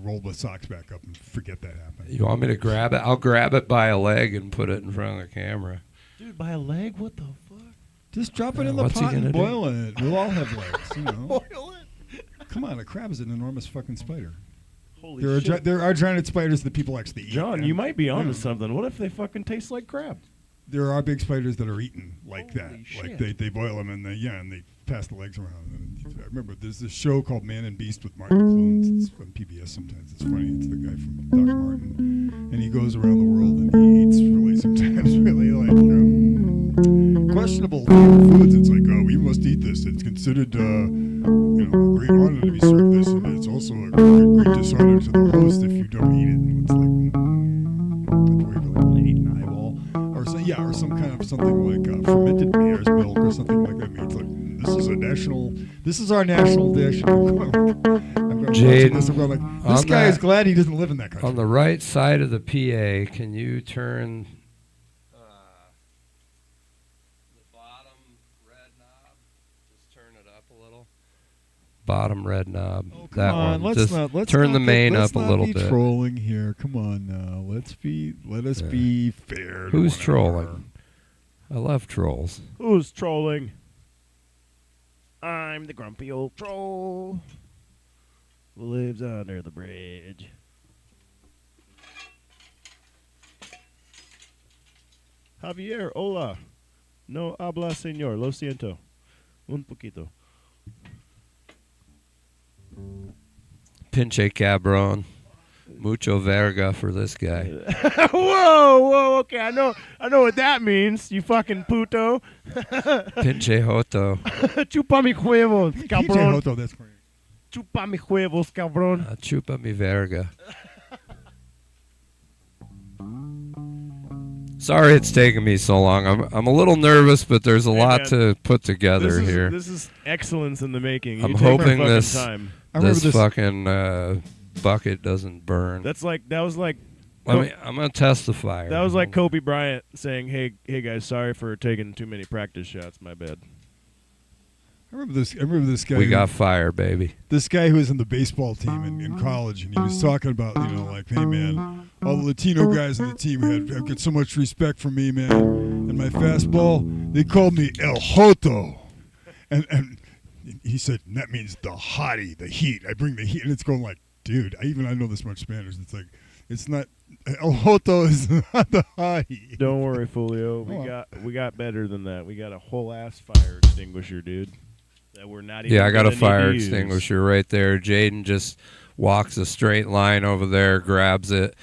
roll the socks back up and forget that happened. You want me to grab it? I'll grab it by a leg and put it in front of the camera. Dude, by a leg? What the fuck? Just drop it in the What's he pot and gonna do? boil it. We'll all have legs, you know. Boil it. Come on, a crab is an enormous fucking spider. Holy shit. There are giant spiders that people actually eat. John, and- you might be onto yeah. something. What if they fucking taste like crab? There are big spiders that are eaten like that. Holy Like shit. they boil them and they pass the legs around. And I remember there's this show called Man and Beast with Martin Clunes. It's on PBS sometimes. It's funny. It's the guy from Doc Martin, and he goes around the world and he eats really sometimes really questionable foods. It's like, oh, we must eat this. It's considered a great honor to be served this, and it's also a great dishonor to the host if you don't eat it. And it's like, but do we really want to eat an eyeball? Or some kind of something like fermented mare's milk or something like that. I mean, it's like this is our national dish. I'm going Jade, watching this and go like, this on guy is that- glad he doesn't live in that country. On the right side of the PA, can you turn the bottom red knob? Just turn it up a little. Bottom red knob. Oh, come that on, one. let's Just not turn the main let's up a not little be bit. trolling here. Come on now. Let us be fair. to Who's one trolling? another. I love trolls. Who's trolling? I'm the grumpy old troll who lives under the bridge. Javier, hola. No habla, señor. Lo siento. Un poquito. Pinche cabron. Mucho verga for this guy. Whoa, okay, I know what that means, you fucking puto. Pinche joto. Chupa mi huevos, PJ cabrón. Hoto, that's great. Chupa mi huevos, cabrón. Chupa mi verga. Sorry it's taking me so long. I'm a little nervous, but there's a Hey, lot man. to put together here. This is excellence in the making. I'm You take your hoping fucking this time. I remember this this. fucking bucket doesn't burn. That was like I'm gonna test the fire. that was like Kobe Bryant saying, "Hey guys, sorry for taking too many practice shots. My bad." I remember this guy. We who- got fire, baby. this guy who was in the baseball team in college, and he was talking about, like, hey man, all the Latino guys on the team have got so much respect for me, man. And my fastball, they called me El Joto, and he said and that means the hottie, the heat. I bring the heat, and it's going like, dude, I know this much Spanish. It's like, it's not El Joto is not the hottie. Don't worry, Folio. Oh. We got better than that. We got a whole ass fire extinguisher, dude. That we're not even. Yeah, I got a gonna need fire to use. extinguisher right there. Jaden just walks a straight line over there, grabs it.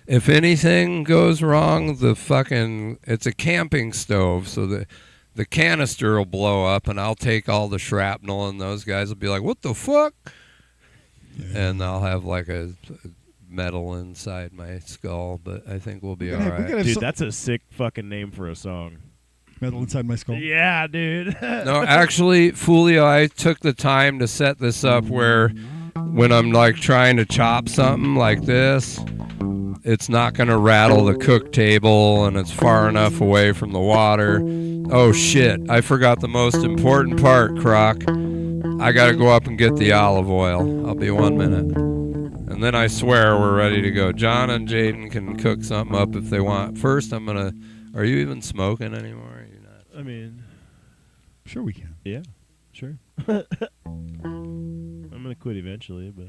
If anything goes wrong, it's a camping stove, so the canister will blow up, and I'll take all the shrapnel, and those guys will be like, "What the fuck?" Yeah. And I'll have like a metal inside my skull, but I think we'll be all We right. gotta have Dude, some that's a sick fucking name for a song. metal inside my skull. Yeah, dude. No, actually, Fulio, I took the time to set this up where when I'm like trying to chop something like this, it's not going to rattle the cook table and it's far enough away from the water. Oh shit, I forgot the most important part, Croc. I got to go up and get the olive oil. I'll be 1 minute. And then I swear we're ready to go. John and Jaden can cook something up if they want. First, I'm going to... Are you even smoking anymore? Are you not? I mean, Sure we can. yeah, sure. I'm gonna quit eventually, but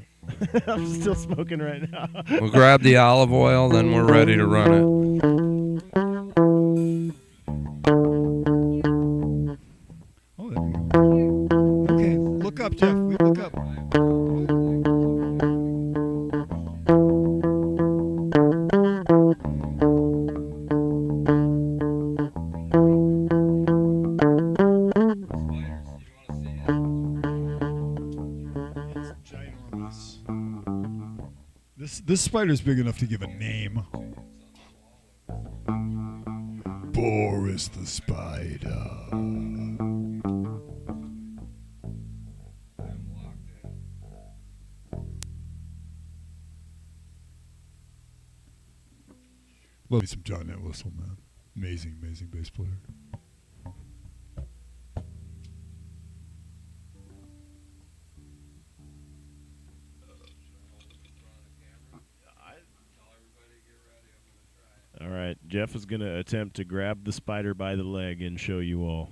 I'm still smoking right now. We'll grab the olive oil, then we're ready to run it. Oh, there we go. Okay, look up, Jeff. We look up. It's ginormous. This spider's big enough to give a name. Boris the spider. Love me some John Entwistle, man. Amazing, amazing bass player. All right, Jeff is gonna attempt to grab the spider by the leg and show you all.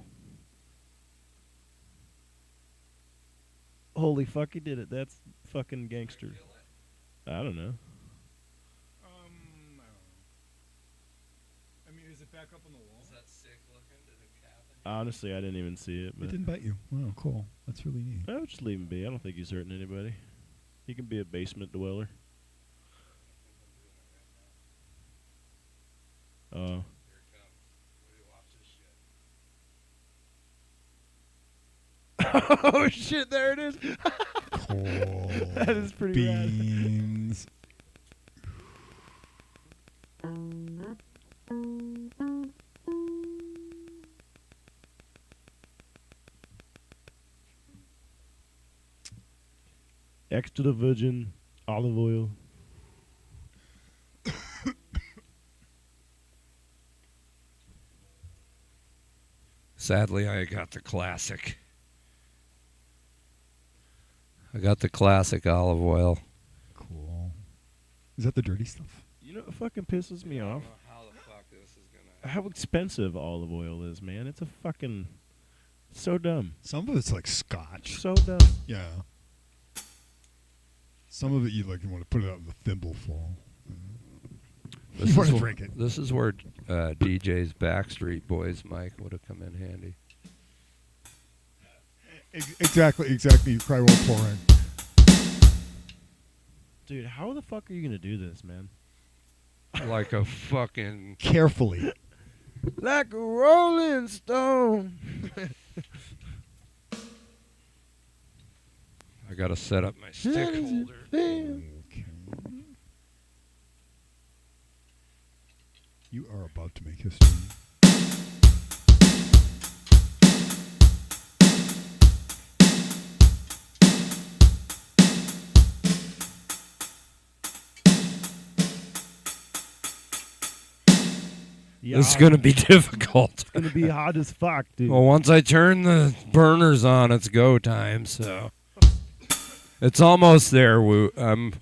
Holy fuck, he did it. That's fucking gangster. I don't know. I mean, is it back up on the wall? Is that sick looking? Did it happen? Honestly, I didn't even see it. It But didn't bite you. Wow, cool. That's really neat. I would just leave him be. I don't think he's hurting anybody. He can be a basement dweller. Oh shit! There it is. Cool. That is pretty rad. Beans. extra virgin olive oil. Sadly, I got the classic. I got the classic olive oil. Cool. Is that the dirty stuff? You know what fucking pisses me off? How the fuck this is gonna How expensive olive oil is, man. It's a fucking... So dumb. Some of it's like scotch. So dumb. Yeah. Some of it you want to put it out in the thimbleful. You want to drink it. This is where DJ's Backstreet Boys mic would have come in handy. Exactly. You cry while pouring. Dude, how the fuck are you gonna do this, man? Like a fucking... Carefully. Like a rolling stone. I gotta set up my stick holder. Okay. You are about to make history. Yeah, This is gonna be difficult. It's gonna be hot as fuck, dude. Well, once I turn the burners on, it's go time, so... It's almost there, Woo. I'm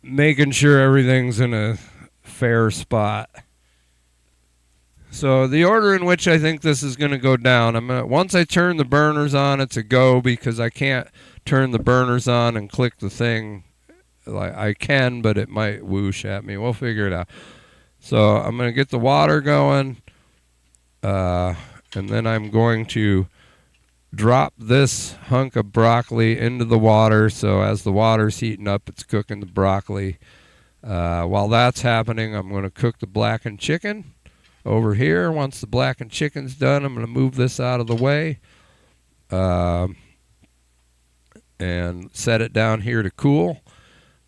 making sure everything's in a fair spot. So the order in which I think this is going to go down, once I turn the burners on, it's a go because I can't turn the burners on and click the thing. Like I can, but it might whoosh at me. We'll figure it out. So I'm going to get the water going, and then I'm going to drop this hunk of broccoli into the water, so as the water's heating up, it's cooking the broccoli. While that's happening, I'm going to cook the blackened chicken over here. Once the blackened chicken's done, I'm going to move this out of the way and set it down here to cool.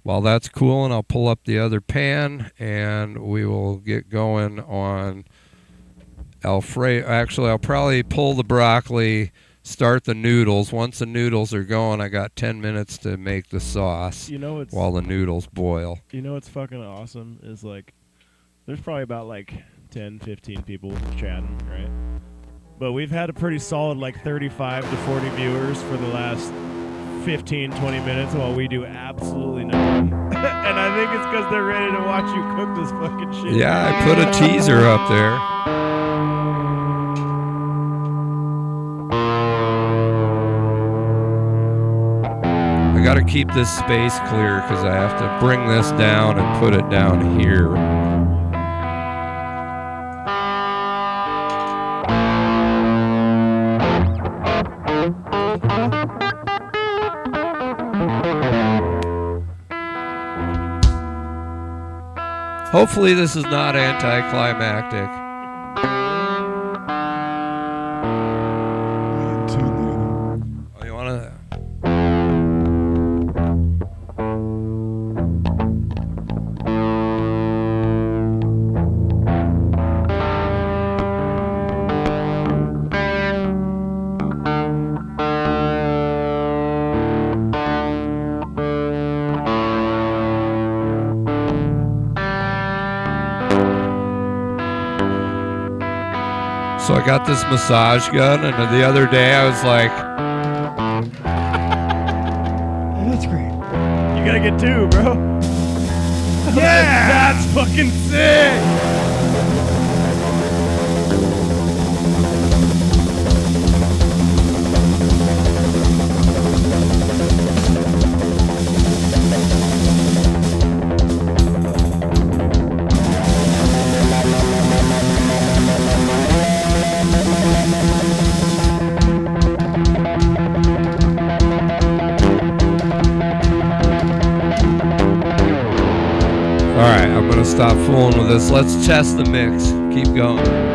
While that's cooling, I'll pull up the other pan, and we will get going on Alfredo. Actually, I'll probably pull the broccoli, start the noodles. Once the noodles are going, I got 10 minutes to make the sauce. You know it's while the noodles boil. You know what's fucking awesome is like there's probably about like 10, 15 people chatting, right? But we've had a pretty solid like 35 to 40 viewers for the last 15, 20 minutes while we do absolutely nothing. And I think it's because they're ready to watch you cook this fucking shit. Yeah, I put a teaser up there. I got to keep this space clear because I have to bring this down and put it down here. Hopefully this is not anticlimactic. Oh, you want to... So I got this massage gun, and the other day I was like, Oh, that's great. You gotta get two, bro. Yeah! That's fucking sick! alright, I'm going to stop fooling with this. Let's test the mix. Keep going.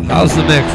How's the mix?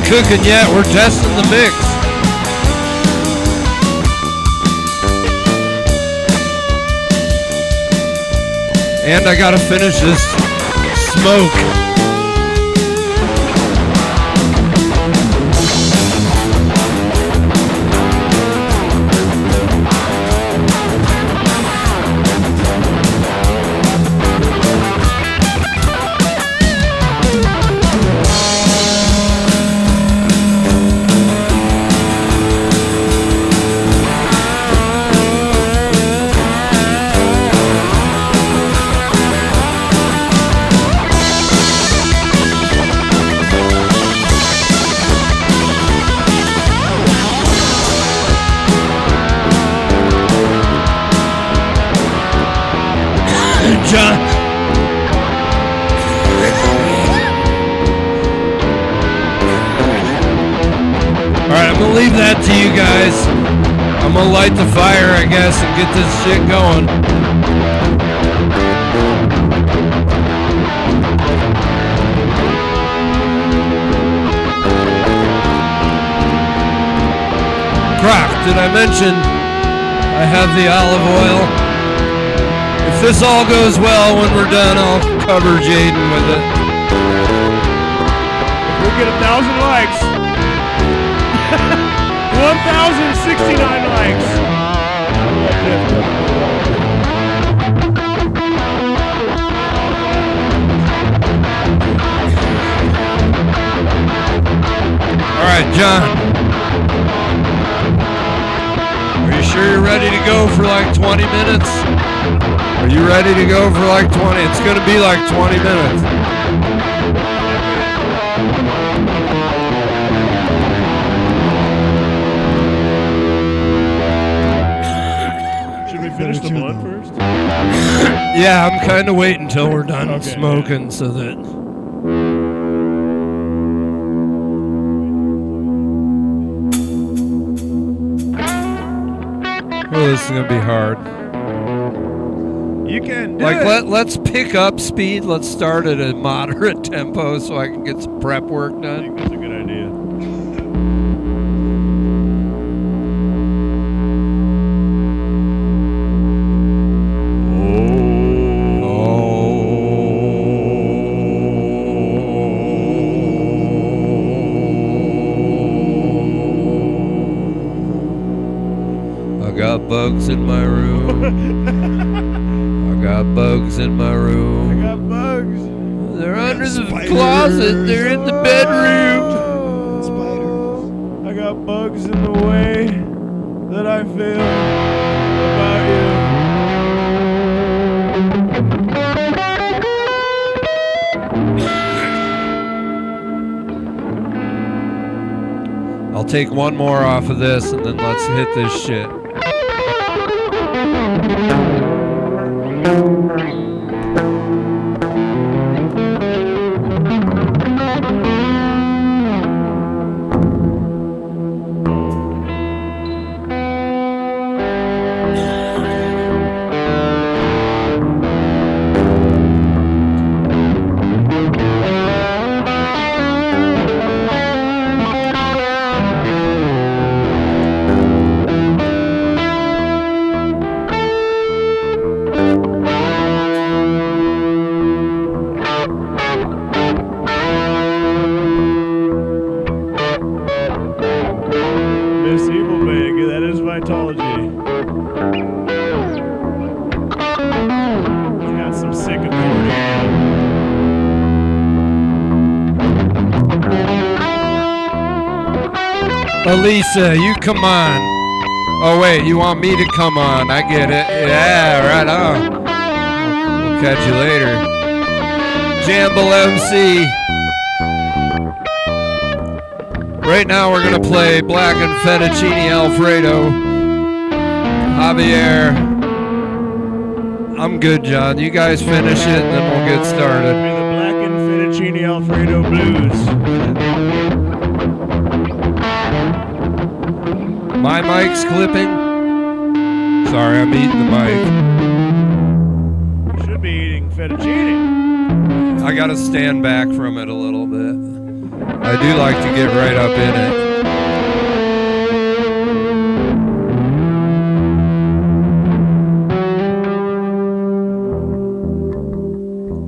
cooking yet. We're testing the mix. And I gotta finish this smoke. John. Alright, I'm gonna leave that to you guys. I'm gonna light the fire, I guess, and get this shit going. Croc, did I mention I have the olive oil? If this all goes well, when we're done, I'll cover Jaden with it. We'll get 1,000 likes. 1,069 likes. All right, John. Are you sure you're ready to go for like 20 minutes? Are you ready to go for like 20? It's going to be like 20 minutes. Should we finish the blunt first? Yeah, I'm kind of waiting until we're done Okay, smoking so that... Oh, this is going to be hard. You can do Like, it. let's pick up speed. Let's start at a moderate tempo so I can get some prep work I done. think that's a good idea. I got bugs in my room. I got bugs in my I room. got bugs. They're under the spiders. closet. They're in the bedroom. Spiders. I got bugs in the way that I feel about I'll take one more off of this and then let's hit this shit. Miss eVilbay. That is Vitology. Got some sick accordion. Elisa, you come on. Oh wait, you want me to come on? I get it. Yeah, right on. We'll catch you later. Jamble MC. Right now we're gonna play Black and Fettuccine Alfredo. Javier. I'm good, John. You guys finish it and then we'll get started. Be the Black and Fettuccine Alfredo Blues. My mic's clipping. Sorry, I'm eating the mic. Should be eating fettuccine. I gotta stand back from it a little bit. I do like to get right up in it.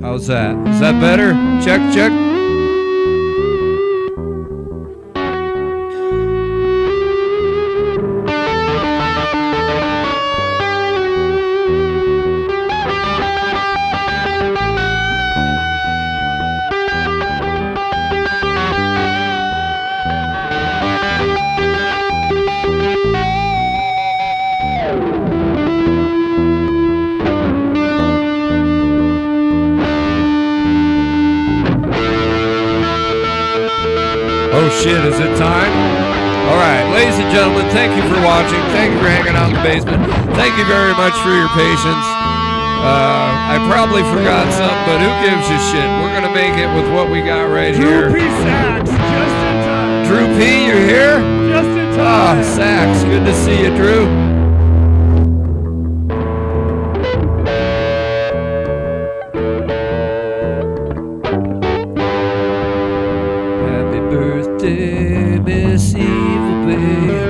How's that? Is that better? Check, check. Oh shit, is it time? Alright, ladies and gentlemen, thank you for watching. Thank you for hanging out in the basement. Thank you very much for your patience. I probably forgot something, but who gives a shit? We're gonna make it with what we got right here. Drew P. Sax, just in time. Drew P, you're here? Just in Ah, time. Sax, good to see you, Drew. Happy birthday, Miss eVilbay.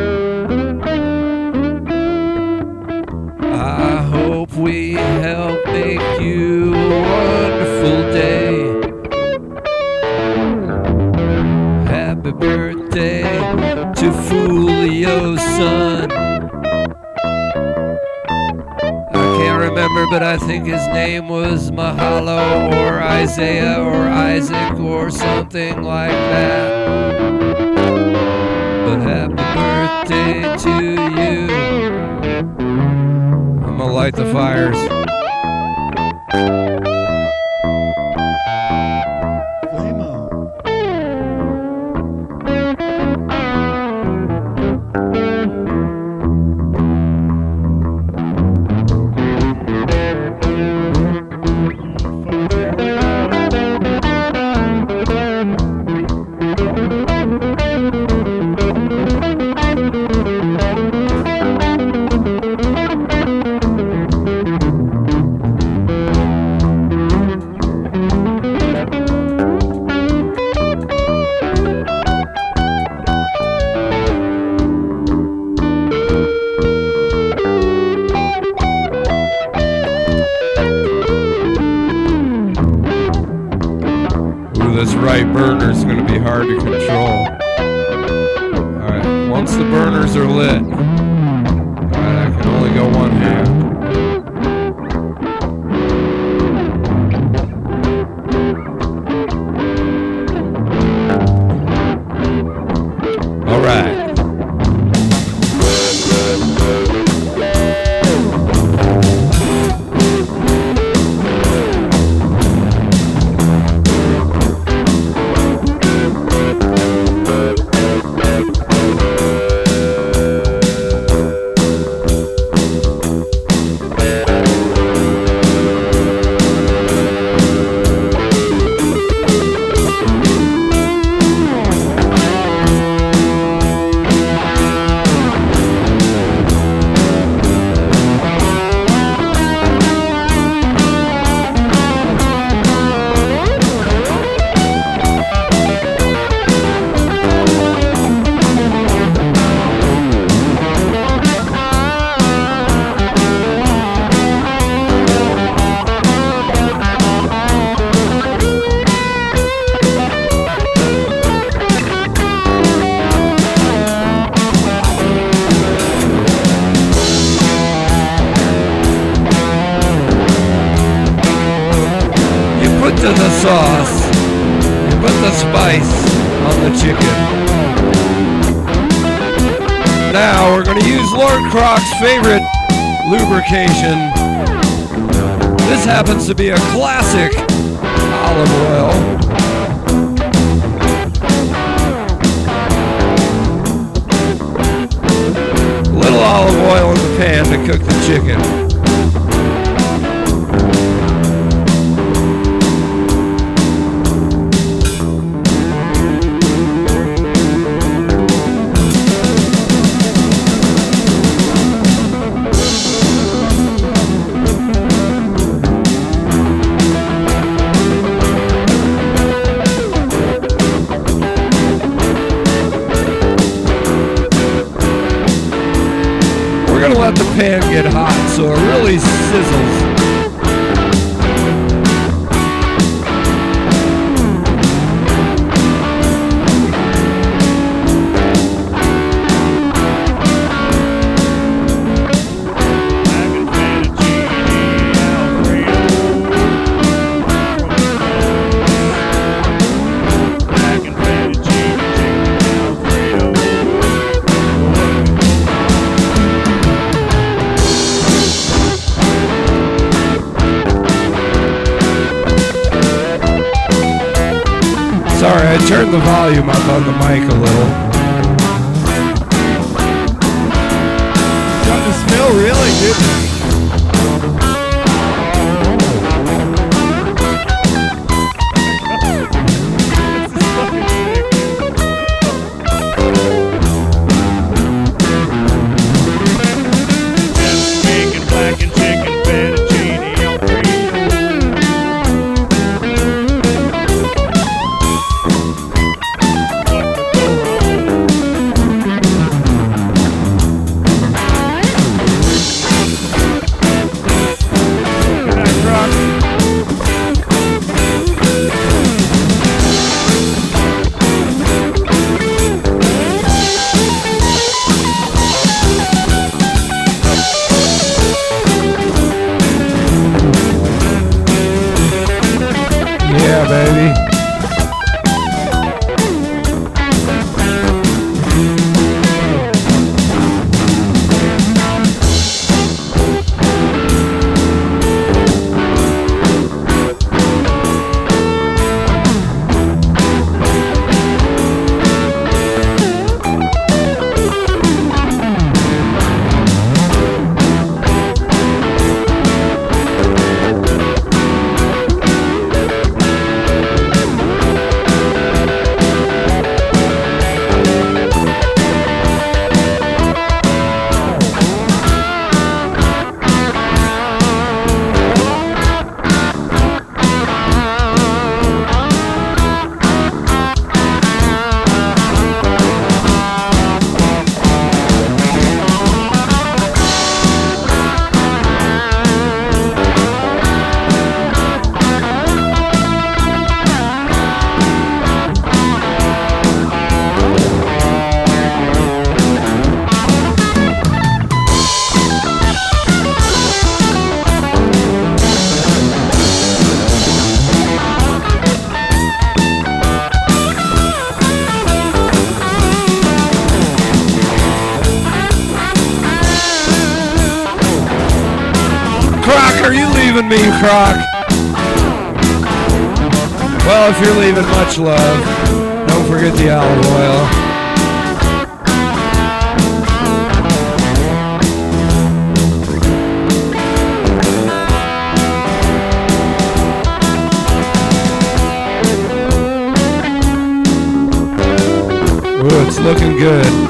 I hope we help make you a wonderful day. Happy birthday to Fulio's son. I can't remember, but I think his name was Mahalo or Isaiah or Isaac or something like that. But happy birthday to you. I'm gonna light the fires. Flame on. This right burner is going to be hard to control. Alright, once the burners are lit, alright, I can only go one hand. Alright. To the sauce, you put the spice on the chicken. Now we're going to use Lord Croc's favorite lubrication. This happens to be a classic olive oil. Little olive oil in the pan to cook the chicken. so it really sizzles. Sorry, I turned the volume up on the mic a little. Got to smell really good. Yeah, baby. Croc, are you leaving me, Croc? Well, if you're leaving, much love. Don't forget the olive oil. Ooh, it's looking good.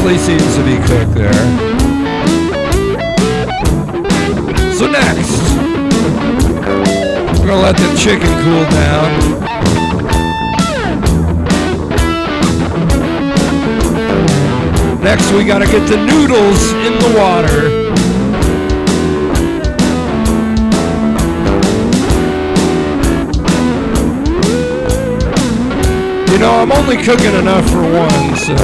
medley seems to be cooked there. So next, we're gonna let the chicken cool down. Next, we gotta get the noodles in the water. You know, I'm only cooking enough for one, so.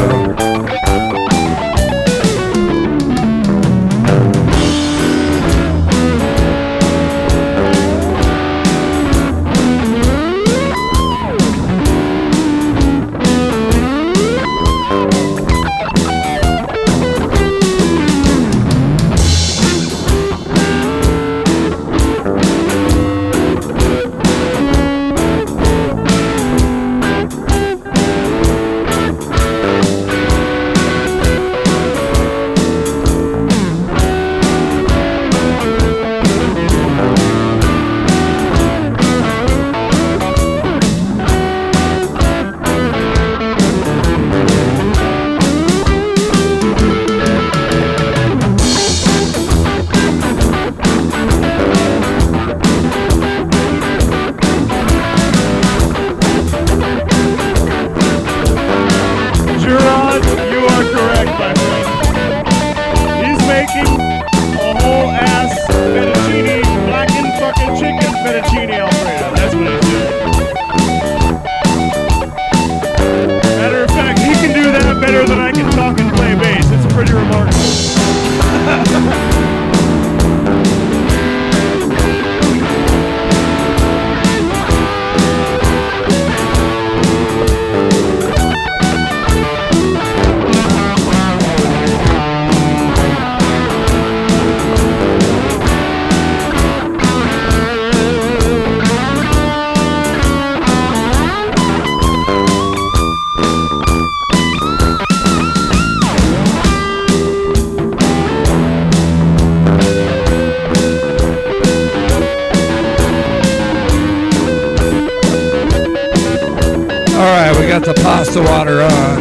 Got the pasta water on.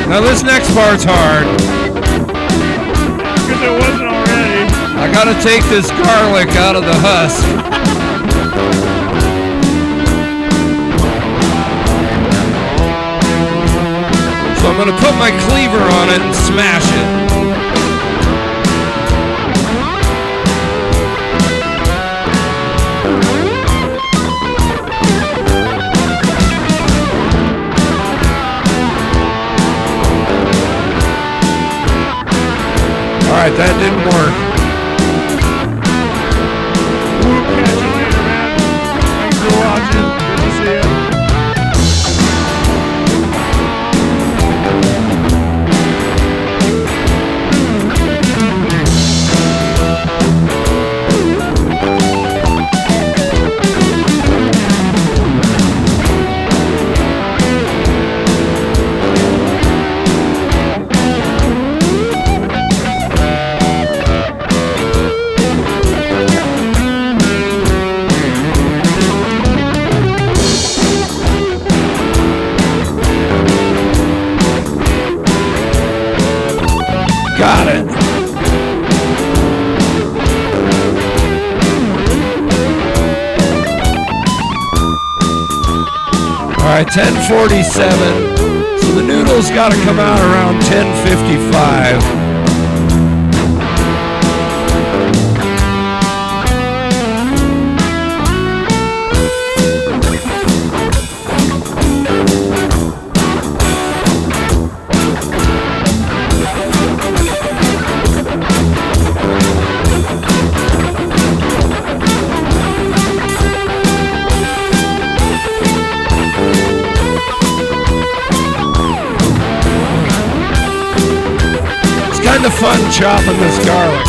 Now this next part's hard. Because it wasn't already. I gotta take this garlic out of the husk. So I'm gonna put my cleaver on it and smash it. All right, that didn't work. We'll catch you later, man. Thanks for watching. Good to see you. Got it. All right, 10:47. So the noodles got to come out around 10:55. Kind of fun chopping this garlic.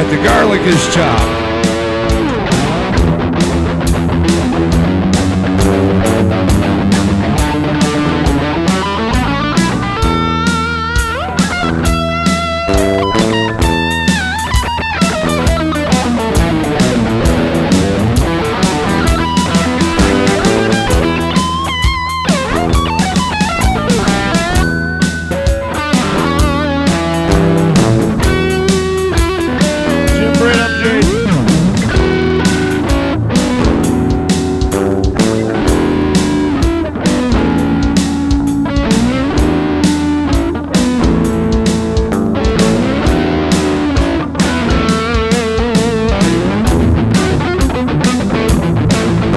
right, the garlic is chopped.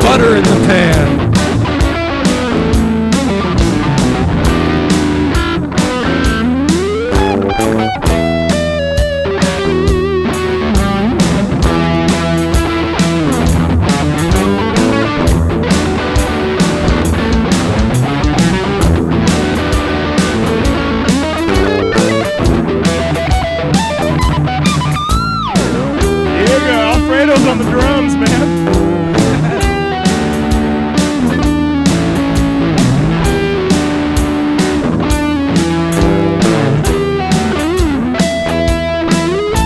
Butter in the pan. Here you go. Alfredo's on the drums, man.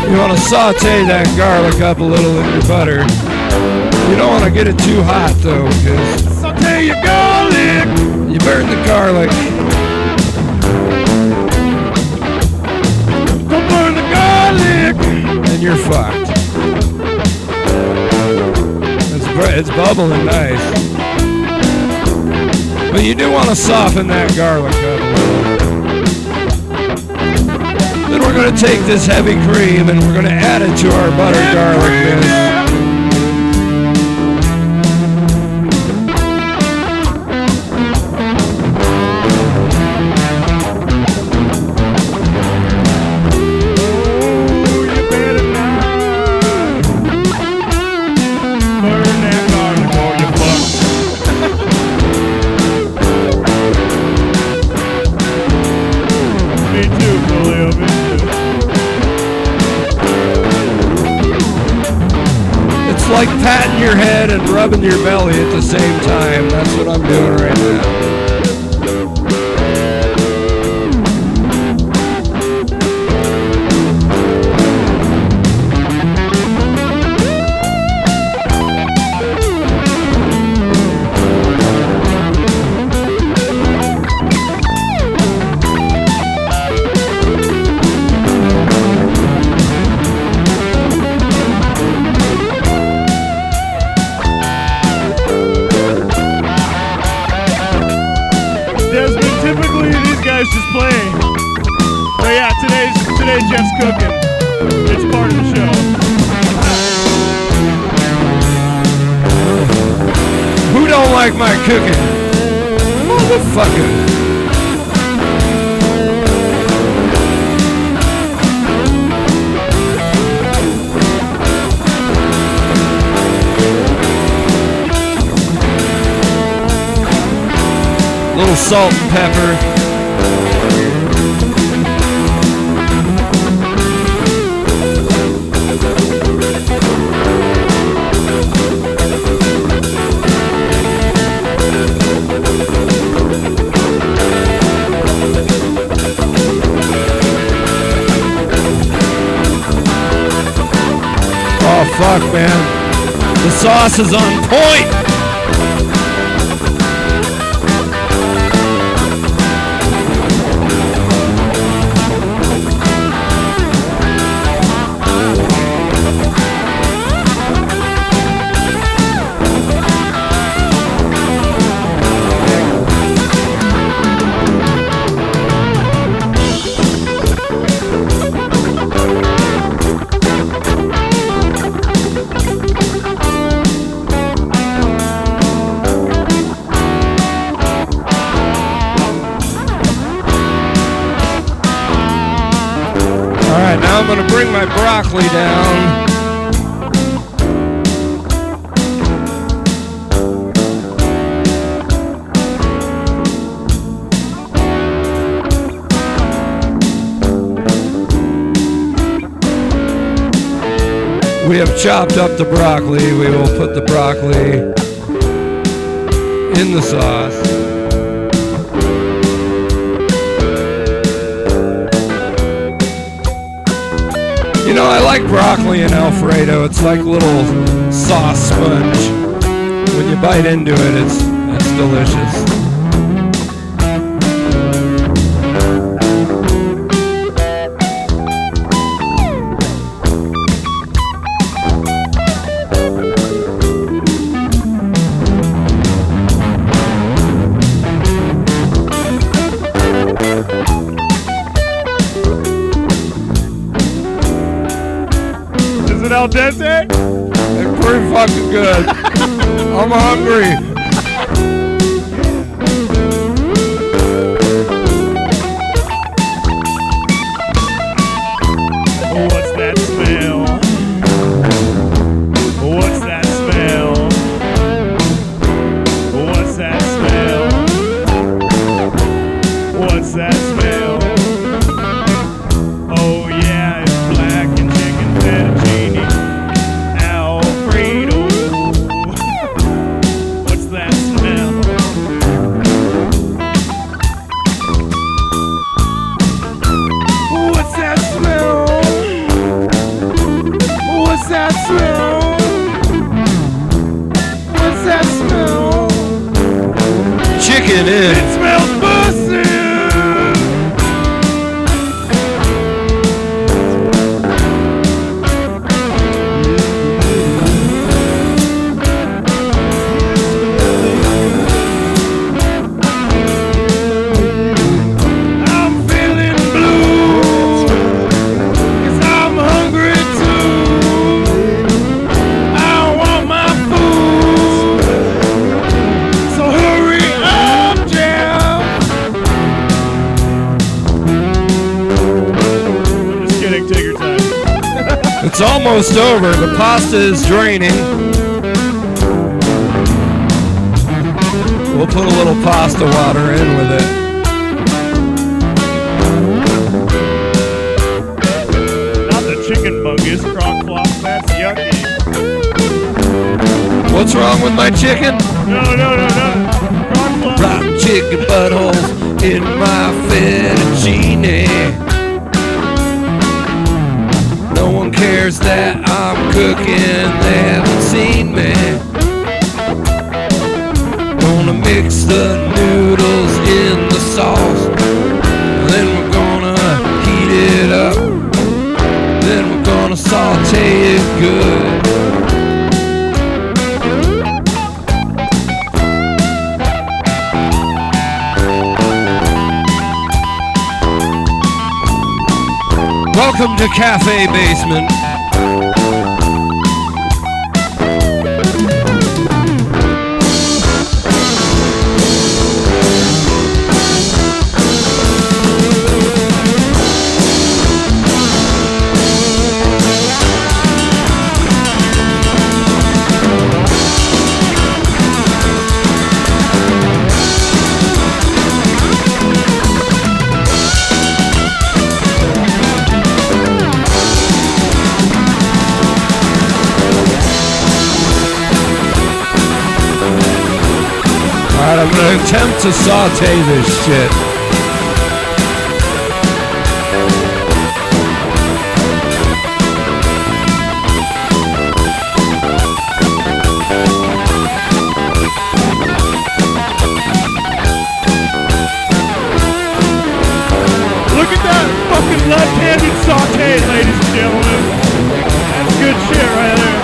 You want to saute that garlic up a little in your butter. You don't want to get it too hot though, because Saute your garlic. you burn the garlic. Don't burn the garlic. And you're fucked. It's bubbling nice. But you do want to soften that garlic up a little. Then we're going to take this heavy cream and we're going to add it to our butter garlic mix. Like patting your head and rubbing your belly at the same time. That's what I'm doing right now. Just playing. So yeah, today Jeff's cooking. It's part of the show. Who don't like my cooking? Motherfucker. Little salt and pepper. Oh, fuck, man. The sauce is on point. Now I'm going to bring my broccoli down. We have chopped up the broccoli. We will put the broccoli in the sauce. You know, I like broccoli and Alfredo. It's like a little sauce sponge. When you bite into it, it's delicious. Is it al dente? It's pretty fucking good. I'm hungry. What's that smell? What's that smell? What's that smell? What's that smell? Oh yeah, it's black and chicken fettuccine Alfredo. What's that smell? What's that smell? What's that smell? What's that smell? Chicken in. It smells pussy. I'm feeling blue, 'cause I'm hungry too. I want my food, so hurry up, Jeff. I'm just kidding, take your time. It's almost over. The pasta is draining. We'll put a little pasta water in with it. Not the chicken bungus, Croc floss, that's yucky. What's wrong with my chicken? No. Croc floss. Rock chicken buttholes in my fettuccine. No one cares that I'm cooking. They haven't seen me. Gonna mix the noodles in the sauce. Then we're gonna heat it up. Then we're gonna saute it good. Welcome to Cafe Basement. Alright, I'm gonna attempt to saute this shit. Look at that fucking left-handed saute, ladies and gentlemen. That's good shit right there.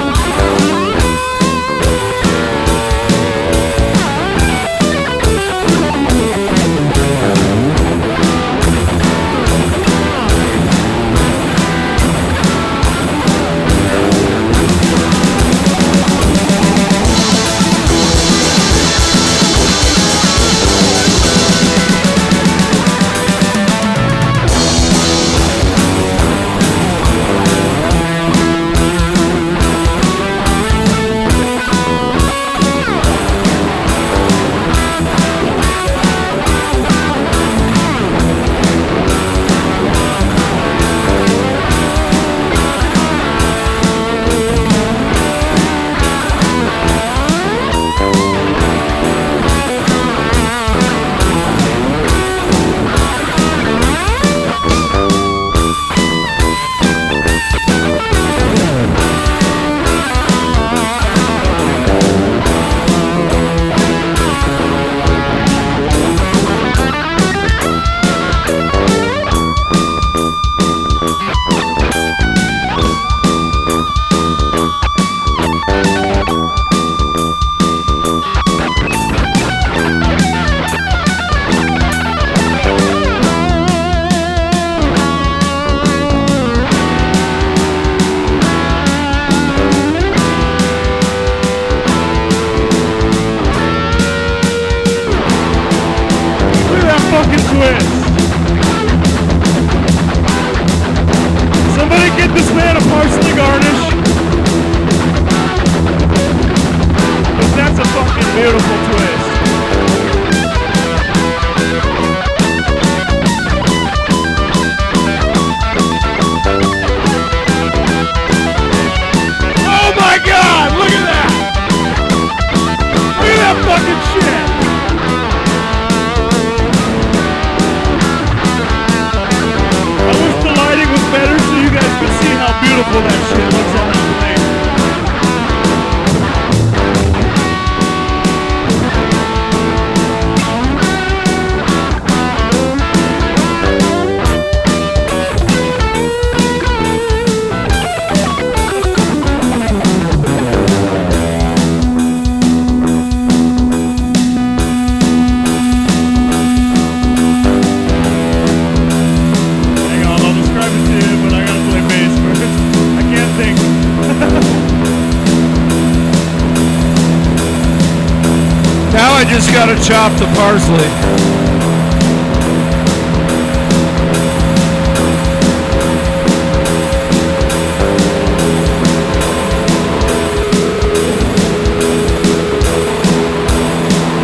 I just gotta chop the parsley.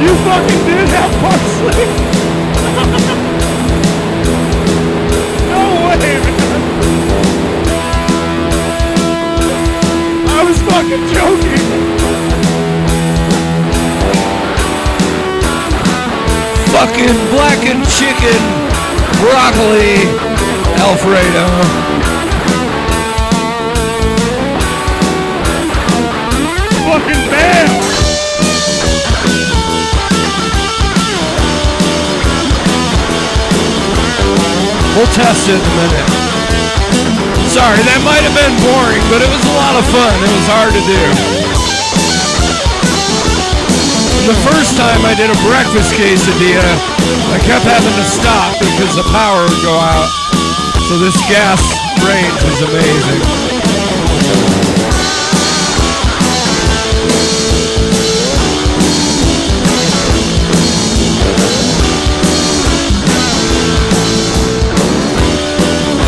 You fucking did have parsley. No way, man. I was fucking joking. Fucking blackened chicken, broccoli, Alfredo. Fucking bam. We'll test it in a minute. Sorry, that might have been boring, but it was a lot of fun. It was hard to do. The first time I did a breakfast quesadilla, I kept having to stop because the power would go out. So this gas range was amazing.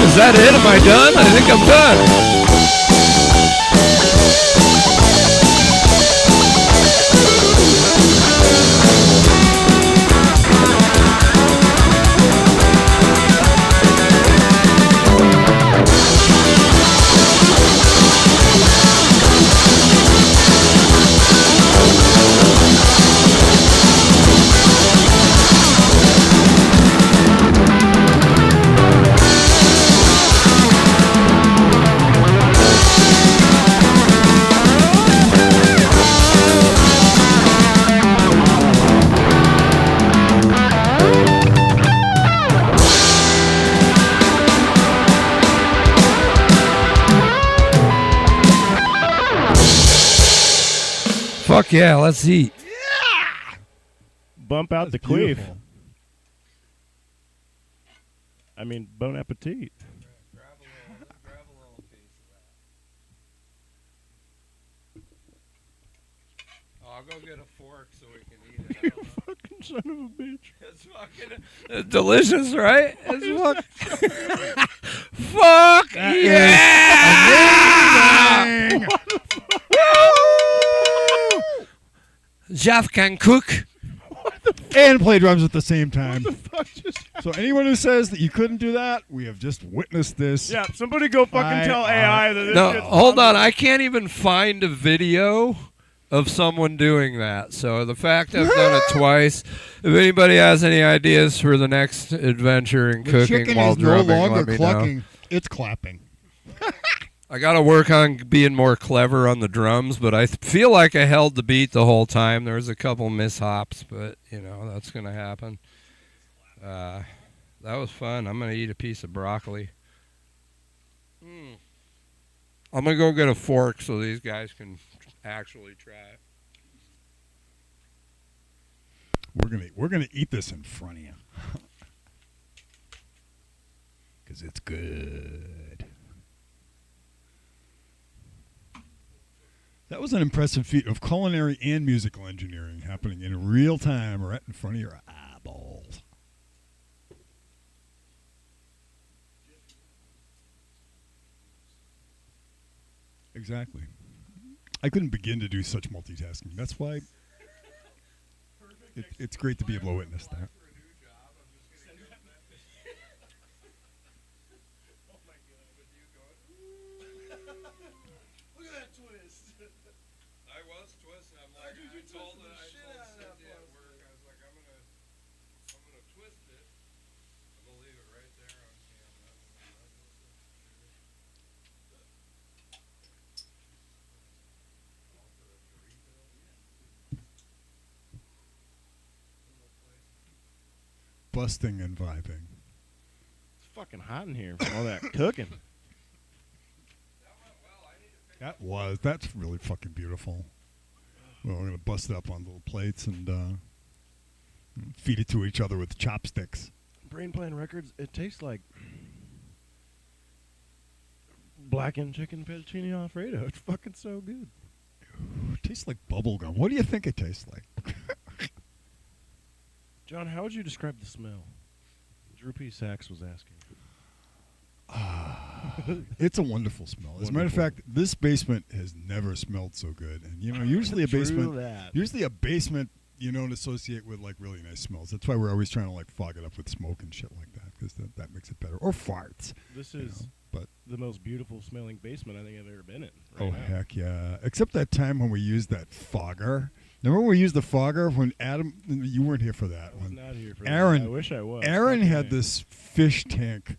Is that it? Am I done? I think I'm done. Fuck yeah, let's eat. Bump out the queef. I mean, bon appetit. Grab a little piece of that. I'll go get a fork so we can eat it. You fucking son of a bitch. It's fucking delicious, right? It's fuck. Fuck yeah! Jeff can cook. And play drums at the same time. What the fuck just happened? So anyone who says that you couldn't do that, we have just witnessed this. Yeah, somebody go fucking tell AI that this No, shit's hold on. possible. I can't even find a video of someone doing that. So the fact I've done it twice. If anybody has any ideas for the next adventure in The cooking chicken while is no drumming, longer let me clucking. know. It's clapping. I got to work on being more clever on the drums, but I feel like I held the beat the whole time. There was a couple mishops, but, you know, that's going to happen. That was fun. I'm going to eat a piece of broccoli. I'm going to go get a fork so these guys can actually try it. We're gonna eat this in front of you. Because it's good. That was an impressive feat of culinary and musical engineering happening in real time right in front of your eyeballs. Exactly. I couldn't begin to do such multitasking. That's why it's great to be able to witness that. Look at that twist. I was twisting. I'm like, I told Cindy at work, I was like, I'm gonna twist it. I'm gonna leave it right there on camera. Busting and vibing. It's fucking hot in here from all that cooking. That's really fucking beautiful. Well, we're going to bust it up on little plates and feed it to each other with chopsticks. Brain Plan Records, it tastes like blackened chicken fettuccine Alfredo. It's fucking so good. It tastes like bubble gum. What do you think it tastes like? John, how would you describe the smell? Drew P. Sachs was asking. It's a wonderful smell. As a matter of Wonderful. fact, this basement has never smelled so good. And you know, usually a True basement, that. you don't associate with like really nice smells. That's why we're always trying to like fog it up with smoke and shit like that, because that makes it better. Or farts. This you is know, but the most beautiful smelling basement I think I've ever been in. oh right now. heck yeah! Except that time when we used that fogger. Remember when we used the fogger when Adam? You weren't here for that I was one. not here for Aaron- that. I wish I was. Aaron Fucking had A. this fish tank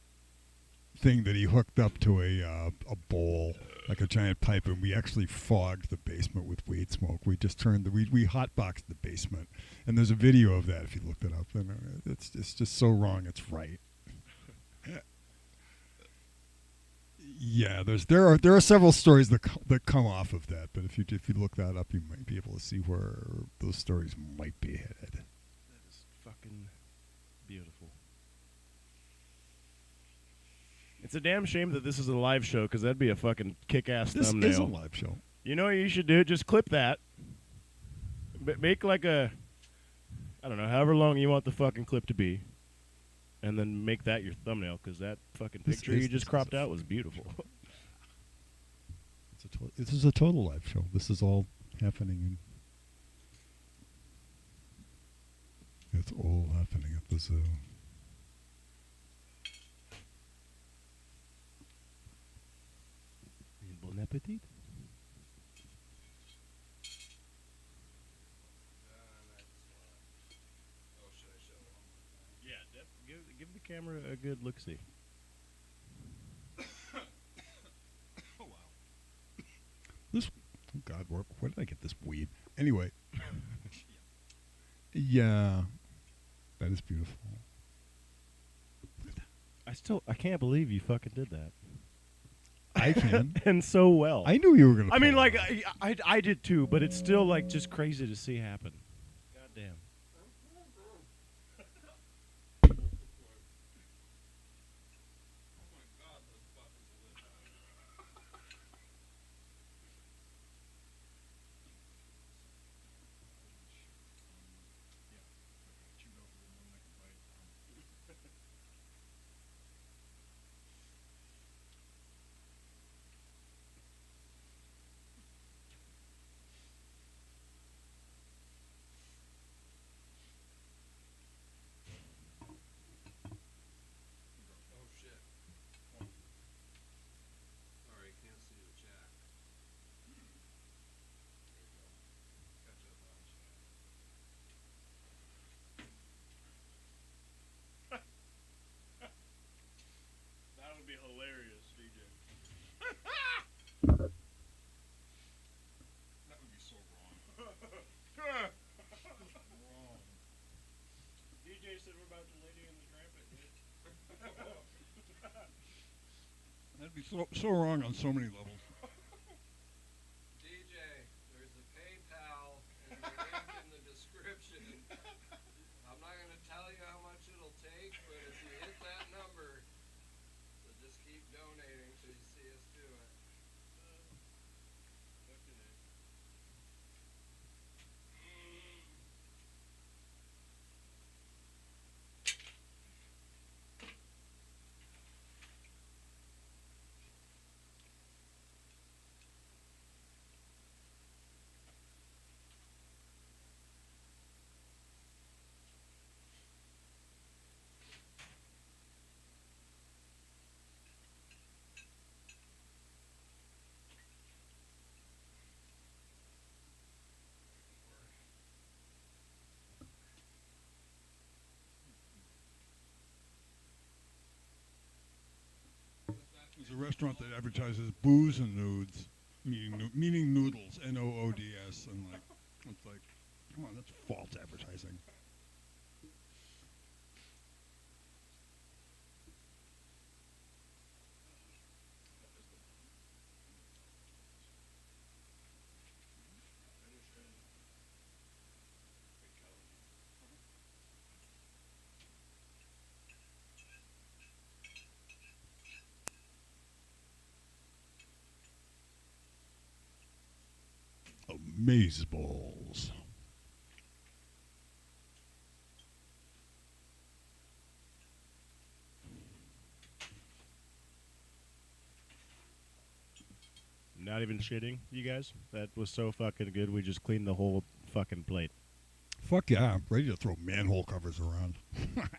thing that he hooked up to a bowl, like a giant pipe, and we actually fogged the basement with weed smoke. We just turned we hotboxed the basement, and there's a video of that if you looked it up. And it's just so wrong. It's right. Yeah, there are several stories that come off of that, but if you look that up, you might be able to see where those stories might be headed. That is fucking beautiful. It's a damn shame that this is a live show, because that'd be a fucking kick-ass This thumbnail. is a live show. You know what you should do? Just clip that. Make like a, I don't know, however long you want the fucking clip to be. And then make that your thumbnail, because that fucking This picture is- you this just is cropped a out was beautiful. This is a total live show. This is all happening it's all happening at the zoo. Bon appetit. Yeah, give the camera a good look-see. Oh God, where did I get this weed? Anyway, yeah, that is beautiful. I can't believe you fucking did that. I can. And so well. I knew you were gonna. I mean, pull like, it off. I did too, but it's still, like, just crazy to see happen. God damn. Oh shit. Sorry, can't see the chat. There you go. Catch up on chat. That would be hilarious, DJ. That would be so wrong. DJ said we're about to Lady in the Tramp it, That'd be so wrong on so many levels. DJ, there's a PayPal and the link in the description. I'm not going to tell you how much it'll take, but if you hit that number, so just keep donating till you see us do it. There's a restaurant that advertises booze and nudes, meaning noodles, NOODS, and like it's like, come on, that's false advertising. Amazeballs. Not even shitting, you guys. That was so fucking good. We just cleaned the whole fucking plate. Fuck yeah, I'm ready to throw manhole covers around. That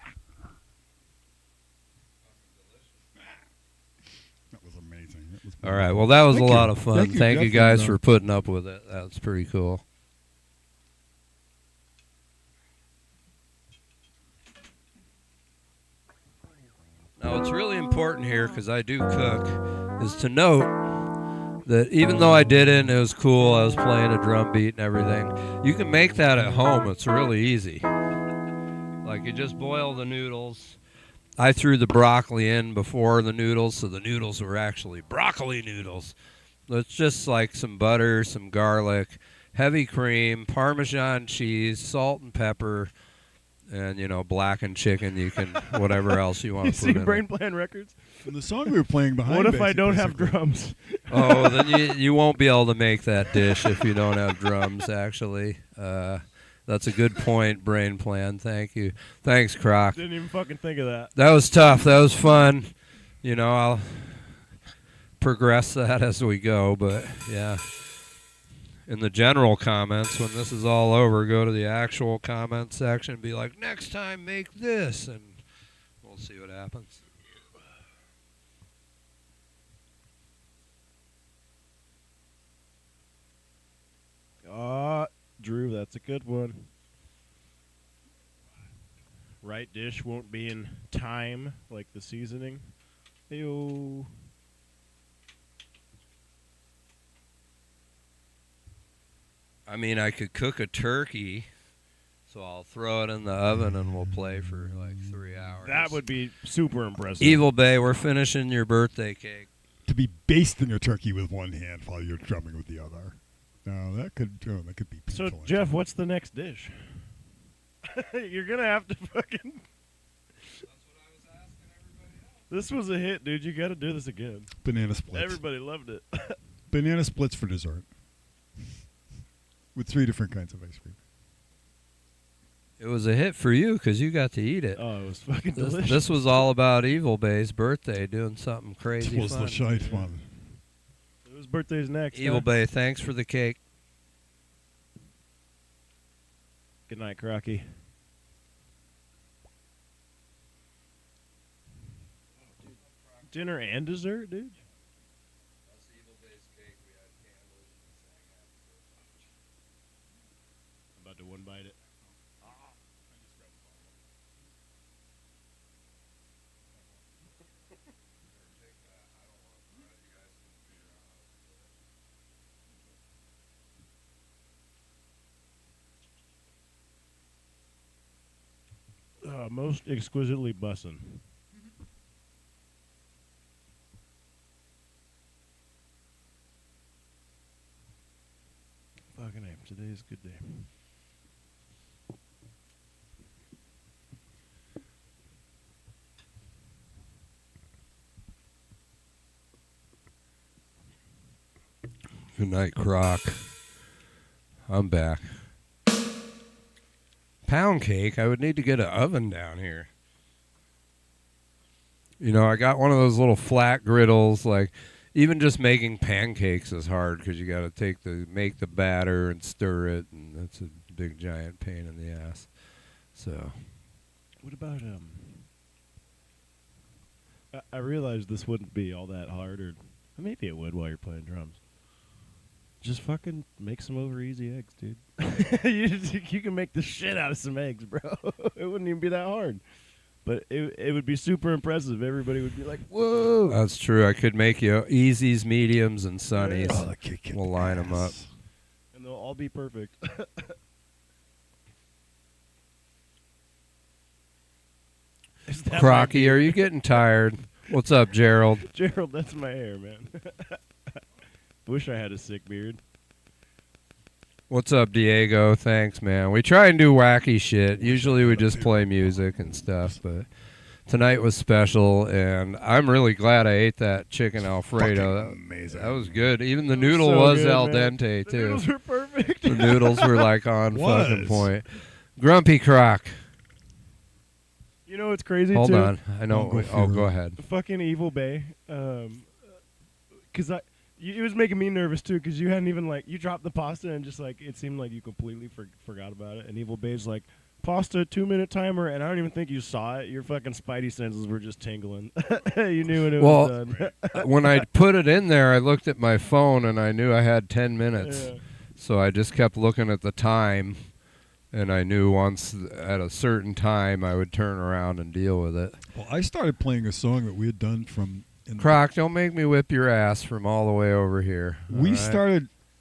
was amazing. That was All right. Well, that was Thank a you. lot of fun. Thank you, Thank you Jeff, guys and, for putting up with it. That's pretty cool. Now, what's really important here, because I do cook, is to note that even though I did it and it was cool, I was playing a drum beat and everything, you can make that at home. It's really easy. Like, you just boil the noodles. I threw the broccoli in before the noodles, so the noodles were actually broccoli noodles. It's just like some butter, some garlic, heavy cream, Parmesan cheese, salt and pepper, and, you know, blackened chicken. You can, whatever else you want You to put see in Brain it. Plan Records? And the song we were playing behind. What if I don't have basically. drums? Oh, then you won't be able to make that dish if you don't have drums, actually. That's a good point, Brain Plan. Thank you. Thanks, Croc. Didn't even fucking think of that. That was tough. That was fun. You know, I'll progress that as we go, but yeah. In the general comments, when this is all over, go to the actual comment section and be like, next time make this, and we'll see what happens. Drew, that's a good one. Right dish won't be in time, like the seasoning. Ew. I mean, I could cook a turkey, so I'll throw it in the oven and we'll play for like 3 hours. That would be super impressive. eVilbay, we're finishing your birthday cake. To be basting a turkey with one hand while you're drumming with the other. No, that could be So, painful. Jeff, what's the next dish? You're going to have to fucking... That's what I was asking everybody else. This was a hit, dude. You got to do this again. Banana splits. Everybody loved it. Banana splits for dessert. With 3 different kinds of ice cream. It was a hit for you because you got to eat it. Oh, it was fucking This, delicious. this was all about eVilbay's birthday, doing something crazy It was fun. the shite one. His birthday's next. huh? eVilbay, thanks for the cake. Good night, Crocky. Dinner and dessert, dude? I'm about to one bite it. Most exquisitely bussin'. Fucking A. Today's a good day. Good night, Croc. I'm back. Pound cake? I would need to get an oven down here. You know, I got one of those little flat griddles. Like, even just making pancakes is hard because you got to make the batter and stir it, and that's a big giant pain in the ass. So, What about I realized this wouldn't be all that hard, or maybe it would while you're playing drums. Just fucking make some over easy eggs, dude. you can make the shit out of some eggs, bro. It wouldn't even be that hard. But it would be super impressive. Everybody would be like, whoa. that's true. I could make you easies, mediums, and sunnies. Oh, the kick in We'll the line 'em up. ass. And they'll all be perfect. Is that my Crocky, are you getting tired? What's up, Gerald? Gerald, that's my hair, man. Wish I had a sick beard. What's up, Diego? Thanks, man. We try and do wacky shit. Usually we just play music and stuff, but tonight was special, and I'm really glad I ate that chicken Alfredo. Fucking amazing. That was good. Even the It noodle so was good, al man. dente, The too. noodles were perfect. The noodles were like on Was. fucking point. Grumpy Croc. You know what's crazy, Hold too? on. I know. I'll go Oh, for go it. ahead. Fucking eVilbay. 'Cause It was making me nervous too, because you hadn't even you dropped the pasta and just it seemed like you completely forgot about it. And eVilbay's like, pasta 2-minute timer, and I don't even think you saw it. Your fucking spidey senses were just tingling. You knew when it was done. When I put it in there, I looked at my phone and I knew I had 10 minutes. Yeah. So I just kept looking at the time, and I knew once at a certain time I would turn around and deal with it. Well, I started playing a song that we had done from... Croc, don't make me whip your ass from all the way over here.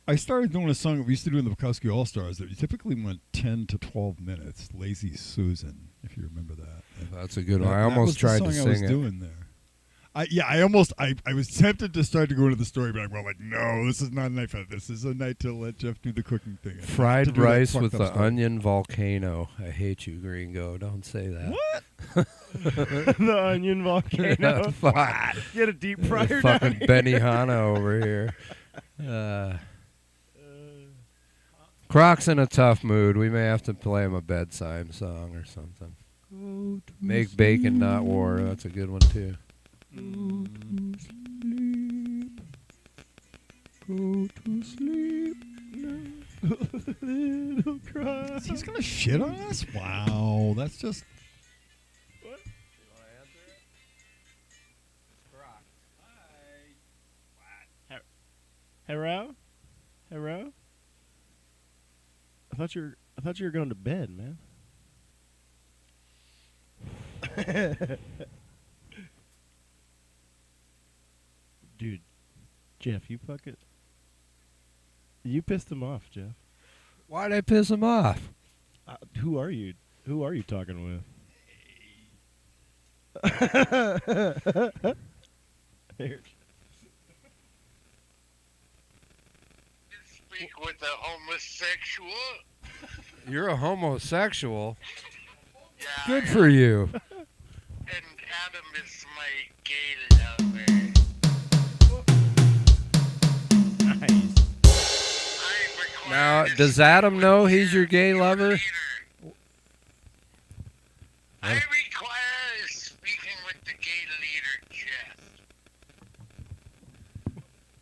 I started doing a song that we used to do in the Bukowski All-Stars that typically went 10 to 12 minutes. Lazy Susan, if you remember that. And that's a good one. I almost tried to sing I was doing there. I was tempted to start to go into the story, but I'm like, no, this is not a night for that. This is a night to let Jeff do the cooking thing. Fried rice with the onion volcano. I hate you, Gringo. Don't say that. What? The onion volcano. Yeah, fuck. Get a deep fryer. Fucking Benihana over here. Croc's in a tough mood. We may have to play him a bedtime song or something. Make bacon, not war. That's a good one, too. Go to sleep now. Little cry. He's going to shit on us? Wow. That's just... What? You want to answer it? Croc. Hi. Hello? Hello? I thought you were going to bed, man. Dude, Jeff, you pissed him off, Jeff. Why'd I piss him off? Who are you? Who are you talking with? Here. Speak with a homosexual. You're a homosexual. Yeah, Good for you. and Adam is my gay lover. Nice. Now, does Adam know he's your gay lover? I require speaking with the gay leader,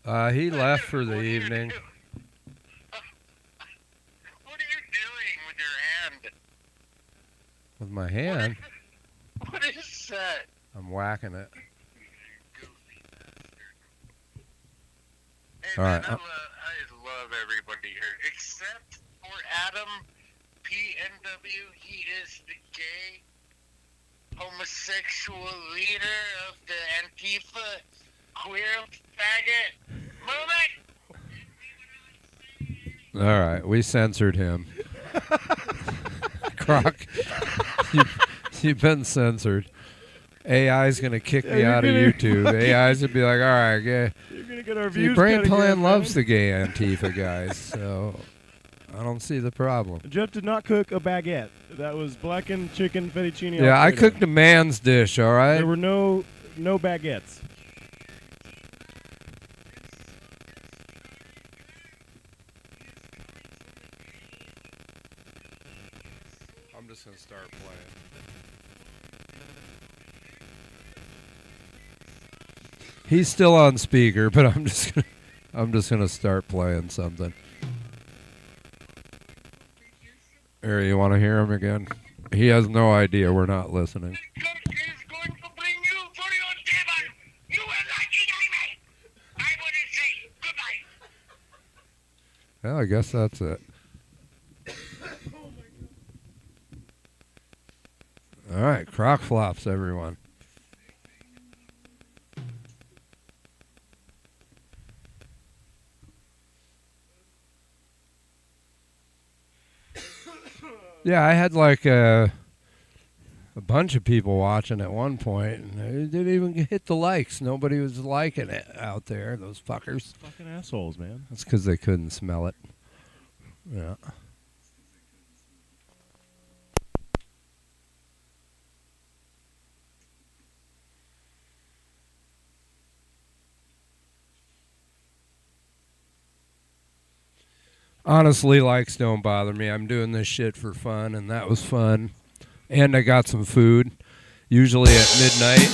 Jeff. He left for the evening. What are you doing with your hand? With my hand? What is that? I'm whacking it. Goofy bastard. Hey, All man, right. I love everybody here, except for Adam PNW. He is the gay homosexual leader of the Antifa queer faggot movement. All right, we censored him. Croc, you've been censored. AI's going to kick me out of YouTube. AI's going to be like, all right, You're gonna get our See, views. Brain cut again, Plan loves man. the gay Antifa guys, so I don't see the problem. Jeff did not cook a baguette. That was blackened chicken fettuccine. Yeah, I Alfredo. cooked a man's dish, all right? There were no baguettes. I'm just going to start playing. He's still on speaker, but I'm just gonna start playing something. Here, you want to hear him again? He has no idea we're not listening. This country is going to bring you for your table. You will like it anyway. I want to say goodbye. Well, I guess that's it. All right, Croc flops, everyone. Yeah, I had like a bunch of people watching at one point, and they didn't even hit the likes. Nobody was liking it out there, those fuckers. Fucking assholes, man. That's because they couldn't smell it. Yeah. Honestly, likes don't bother me. I'm doing this shit for fun, and that was fun. And I got some food. Usually at midnight,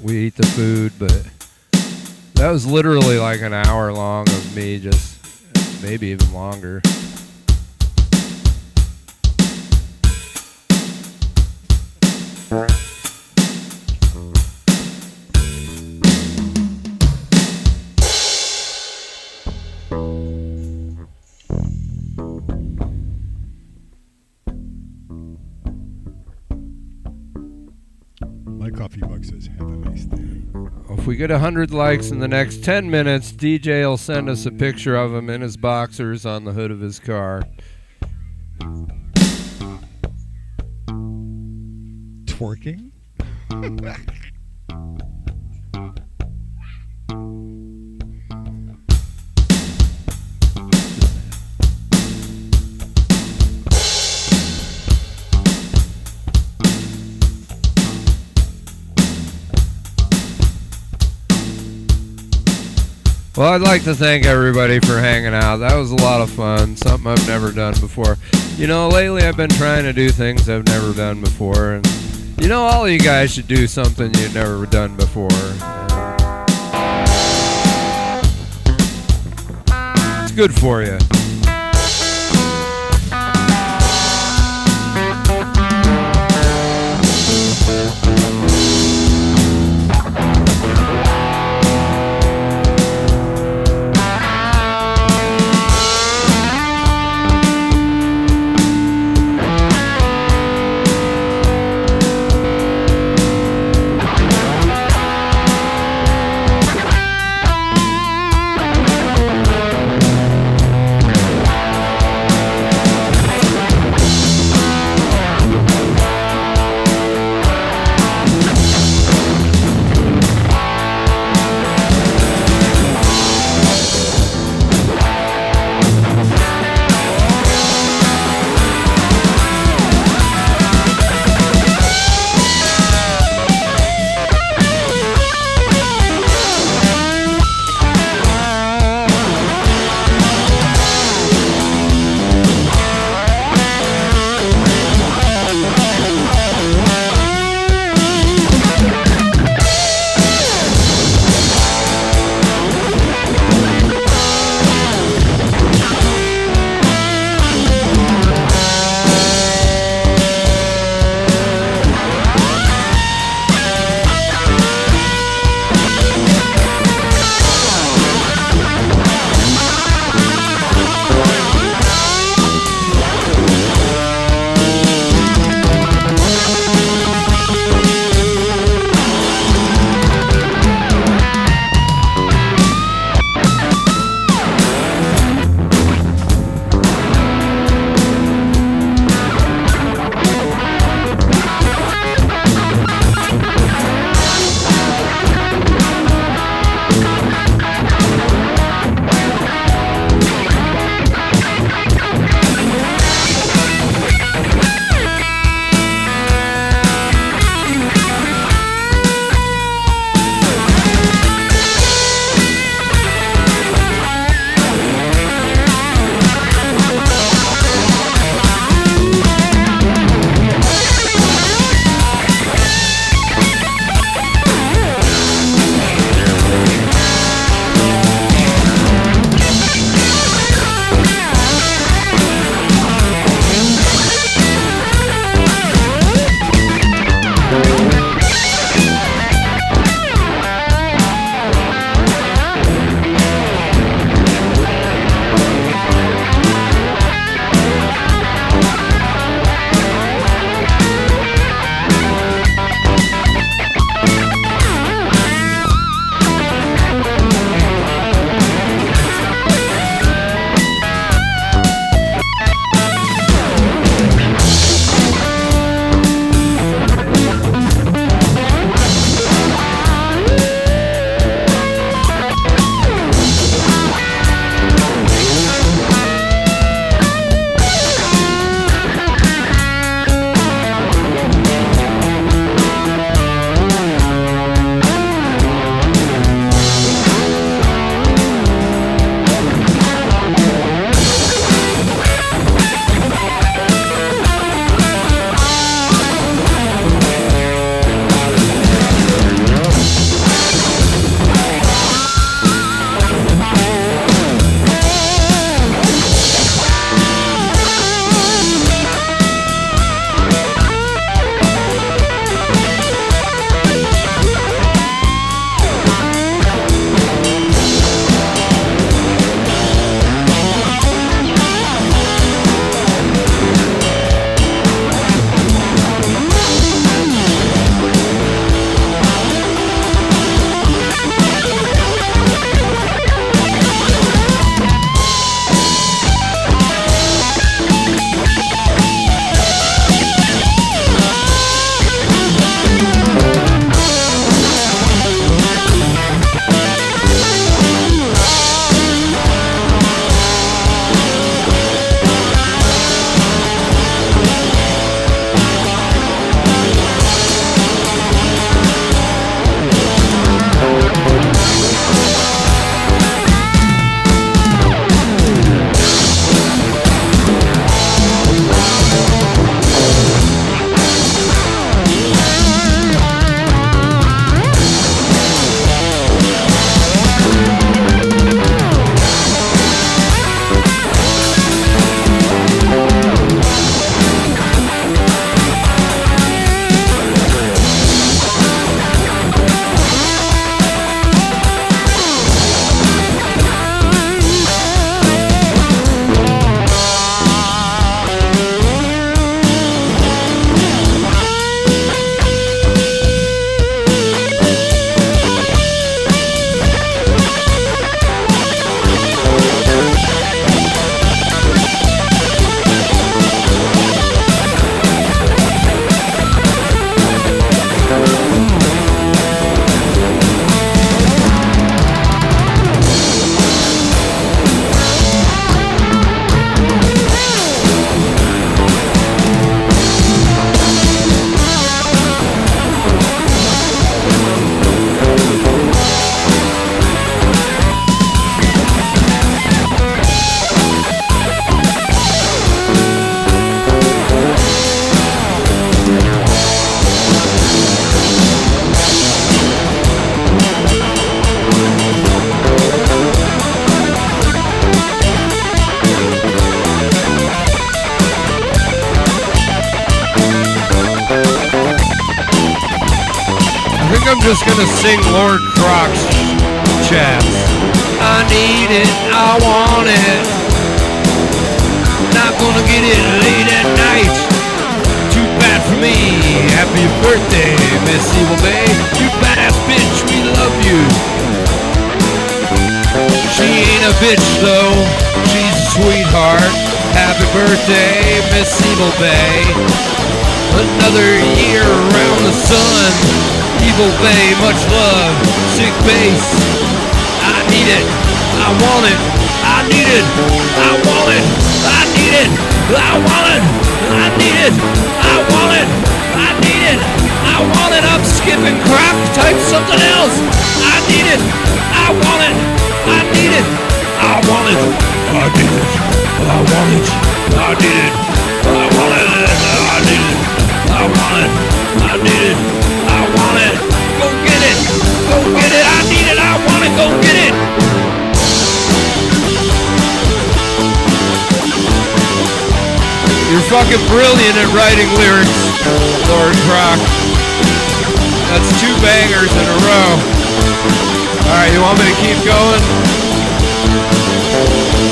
we eat the food, but That was literally like an hour long of me just, maybe even longer. My coffee mug says, have a nice day. If we get 100 likes in the next 10 minutes, DJ will send us a picture of him in his boxers on the hood of his car. Twerking? Well, I'd like to thank everybody for hanging out. That was a lot of fun, something I've never done before. You know, lately I've been trying to do things I've never done before, and you know, all of you guys should do something you've never done before. It's good for you. I'm just gonna sing Lord Croc's chats. I need it, I want it. Not gonna get it late at night. Too bad for me. Happy birthday, Miss eVilbay. You badass bitch, we love you. She ain't a bitch though, she's a sweetheart. Happy birthday, Miss eVilbay. Another year around the sun. eVilbay, much love. Sick bass. I need it. I want it. I need it. I want it. I need it. I want it. I need it. I want it. I need it. I want it. I'm skipping Croc. Type something else. I need it. I want it. I need it. I want it. I need it. I want it. I need it. I want it. I need it. I want it. I need it. I want it. Go get it. Go get it. I need it. I want it. Go get it. You're fucking brilliant at writing lyrics, Lord Croc. That's 2 bangers in a row. Alright, you want me to keep going?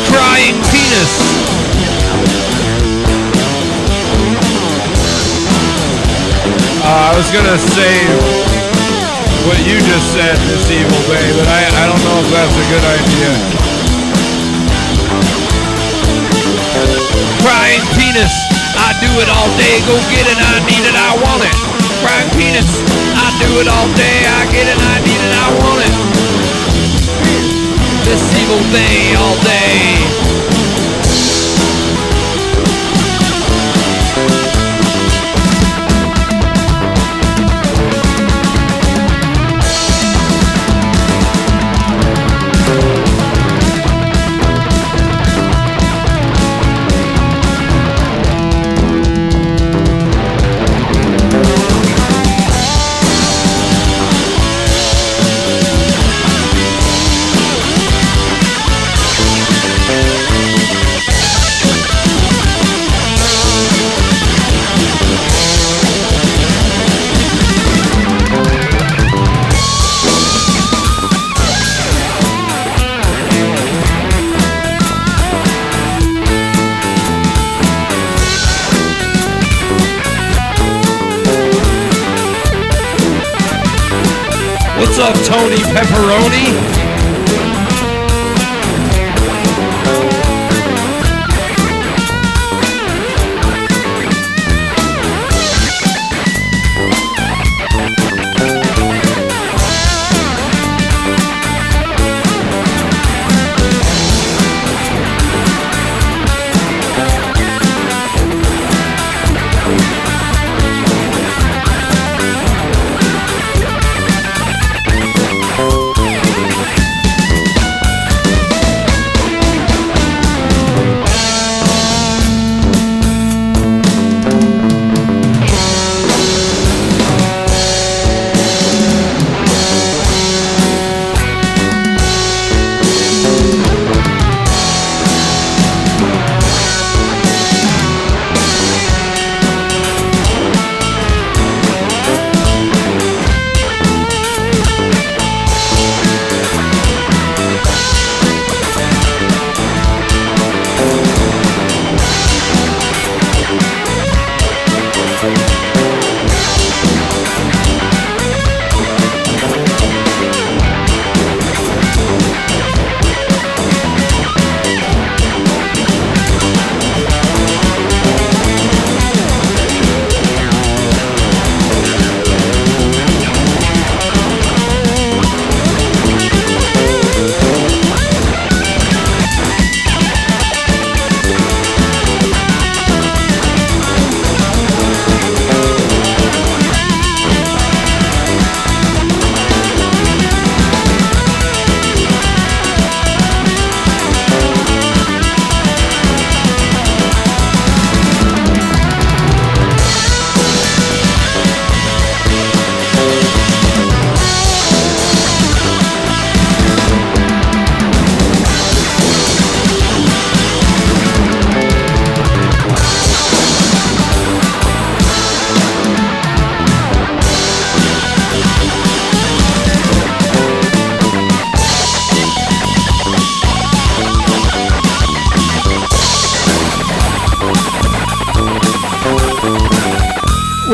Crying penis. I was gonna say what you just said, Miss eVilbay, but I don't know if that's a good idea. Crying penis, I do it all day, go get it, I need it, I want it. Crying penis, I do it all day, I get it, I need it, I want it. Miss eVilbay all day. What's up, Tony Pepperoni?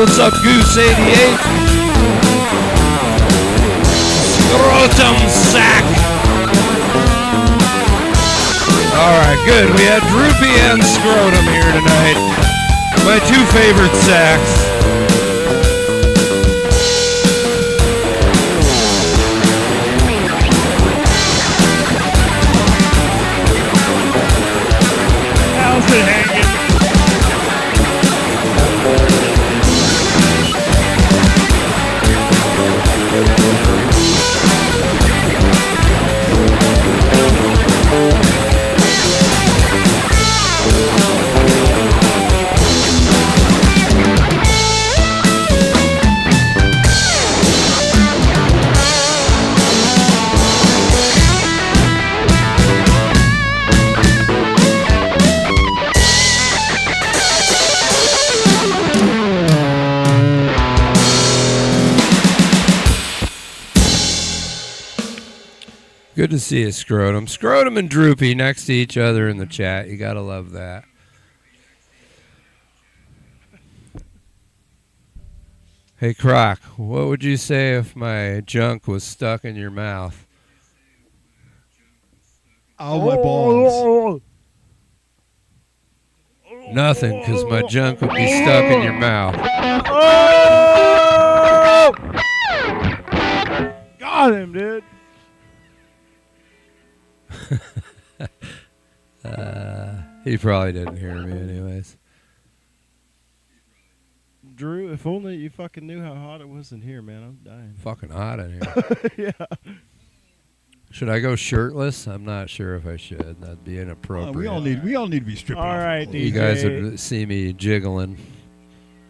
What's up, Goose 88? Scrotum sack. Alright, good. We had Droopy and Scrotum here tonight. My two favorite sacks. How's it hanging? Good to see you, Scrotum. Scrotum and Droopy next to each other in the chat. You gotta love that. Hey, Croc, what would you say if my junk was stuck in your mouth? Ow, my balls. Nothing, because my junk would be stuck in your mouth. Got him, dude. He probably didn't hear me anyways. Drew, if only you fucking knew how hot it was in here, man. I'm dying. Fucking hot in here. Yeah. Should I go shirtless? I'm not sure if I should. That'd be inappropriate. We all need to be stripping. All right, You DJ. guys would see me jiggling.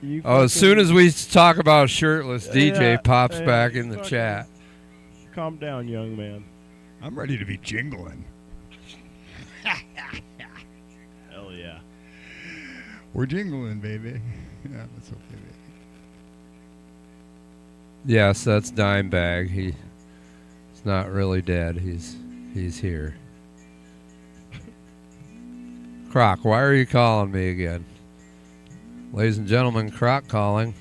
You Oh, as soon as we talk about shirtless, DJ Yeah, pops yeah, back in the fucking- chat. Calm down, young man. I'm ready to be jingling. Hell yeah. We're jingling, baby. Yeah, that's okay, baby. Yes, that's Dimebag. He's not really dead. He's here. Croc, why are you calling me again? Ladies and gentlemen, Croc calling.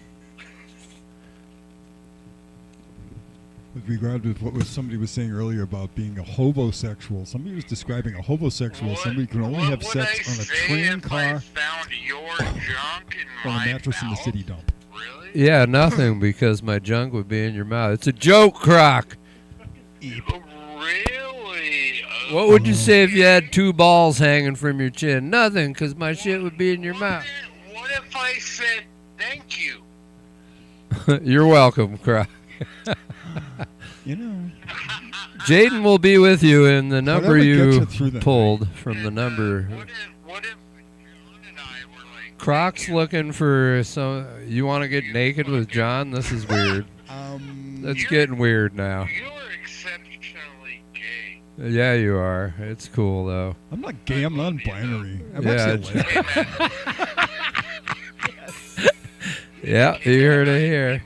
With regard to what somebody was saying earlier about being a hobosexual, somebody was describing a hobosexual. Somebody can only have sex on a train car or a mattress in the city dump. Really? Yeah, nothing, because my junk would be in your mouth. It's a joke, Croc. Really? What would you say if you had two balls hanging from your chin? Nothing, because my shit would be in your mouth. What if I said thank you? You're welcome, Croc. You know, Jaden will be with you in the number Whatever gets you you through the pulled from the number. What if John and I were like... Croc's looking for some. You want to get naked with John? This is weird. That's getting weird now. You're exceptionally gay. Yeah, you are. It's cool though. I'm not gay. I'm non-binary. I'm Yeah, actually a lesbian. Hey, man. Yeah, you heard it here. And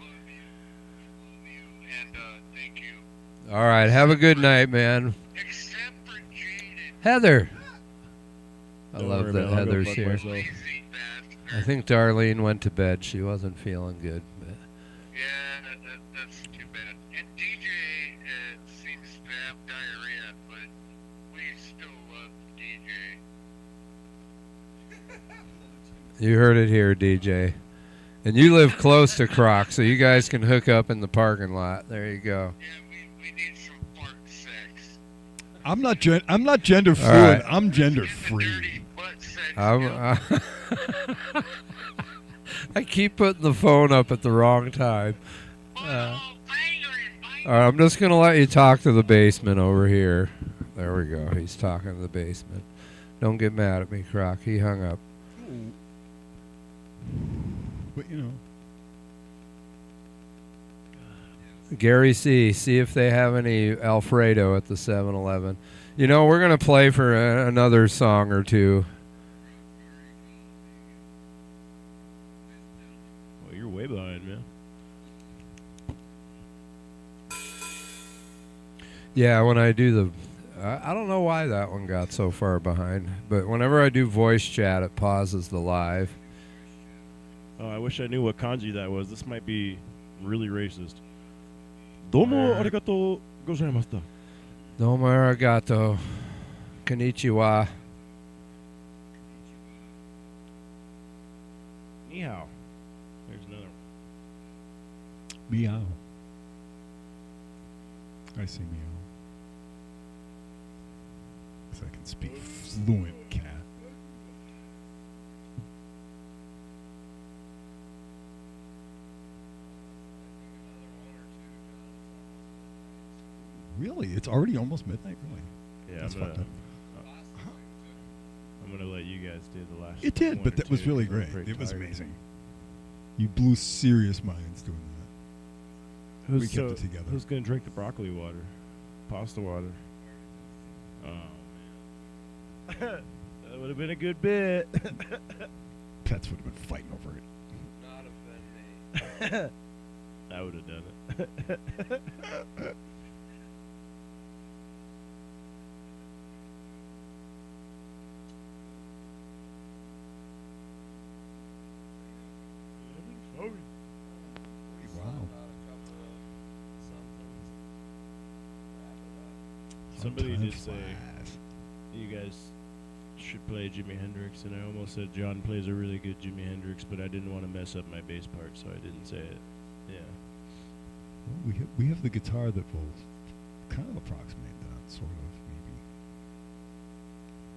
thank you. All right, have a good night, man. Except for Jaden. Heather. I Don't love worry, that man, I'll go Heather's fuck here. myself. Lazy bastard. I think Darlene went to bed. She wasn't feeling good. But Yeah, that's too bad. And DJ seems to have diarrhea, but we still love DJ. you heard it here, DJ. And you live close to Croc, so you guys can hook up in the parking lot. There you go. Yeah, we need some fart sex. I'm not gender fluid. right. I'm gender Get the free. dirty butt sex I'm, I keep putting the phone up at the wrong time. All right, I'm just going to let you talk to the basement over here. There we go. He's talking to the basement. Don't get mad at me, Croc. He hung up. But you know, Gary C., see if they have any Alfredo at the 7-Eleven. You know, we're going to play for another song or two. Well, you're way behind, man. Yeah, when I do the... I don't know why that one got so far behind, but whenever I do voice chat, it pauses the live. Oh, I wish I knew what kanji that was. This might be really racist. Domo arigato gozaimashita. Domo arigato. Konnichiwa. Ni hao. There's another one. Meow. I see meow. Because I can speak fluent cat. Really? It's already almost midnight? Really? Yeah, That's fucked up. I'm gonna let you guys do the last. It did, one but or that was two, really 'cause I'm great. pretty It was tired. amazing. You blew serious minds doing that. Who's We kept it together. Who's gonna drink the broccoli water? Pasta water. Oh man, that would have been a good bit. Pets would have been fighting over it. Not have been me. I would have done it. Wow. Somebody Time did say flies. you guys should play Jimi Hendrix, and I almost said John plays a really good Jimi Hendrix, but I didn't want to mess up my bass part, so I didn't say it. Yeah. Well, we have the guitar that will kind of approximate that, sort of, maybe.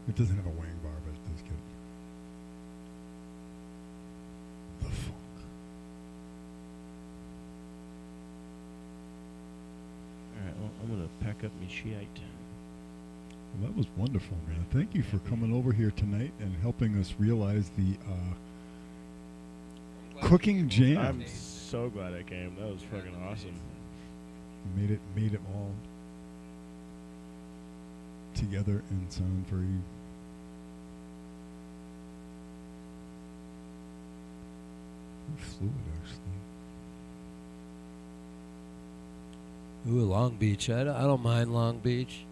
It doesn't have a wang bar, but it does get the funk. All right. Well, I'm gonna pack up my shite. Well, that was wonderful, man. Thank you for coming over here tonight and helping us realize the cooking jam. I'm so glad I came. That was fucking awesome. Made it all together and sound very fluid, actually. Ooh, Long Beach. I don't mind Long Beach.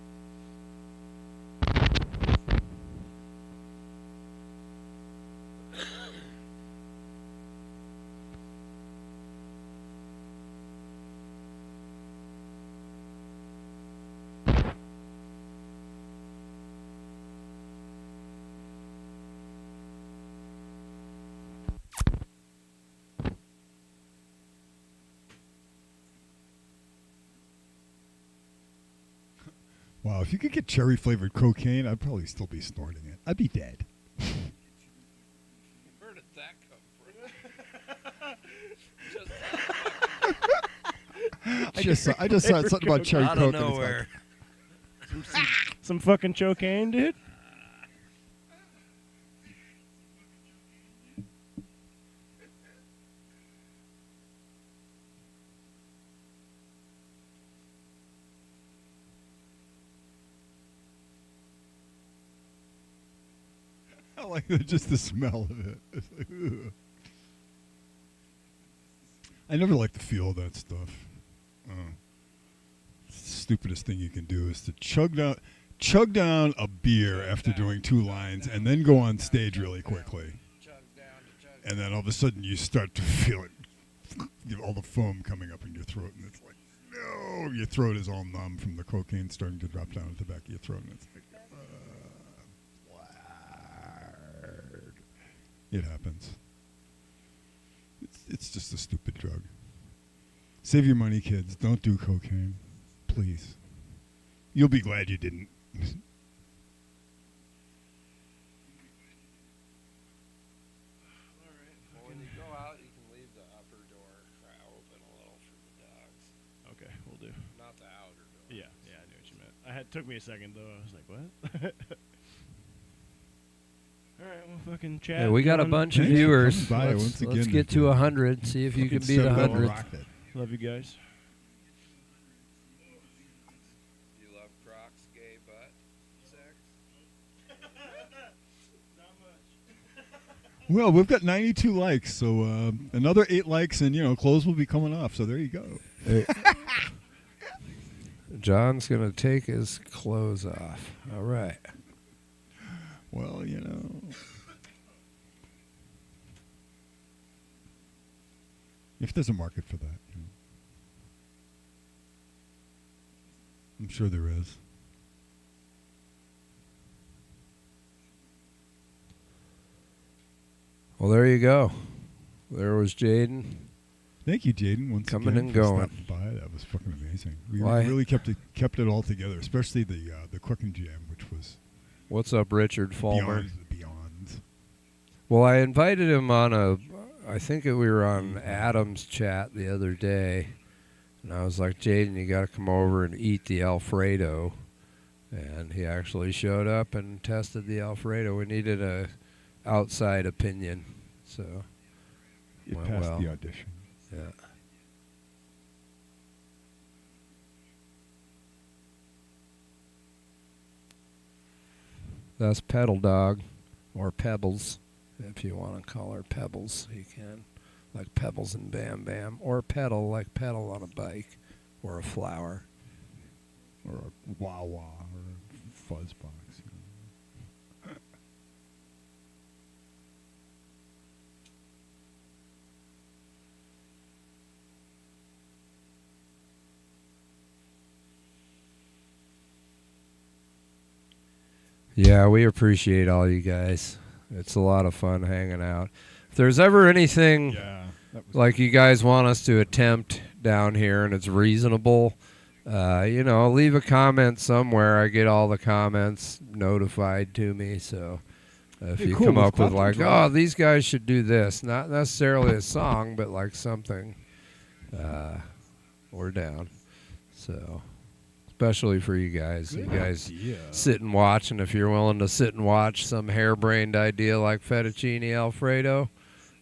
Wow, if you could get cherry flavored cocaine, I'd probably still be snorting it. I'd be dead. Where did that come from? I just saw something about cherry Out coke. of and it's nowhere. Some fucking cocaine, dude. I like just the smell of it. It's like, ugh. I never like the feel of that stuff. Stupidest thing you can do is to chug down a beer after doing 2 lines and then go on stage really quickly. And then all of a sudden you start to feel it, all the foam coming up in your throat, and it's like, no, your throat is all numb from the cocaine starting to drop down at the back of your throat, and it's like, it happens. It's just a stupid drug. Save your money, kids. Don't do cocaine. Please. You'll be glad you didn't. Well, when you go out, you can leave the upper door open a little for the dogs. Okay, we'll do. Not the outer door. Yeah, I knew what you meant. Took me a second though. I was like, what? All right, well, fucking chat. Hey, we got a John. bunch of Thanks for viewers. coming by Let's, once let's again, get to Vicky. 100. See if you can beat Fucking set it up 100. and rocked it. Love you guys. You love Croc's gay butt sex? Well, we've got 92 likes, so another 8 likes, and clothes will be coming off. So there you go. John's gonna take his clothes off. All right. Well, If there's a market for that, I'm sure there is. Well, there you go. There was Jaden. Thank you, Jaden, once Coming again and for going. stopping by. That was fucking amazing. We Why? really kept it all together, especially the cooking jam, which was What's up, Richard Fulmer? beyond the beyond. Well, I invited him on I think we were on Adam's chat the other day, and I was like, Jaden, you got to come over and eat the Alfredo. And he actually showed up and tested the Alfredo. We needed a outside opinion, so It went passed well. the audition. Yeah. That's Pedal Dog, or Pebbles, if you want to call her Pebbles, you can. Like Pebbles and Bam Bam, or Pedal, like pedal on a bike, or a flower. Or a wah-wah, or a fuzz box. Yeah, we appreciate all you guys. It's a lot of fun hanging out. If there's ever anything Yeah. That was like you guys want us to attempt down here and it's reasonable, leave a comment somewhere. I get all the comments notified to me. So if Hey, you cool. come Let's up with clap like, some drums. oh, these guys should do this, not necessarily a song, but like something, we're down. So especially for you guys. You guys sit and watch, and if you're willing to sit and watch some harebrained idea like fettuccine Alfredo,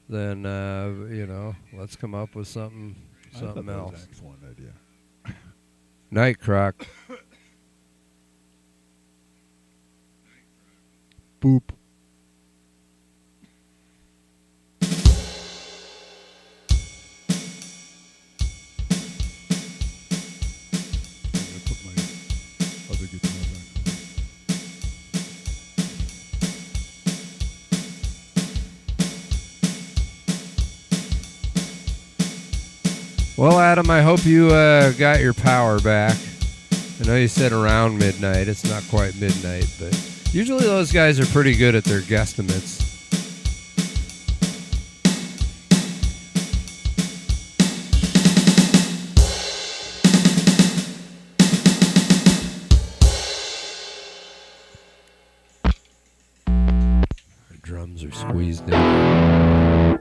then let's come up with something I thought that was else. an excellent idea. Night, Croc. Boop. I'm gonna put my other guitar back on. Well, Adam, I hope you got your power back. I know you said around midnight. It's not quite midnight, but usually those guys are pretty good at their guesstimates. The drums are squeezed in.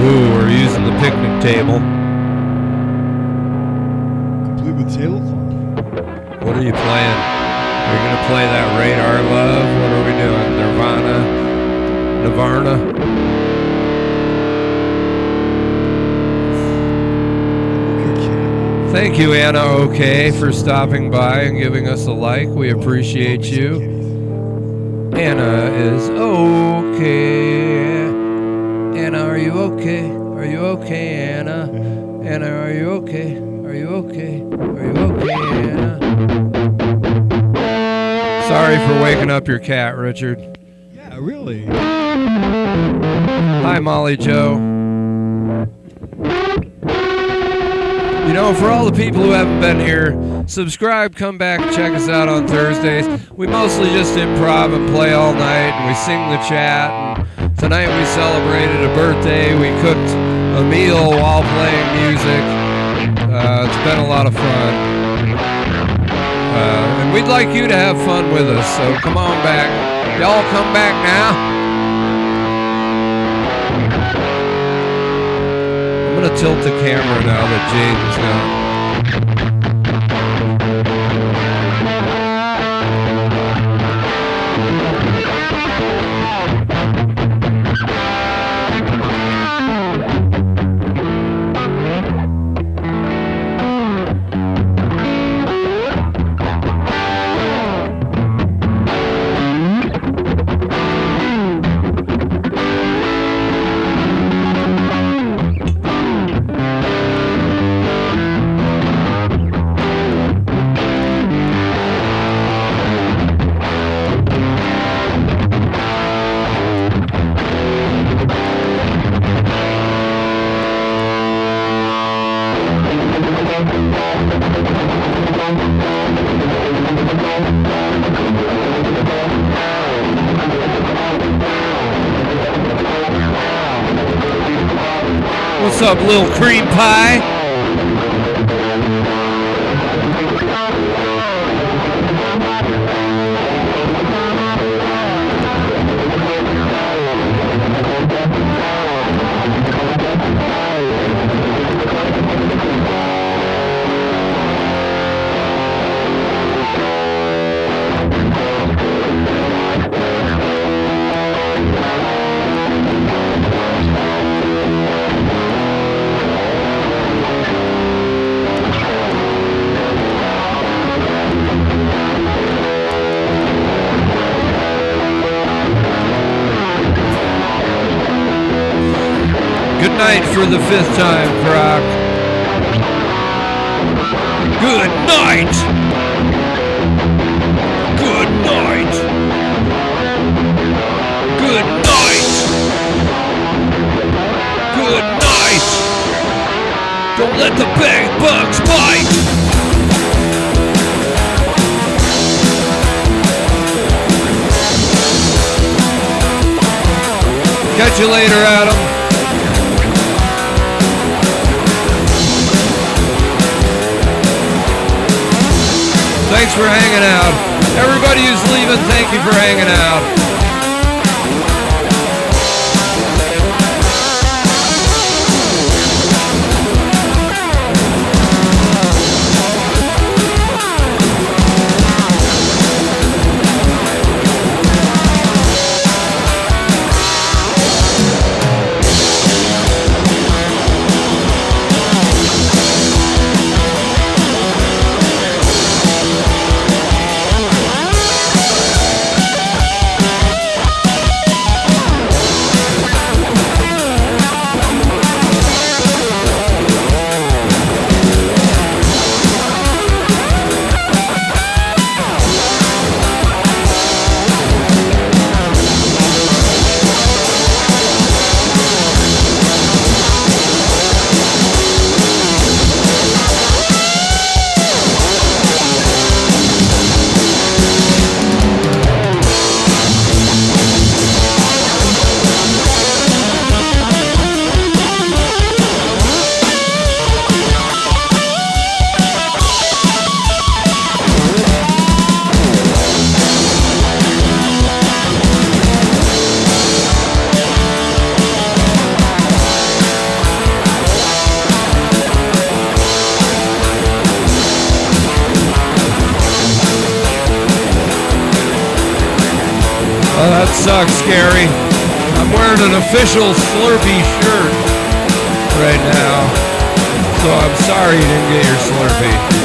Ooh, we're using the picnic table. Complete with tablecloth. What are you playing? Are you gonna play that Radar Love? What are we doing? Nirvana? Thank you, Anna OK, for stopping by and giving us a like. We appreciate you. Anna is okay. Anna, are you okay? Are you okay, Anna? Anna, are you okay? Are you okay? Are you okay, Anna? Sorry for waking up your cat, Richard. Yeah, really. Hi, Molly Joe. You know, for all the people who haven't been here, subscribe, come back, check us out on Thursdays. We mostly just improv and play all night, and we sing the chat. And tonight we celebrated a birthday. We cooked a meal while playing music. It's been a lot of fun. And we'd like you to have fun with us, so come on back. Y'all come back now. I'm going to tilt the camera now that Jaden's gone. What's up, little cream pie? Good night for the 5th time, Croc. Good night. Good night. Good night. Good night. Don't let the bed bugs bite. Catch you later, Adam. Thanks for hanging out. Everybody who's leaving, thank you for hanging out. Oh, that sucks, Scary. I'm wearing an official Slurpee shirt right now, so I'm sorry you didn't get your Slurpee.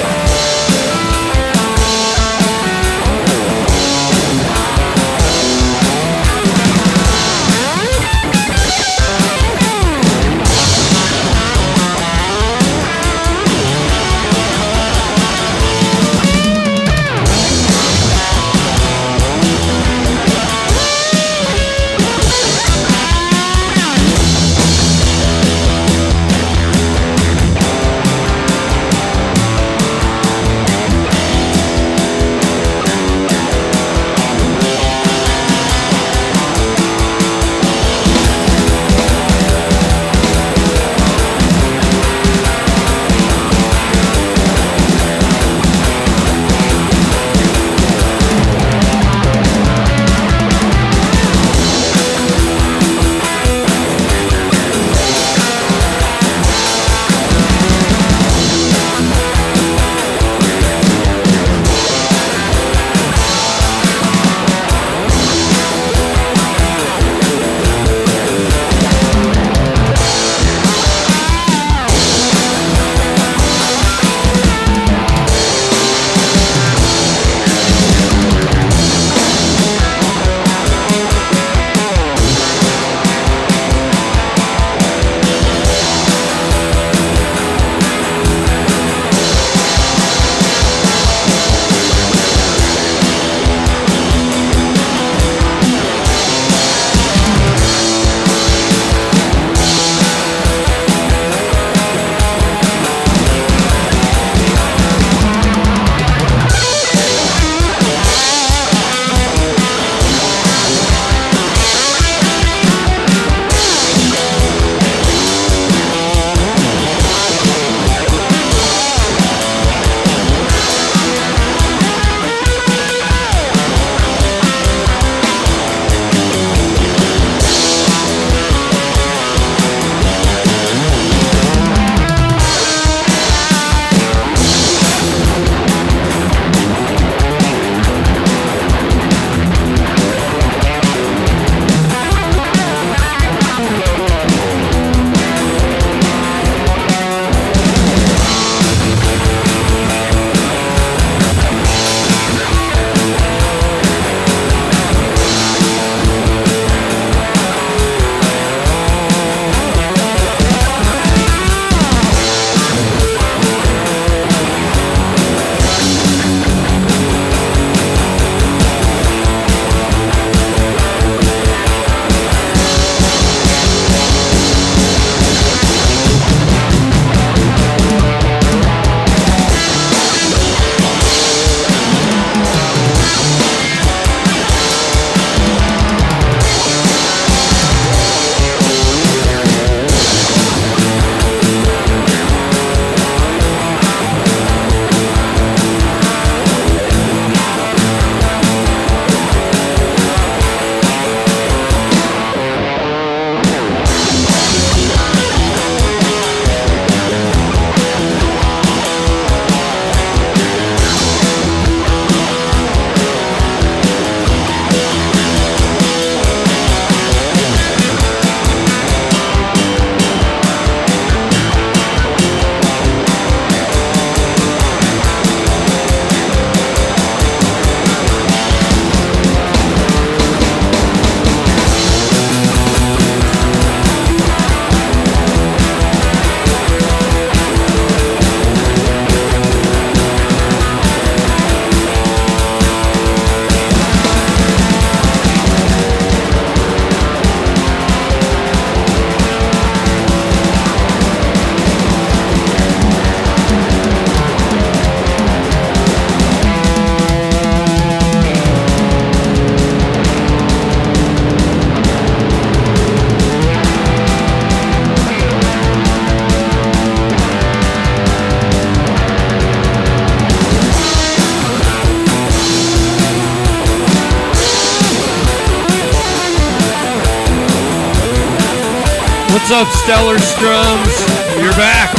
What's up, Stellar Strums? You're back.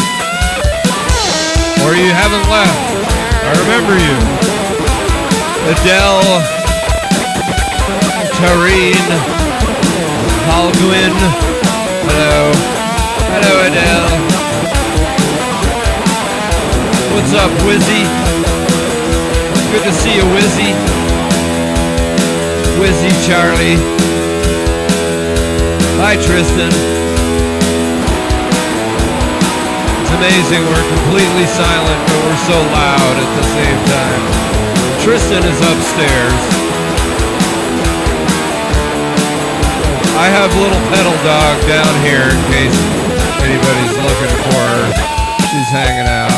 Or you haven't left. I remember you. Adele, Tareen, Halgwin. Hello. Hello, Adele. What's up, Wizzy? Good to see you, Wizzy. Wizzy Charlie. Hi, Tristan. It's amazing, we're completely silent, but we're so loud at the same time. Tristan is upstairs. I have little pedal dog down here in case anybody's looking for her. She's hanging out.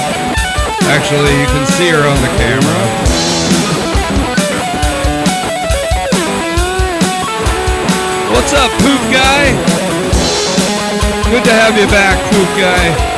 Actually, you can see her on the camera. What's up, Poop Guy? Good to have you back, Poop Guy.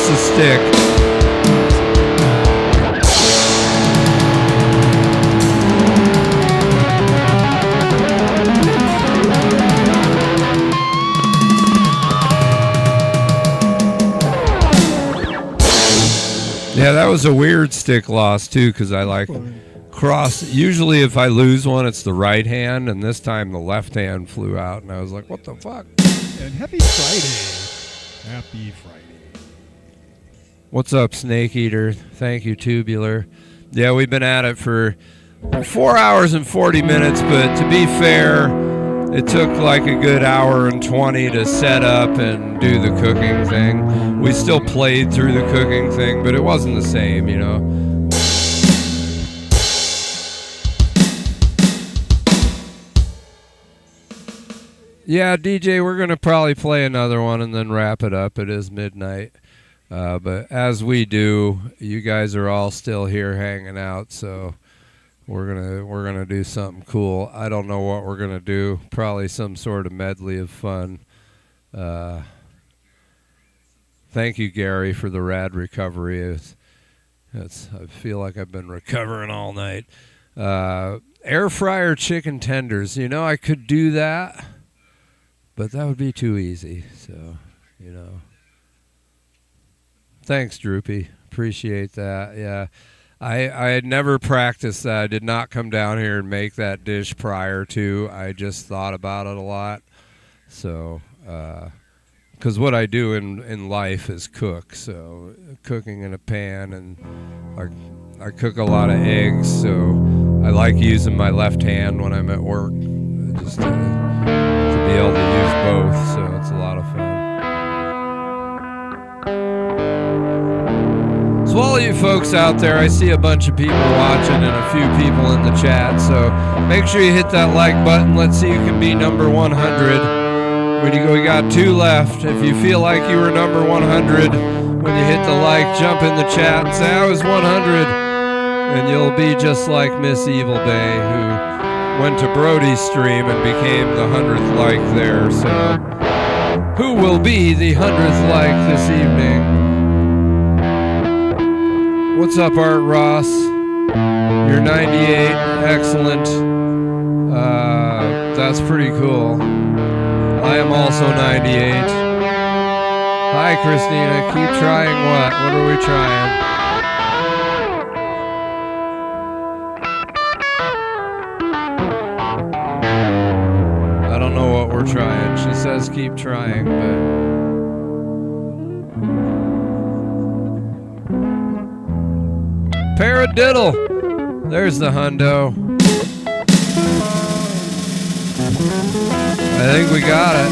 The stick. Yeah, that was a weird stick loss too, because I like cross. Usually if I lose one, it's the right hand, and this time the left hand flew out, and I was like, what the fuck? And happy Friday. Happy Friday. What's up, Snake Eater? Thank you, Tubular. Yeah, we've been at it for 4 hours and 40 minutes, but to be fair, it took like a good hour and 20 to set up and do the cooking thing. We still played through the cooking thing, but it wasn't the same, you know. Yeah, DJ, we're going to probably play another one and then wrap it up. It is midnight. But as we do, you guys are all still here hanging out, so we're gonna do something cool. I don't know what we're gonna do. Probably some sort of medley of fun. Thank you, Gary, for the rad recovery. I feel like I've been recovering all night. Air fryer chicken tenders. You know, I could do that, but that would be too easy. So, you know. Thanks, Droopy. Appreciate that. Yeah. I had never practiced that. I did not come down here and make that dish prior to. I just thought about it a lot. So, because what I do in life is cook. So, cooking in a pan, and I cook a lot of eggs. So, I like using my left hand when I'm at work, just to be able to use both. So, it's a lot of fun. So all you folks out there, I see a bunch of people watching and a few people in the chat, so make sure you hit that like button. Let's see who can be number 100. We got 2 left. If you feel like you were number 100, when you hit the like, jump in the chat and say, I was 100. And you'll be just like Miss eVilbay, who went to Brody's stream and became the 100th like there. So, who will be the 100th like this evening? What's up, Art Ross? You're 98. Excellent. That's pretty cool. I am also 98. Hi, Christina. Keep trying what? What are we trying? I don't know what we're trying. She says keep trying, but... Paradiddle! There's the hundo. I think we got it.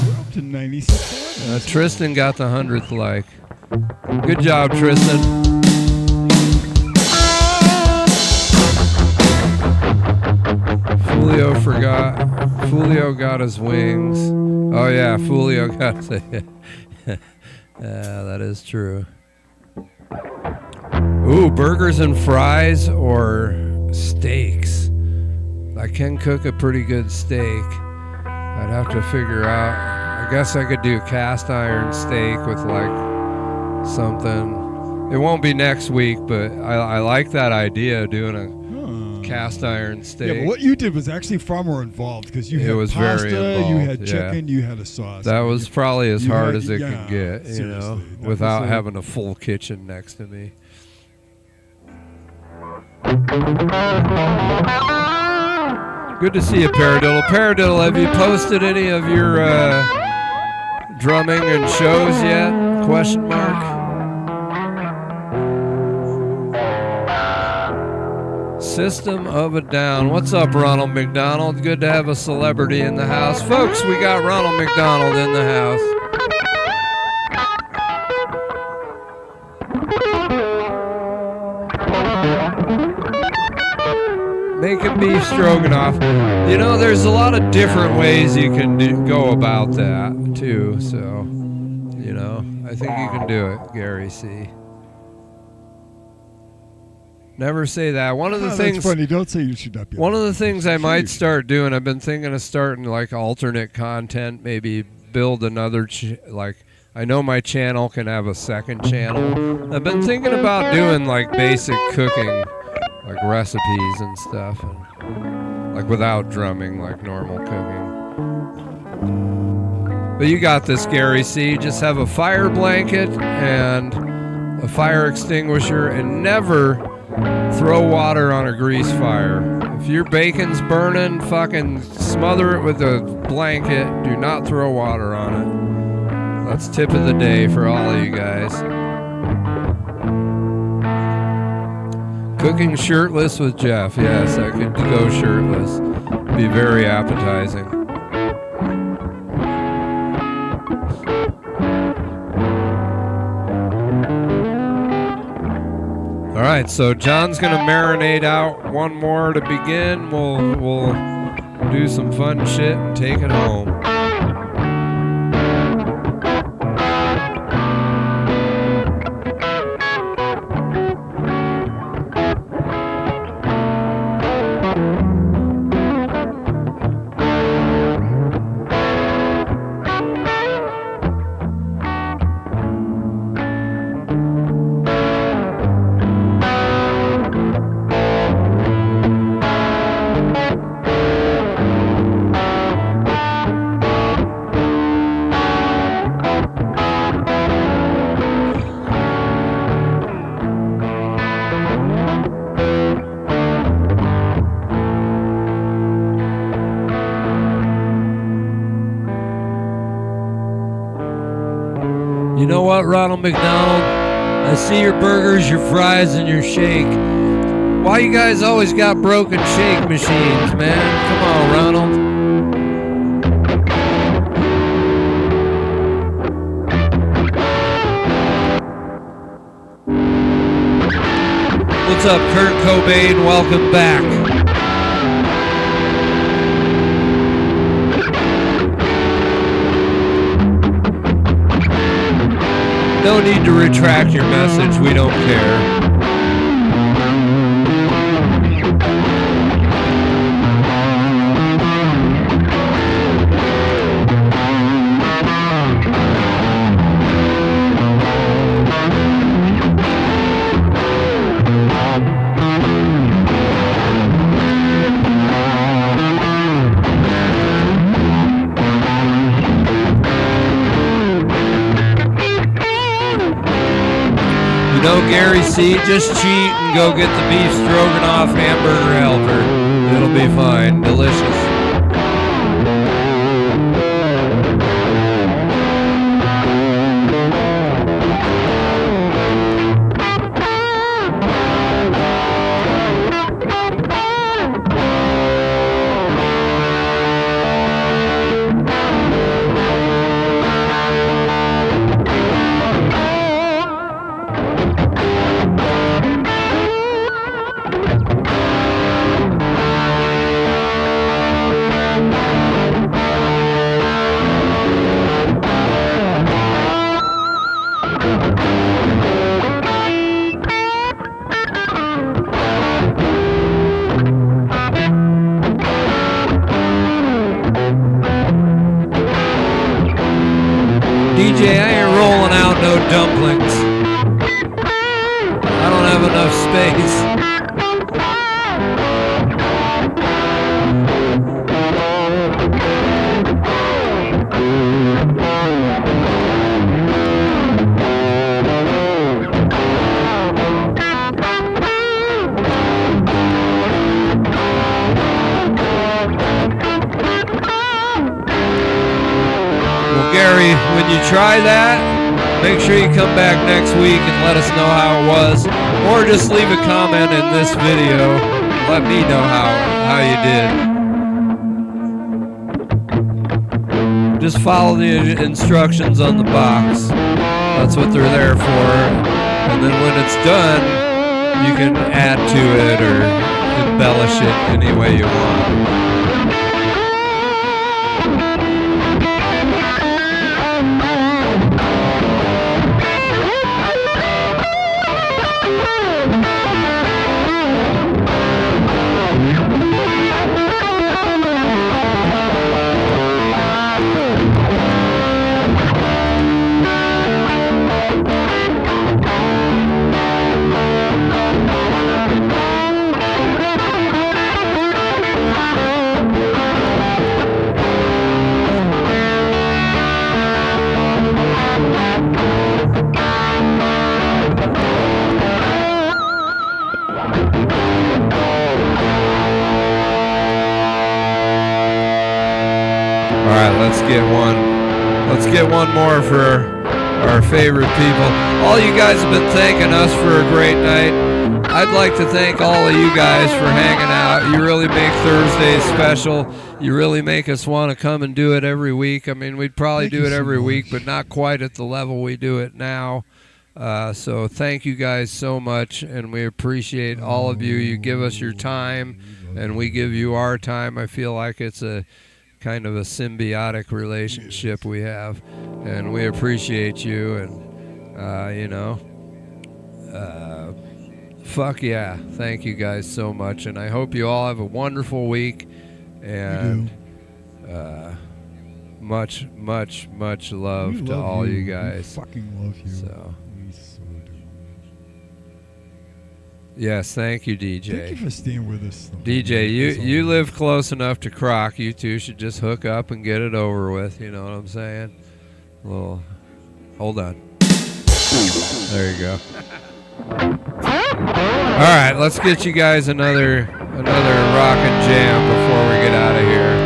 We're up to 96. Tristan got the 100th like. Good job, Tristan. Fulio got his wings. Oh yeah, Fulio got the... Yeah, that is true. Ooh, burgers and fries or steaks. I can cook a pretty good steak. I'd have to figure out. I guess I could do cast iron steak with like something. It won't be next week, but I like that idea of doing a cast iron steak. Yeah, but what you did was actually far more involved because you had pasta, you had chicken, you had a sauce. That was probably as hard as it could get, you know, without having a full kitchen next to me. Good to see you, Paradiddle. Paradiddle, have you posted any of your drumming and shows yet? Question mark. System of a Down. What's up, Ronald McDonald? Good to have a celebrity in the house. Folks, we got Ronald McDonald in the house. Making beef stroganoff. You know, there's a lot of different ways you can go about that, too. So, you know, I think you can do it, Gary C. Never say that. One of the things. That's funny. Don't say you should not be. One of the things I might start doing. I've been thinking of starting like alternate content. Maybe build another. Like I know my channel can have a second channel. I've been thinking about doing like basic cooking, like recipes and stuff, and like without drumming, like normal cooking. But you got this, Gary C. Just have a fire blanket and a fire extinguisher, and never throw water on a grease fire. If your bacon's burning, fucking smother it with a blanket. Do not throw water on it. That's tip of the day for all of you guys. Cooking shirtless with Jeff. Yes, I could go shirtless. Be very appetizing. All right, so John's gonna marinate out one more to begin. We'll do some fun shit and take it home. You know what, Ronald McDonald? I see your burgers, your fries, and your shake. Why you guys always got broken shake machines, man? Come on, Ronald. What's up, Kurt Cobain? Welcome back. No need to retract your message. We don't care. Gary C, just cheat and go get the beef stroganoff hamburger helper. It'll be fine. Delicious. DJ, I ain't rolling out no dumplings. I don't have enough space. Gary, when you try that, make sure you come back next week and let us know how it was, or just leave a comment in this video. Let me know how you did. Just follow the instructions on the box. That's what they're there for. And then when it's done, you can add to it or embellish it any way you want. Let's get one more for our favorite people. All you guys have been thanking us for a great night. I'd like to thank all of you guys for hanging out. You really make Thursdays special. You really make us want to come and do it every week. I mean, we'd probably do it every week, but not quite at the level we do it now. So thank you guys so much, and we appreciate all of you. You give us your time, and we give you our time. I feel like it's a kind of a symbiotic relationship we have, and we appreciate you. And fuck yeah, thank you guys so much, and I hope you all have a wonderful week, and much love to all you guys. We fucking love you. So We so do. yes, thank you, DJ. Thank you for staying with us. DJ, you live close enough to Croc. You two should just hook up and get it over with. You know what I'm saying? Well, hold on. There you go. All right, let's get you guys another rockin' jam before we get out of here.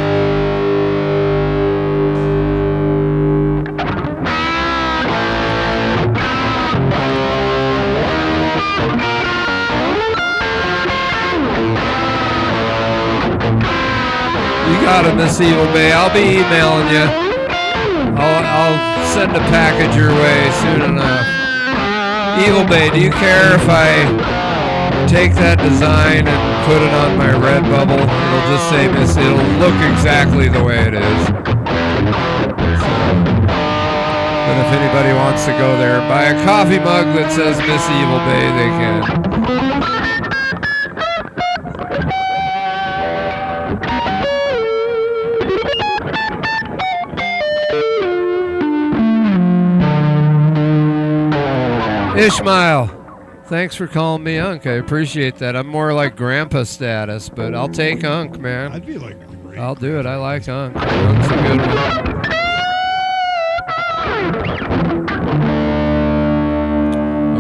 You got it, Miss eVilbay. I'll be emailing you. I'll send a package your way soon enough. eVilbay, do you care if I take that design and put it on my Redbubble. It'll just say Miss. It'll look exactly the way it is. And if anybody wants to go there and buy a coffee mug that says Miss eVilbay, they can. Ishmael, thanks for calling me Unk. I appreciate that. I'm more like grandpa status, but I'll take Unk, man. I'd be like, great. I'll do it. I like Unk. Unk's a good one.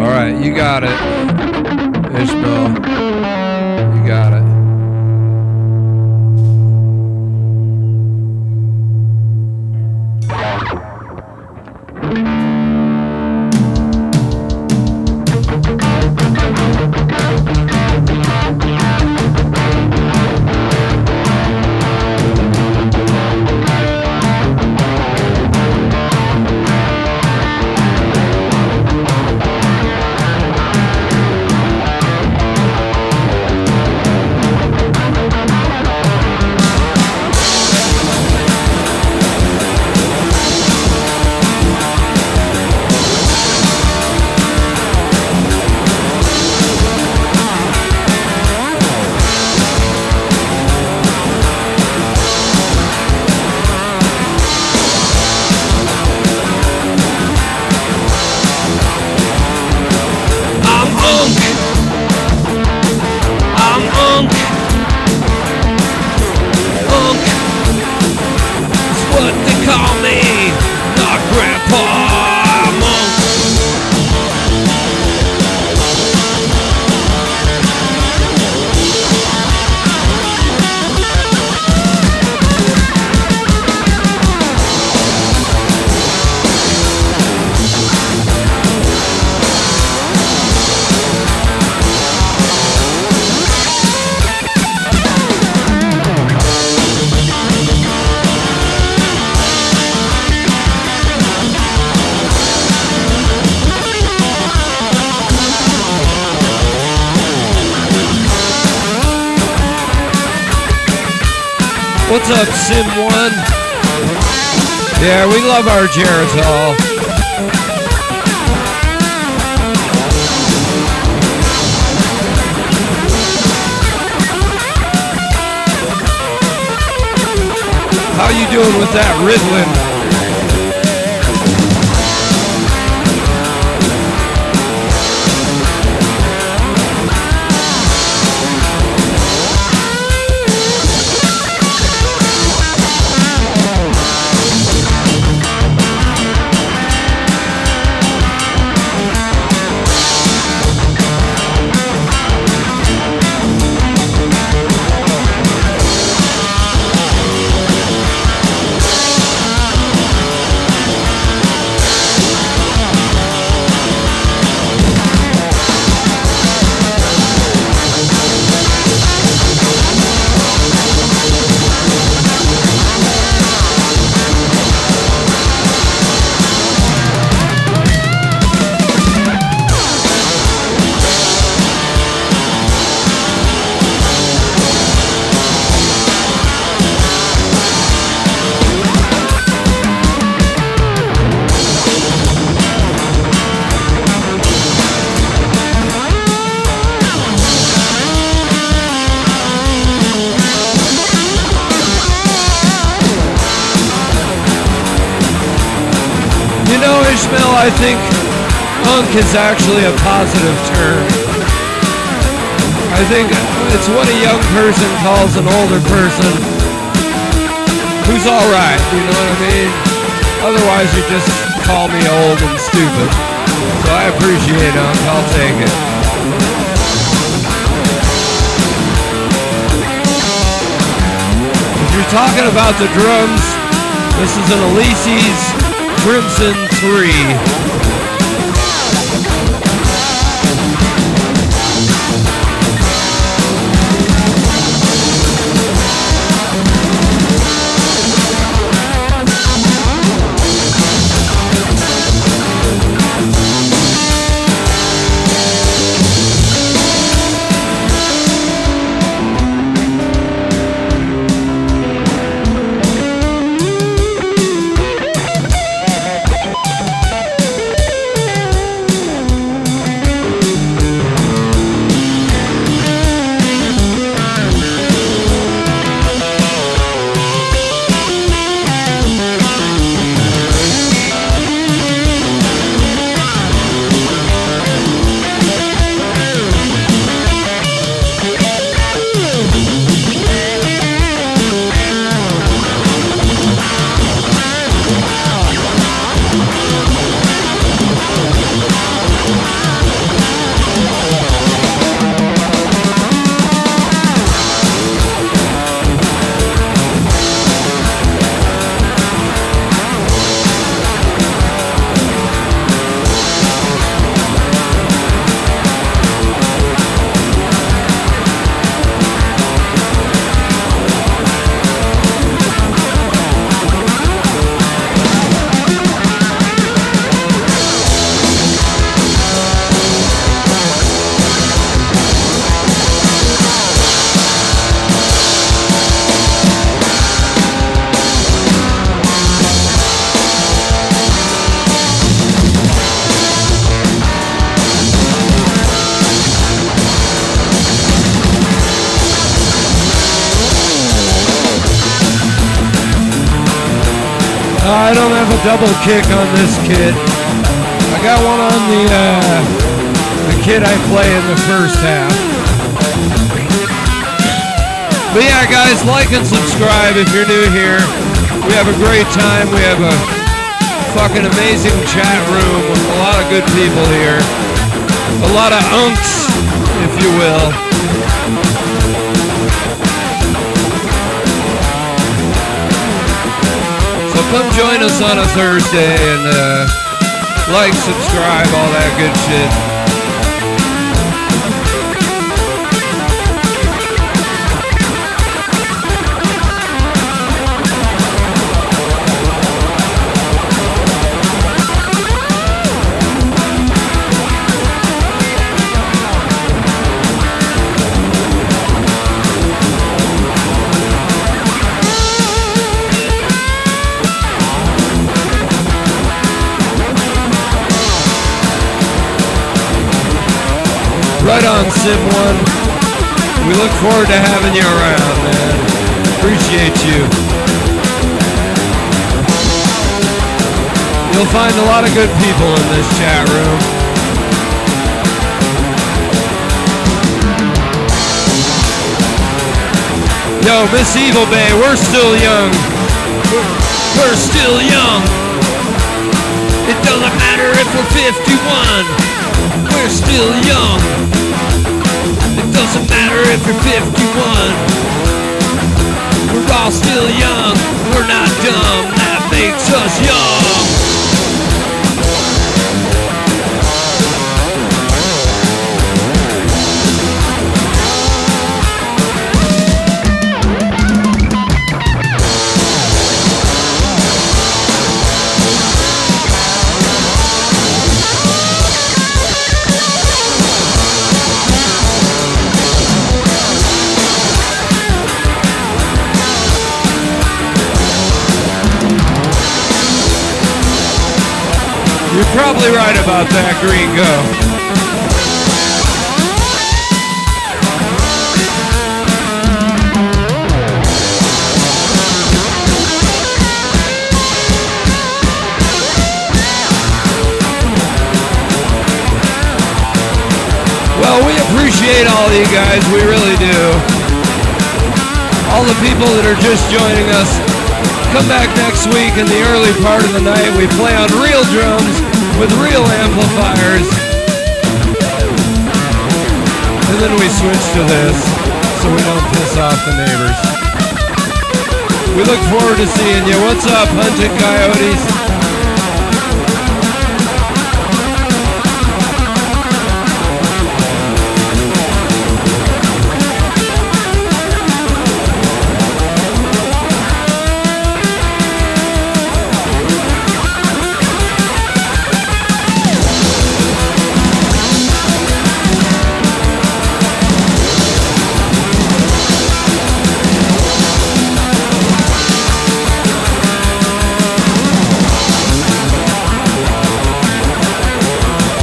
All right, you got it, Ishmael. You got it. What's up, Sim1? Yeah, we love our Geritol. How you doing with that Ritalin? I think Unk is actually a positive term. I think it's what a young person calls an older person who's alright, you know what I mean? Otherwise you just call me old and stupid. So I appreciate Unk, I'll take it. If you're talking about the drums, this is an Elise's Crimson 3. I don't have a double kick on this kit. I got one on the kit I play in the first half. But yeah, guys, like and subscribe if you're new here. We have a great time. We have a fucking amazing chat room with a lot of good people here. A lot of unks, if you will. So come join us on a Thursday and like, subscribe, all that good shit. Right on, Sim1. We look forward to having you around, man. Appreciate you. You'll find a lot of good people in this chat room. Yo, Miss eVilbay, we're still young. We're still young. It doesn't matter if we're 51. We're still young. It doesn't matter if you're 51. We're all still young. We're not dumb. That makes us young. You're probably right about that, Gringo. Well, we appreciate all of you guys, we really do. All the people that are just joining us. Come back next week in the early part of the night. We play on real drums with real amplifiers. And then we switch to this so we don't piss off the neighbors. We look forward to seeing you. What's up, hunted coyotes?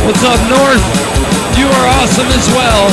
What's up, North? You are awesome as well.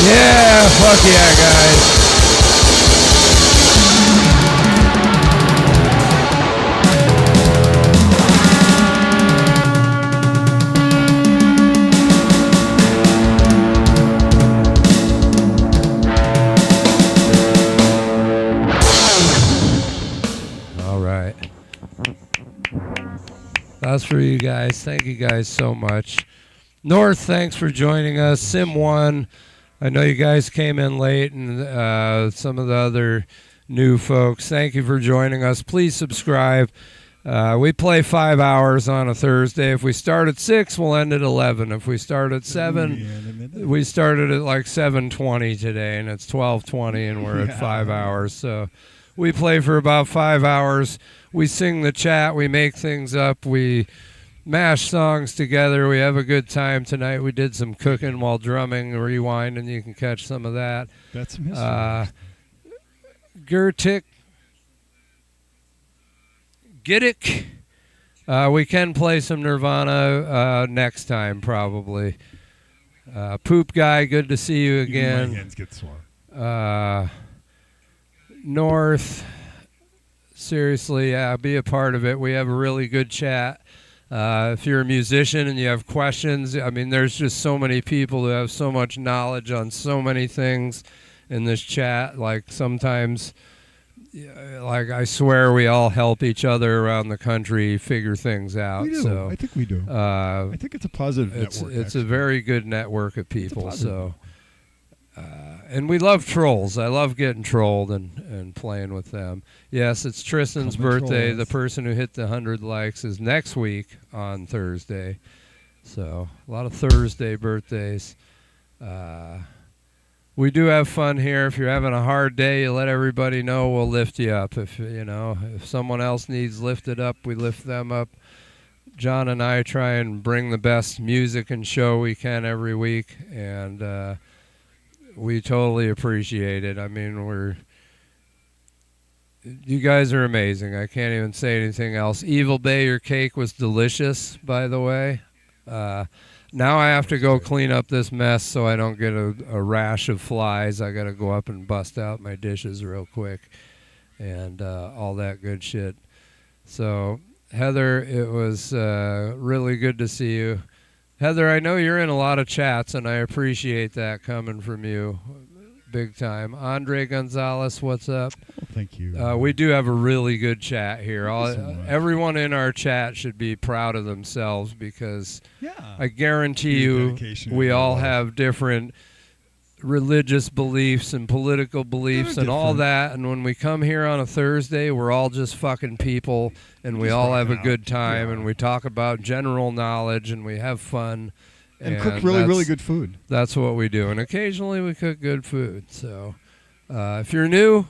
Yeah, fuck yeah, guys. All right. That's for you guys. Thank you guys so much. North, thanks for joining us. Sim1. I know you guys came in late, and some of the other new folks. Thank you for joining us. Please subscribe. We play 5 hours on a Thursday. If we start at 6, we'll end at 11. If we start at 7, we started at like 7:20 today, and it's 12:20, and we're at 5 hours. So we play for about 5 hours. We sing the chat. We make things up. We mash songs together. We have a good time tonight. We did some cooking while drumming. Rewind, and you can catch some of that. That's some history. Gertik. Gittick. We can play some Nirvana next time, probably. Poop Guy, good to see you again. My hands get sore. North, seriously, yeah, be a part of it. We have a really good chat. If you're a musician and you have questions, I mean, there's just so many people who have so much knowledge on so many things in this chat. Like sometimes... like I swear we all help each other around the country figure things out. We do. So I think we do. I think it's a positive network. It's a very good network of people. So, and we love trolls. I love getting trolled and playing with them. Yes, it's Tristan's birthday. Trolls. The person who hit the 100 likes is next week on Thursday. So a lot of Thursday birthdays. We do have fun here. If you're having a hard day, you let everybody know. We'll lift you up. If someone else needs lifted up, we lift them up. John and I try and bring the best music and show we can every week, and we totally appreciate it. I mean, you guys are amazing. I can't even say anything else. eVilbay, your cake was delicious, by the way. Now I have to go clean up this mess so I don't get a rash of flies. I got to go up and bust out my dishes real quick and all that good shit. So, Heather, it was really good to see you. Heather, I know you're in a lot of chats, and I appreciate that coming from you big time. Andre Gonzalez, what's up? Oh, thank you. We do have a really good chat here. So everyone in our chat should be proud of themselves because yeah. I guarantee Your you dedication we and all love. have different religious beliefs and political beliefs and all that. And when we come here on a Thursday, we're all just fucking people, and we Just all have a rocking good out. time, Yeah. and we talk about general knowledge, and we have fun. And cook really good food. That's what we do. And occasionally we cook good food. So if you're new,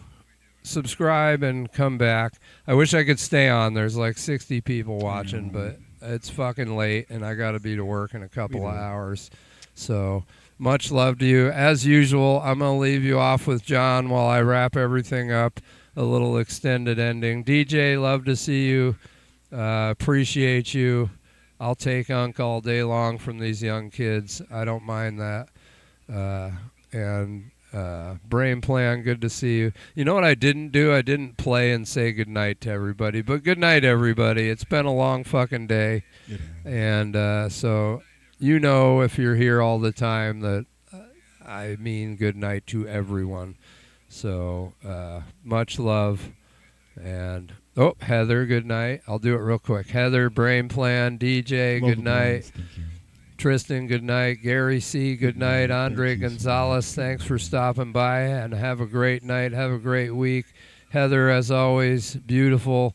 subscribe and come back. I wish I could stay on. There's like 60 people watching, but it's fucking late, and I got to be to work in a couple of hours. So much love to you. As usual, I'm going to leave you off with John while I wrap everything up. A little extended ending. DJ, love to see you. Appreciate you. I'll take Unc all day long from these young kids. I don't mind that. Brain Plan, good to see you. You know what I didn't do? I didn't play and say goodnight to everybody. But good night, everybody. It's been a long fucking day. And so you know if you're here all the time that I mean good night to everyone. So much love. And... oh, Heather, good night. I'll do it real quick. Heather, Brain Plan, DJ, Love good the night. plans. Thank you. Tristan, good night. Gary C., good night. Andre Thank you. Gonzalez, thanks for stopping by, and have a great night. Have a great week. Heather, as always, beautiful.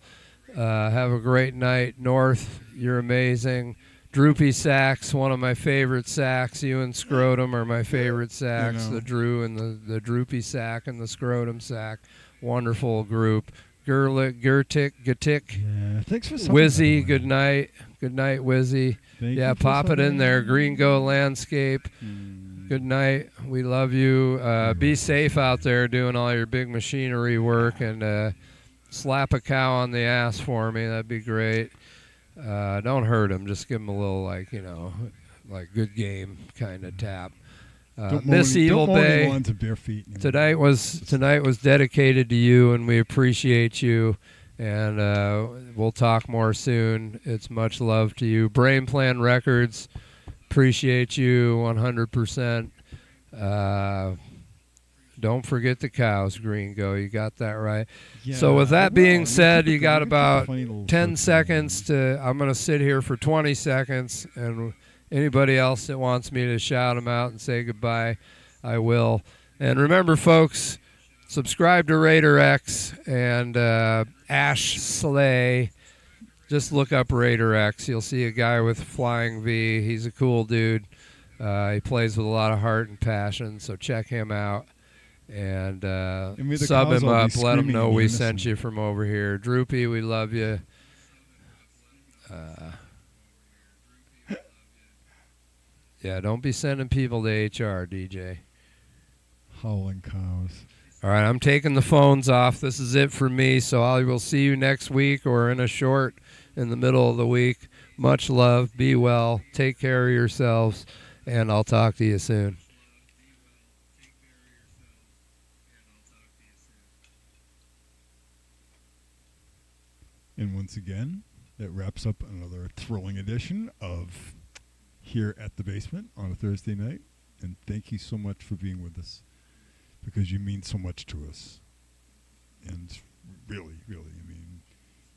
Have a great night. North, you're amazing. Droopy Sax, one of my favorite sax. You and Scrotum are my favorite sax. You know. The Drew and the Droopy Sack and the Scrotum Sack. Wonderful group. Gertik, Yeah, thanks for something. Wizzy, good night. Good night, Wizzy. Thank Yeah, you for pop it in something. there. Green Go Landscape. Good night. We love you. Be safe out there doing all your big machinery work, and slap a cow on the ass for me. That'd be great. Don't hurt him. Just give him a little, like good game kind of tap. Miss eVilbay. Lawns of bare feet. Tonight was dedicated to you, and we appreciate you. And we'll talk more soon. It's much love to you. Brain Plan Records, appreciate you 100%. Don't forget the cows, Green Go. You got that right. Yeah, So with that being well, said, you took got a about funny little 10 circle. seconds to. I'm going to sit here for 20 seconds, and anybody else that wants me to shout them out and say goodbye, I will. And remember, folks, subscribe to Raider X and Ash Slay. Just look up Raider X. You'll see a guy with flying V. He's a cool dude. He plays with a lot of heart and passion, so check him out. And may the sub cows him all be up. Let him screaming know in we unison. sent you from over here. Droopy, we love you. Yeah, don't be sending people to HR, DJ. Howling cows. All right, I'm taking the phones off. This is it for me, so I will see you next week or in a short in the middle of the week. Much love. Be well. Take care of yourselves, and I'll talk to you soon. And once again, that wraps up another thrilling edition of Here at the Basement on a Thursday night. And thank you so much for being with us, because you mean so much to us. And really, really, I mean,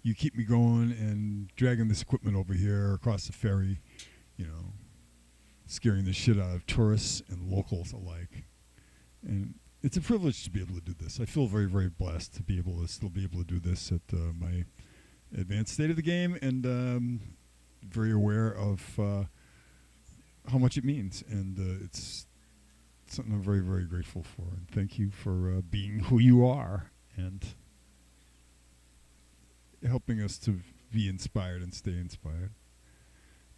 you keep me going and dragging this equipment over here across the ferry, you know, scaring the shit out of tourists and locals alike. And it's a privilege to be able to do this. I feel very, very blessed to be able to still be able to do this at my advanced state of the game, and very aware of how much it means. And it's something I'm very, very grateful for. And thank you for being who you are and helping us to be inspired and stay inspired.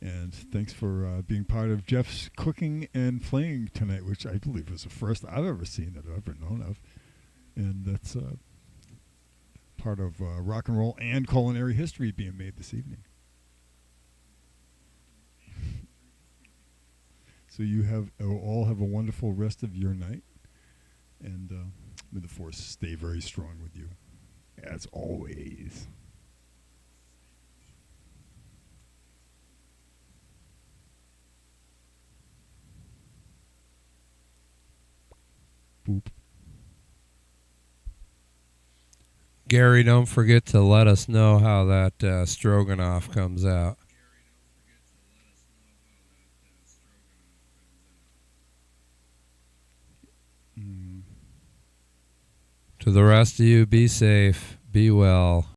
And thanks for being part of Jeff's cooking and playing tonight, which I believe is the first I've ever seen that I've ever known of. And that's part of rock and roll and culinary history being made this evening. So you all have a wonderful rest of your night, and may the force stay very strong with you, as always. Boop. Gary, don't forget to let us know how that stroganoff comes out. To the rest of you, be safe, be well.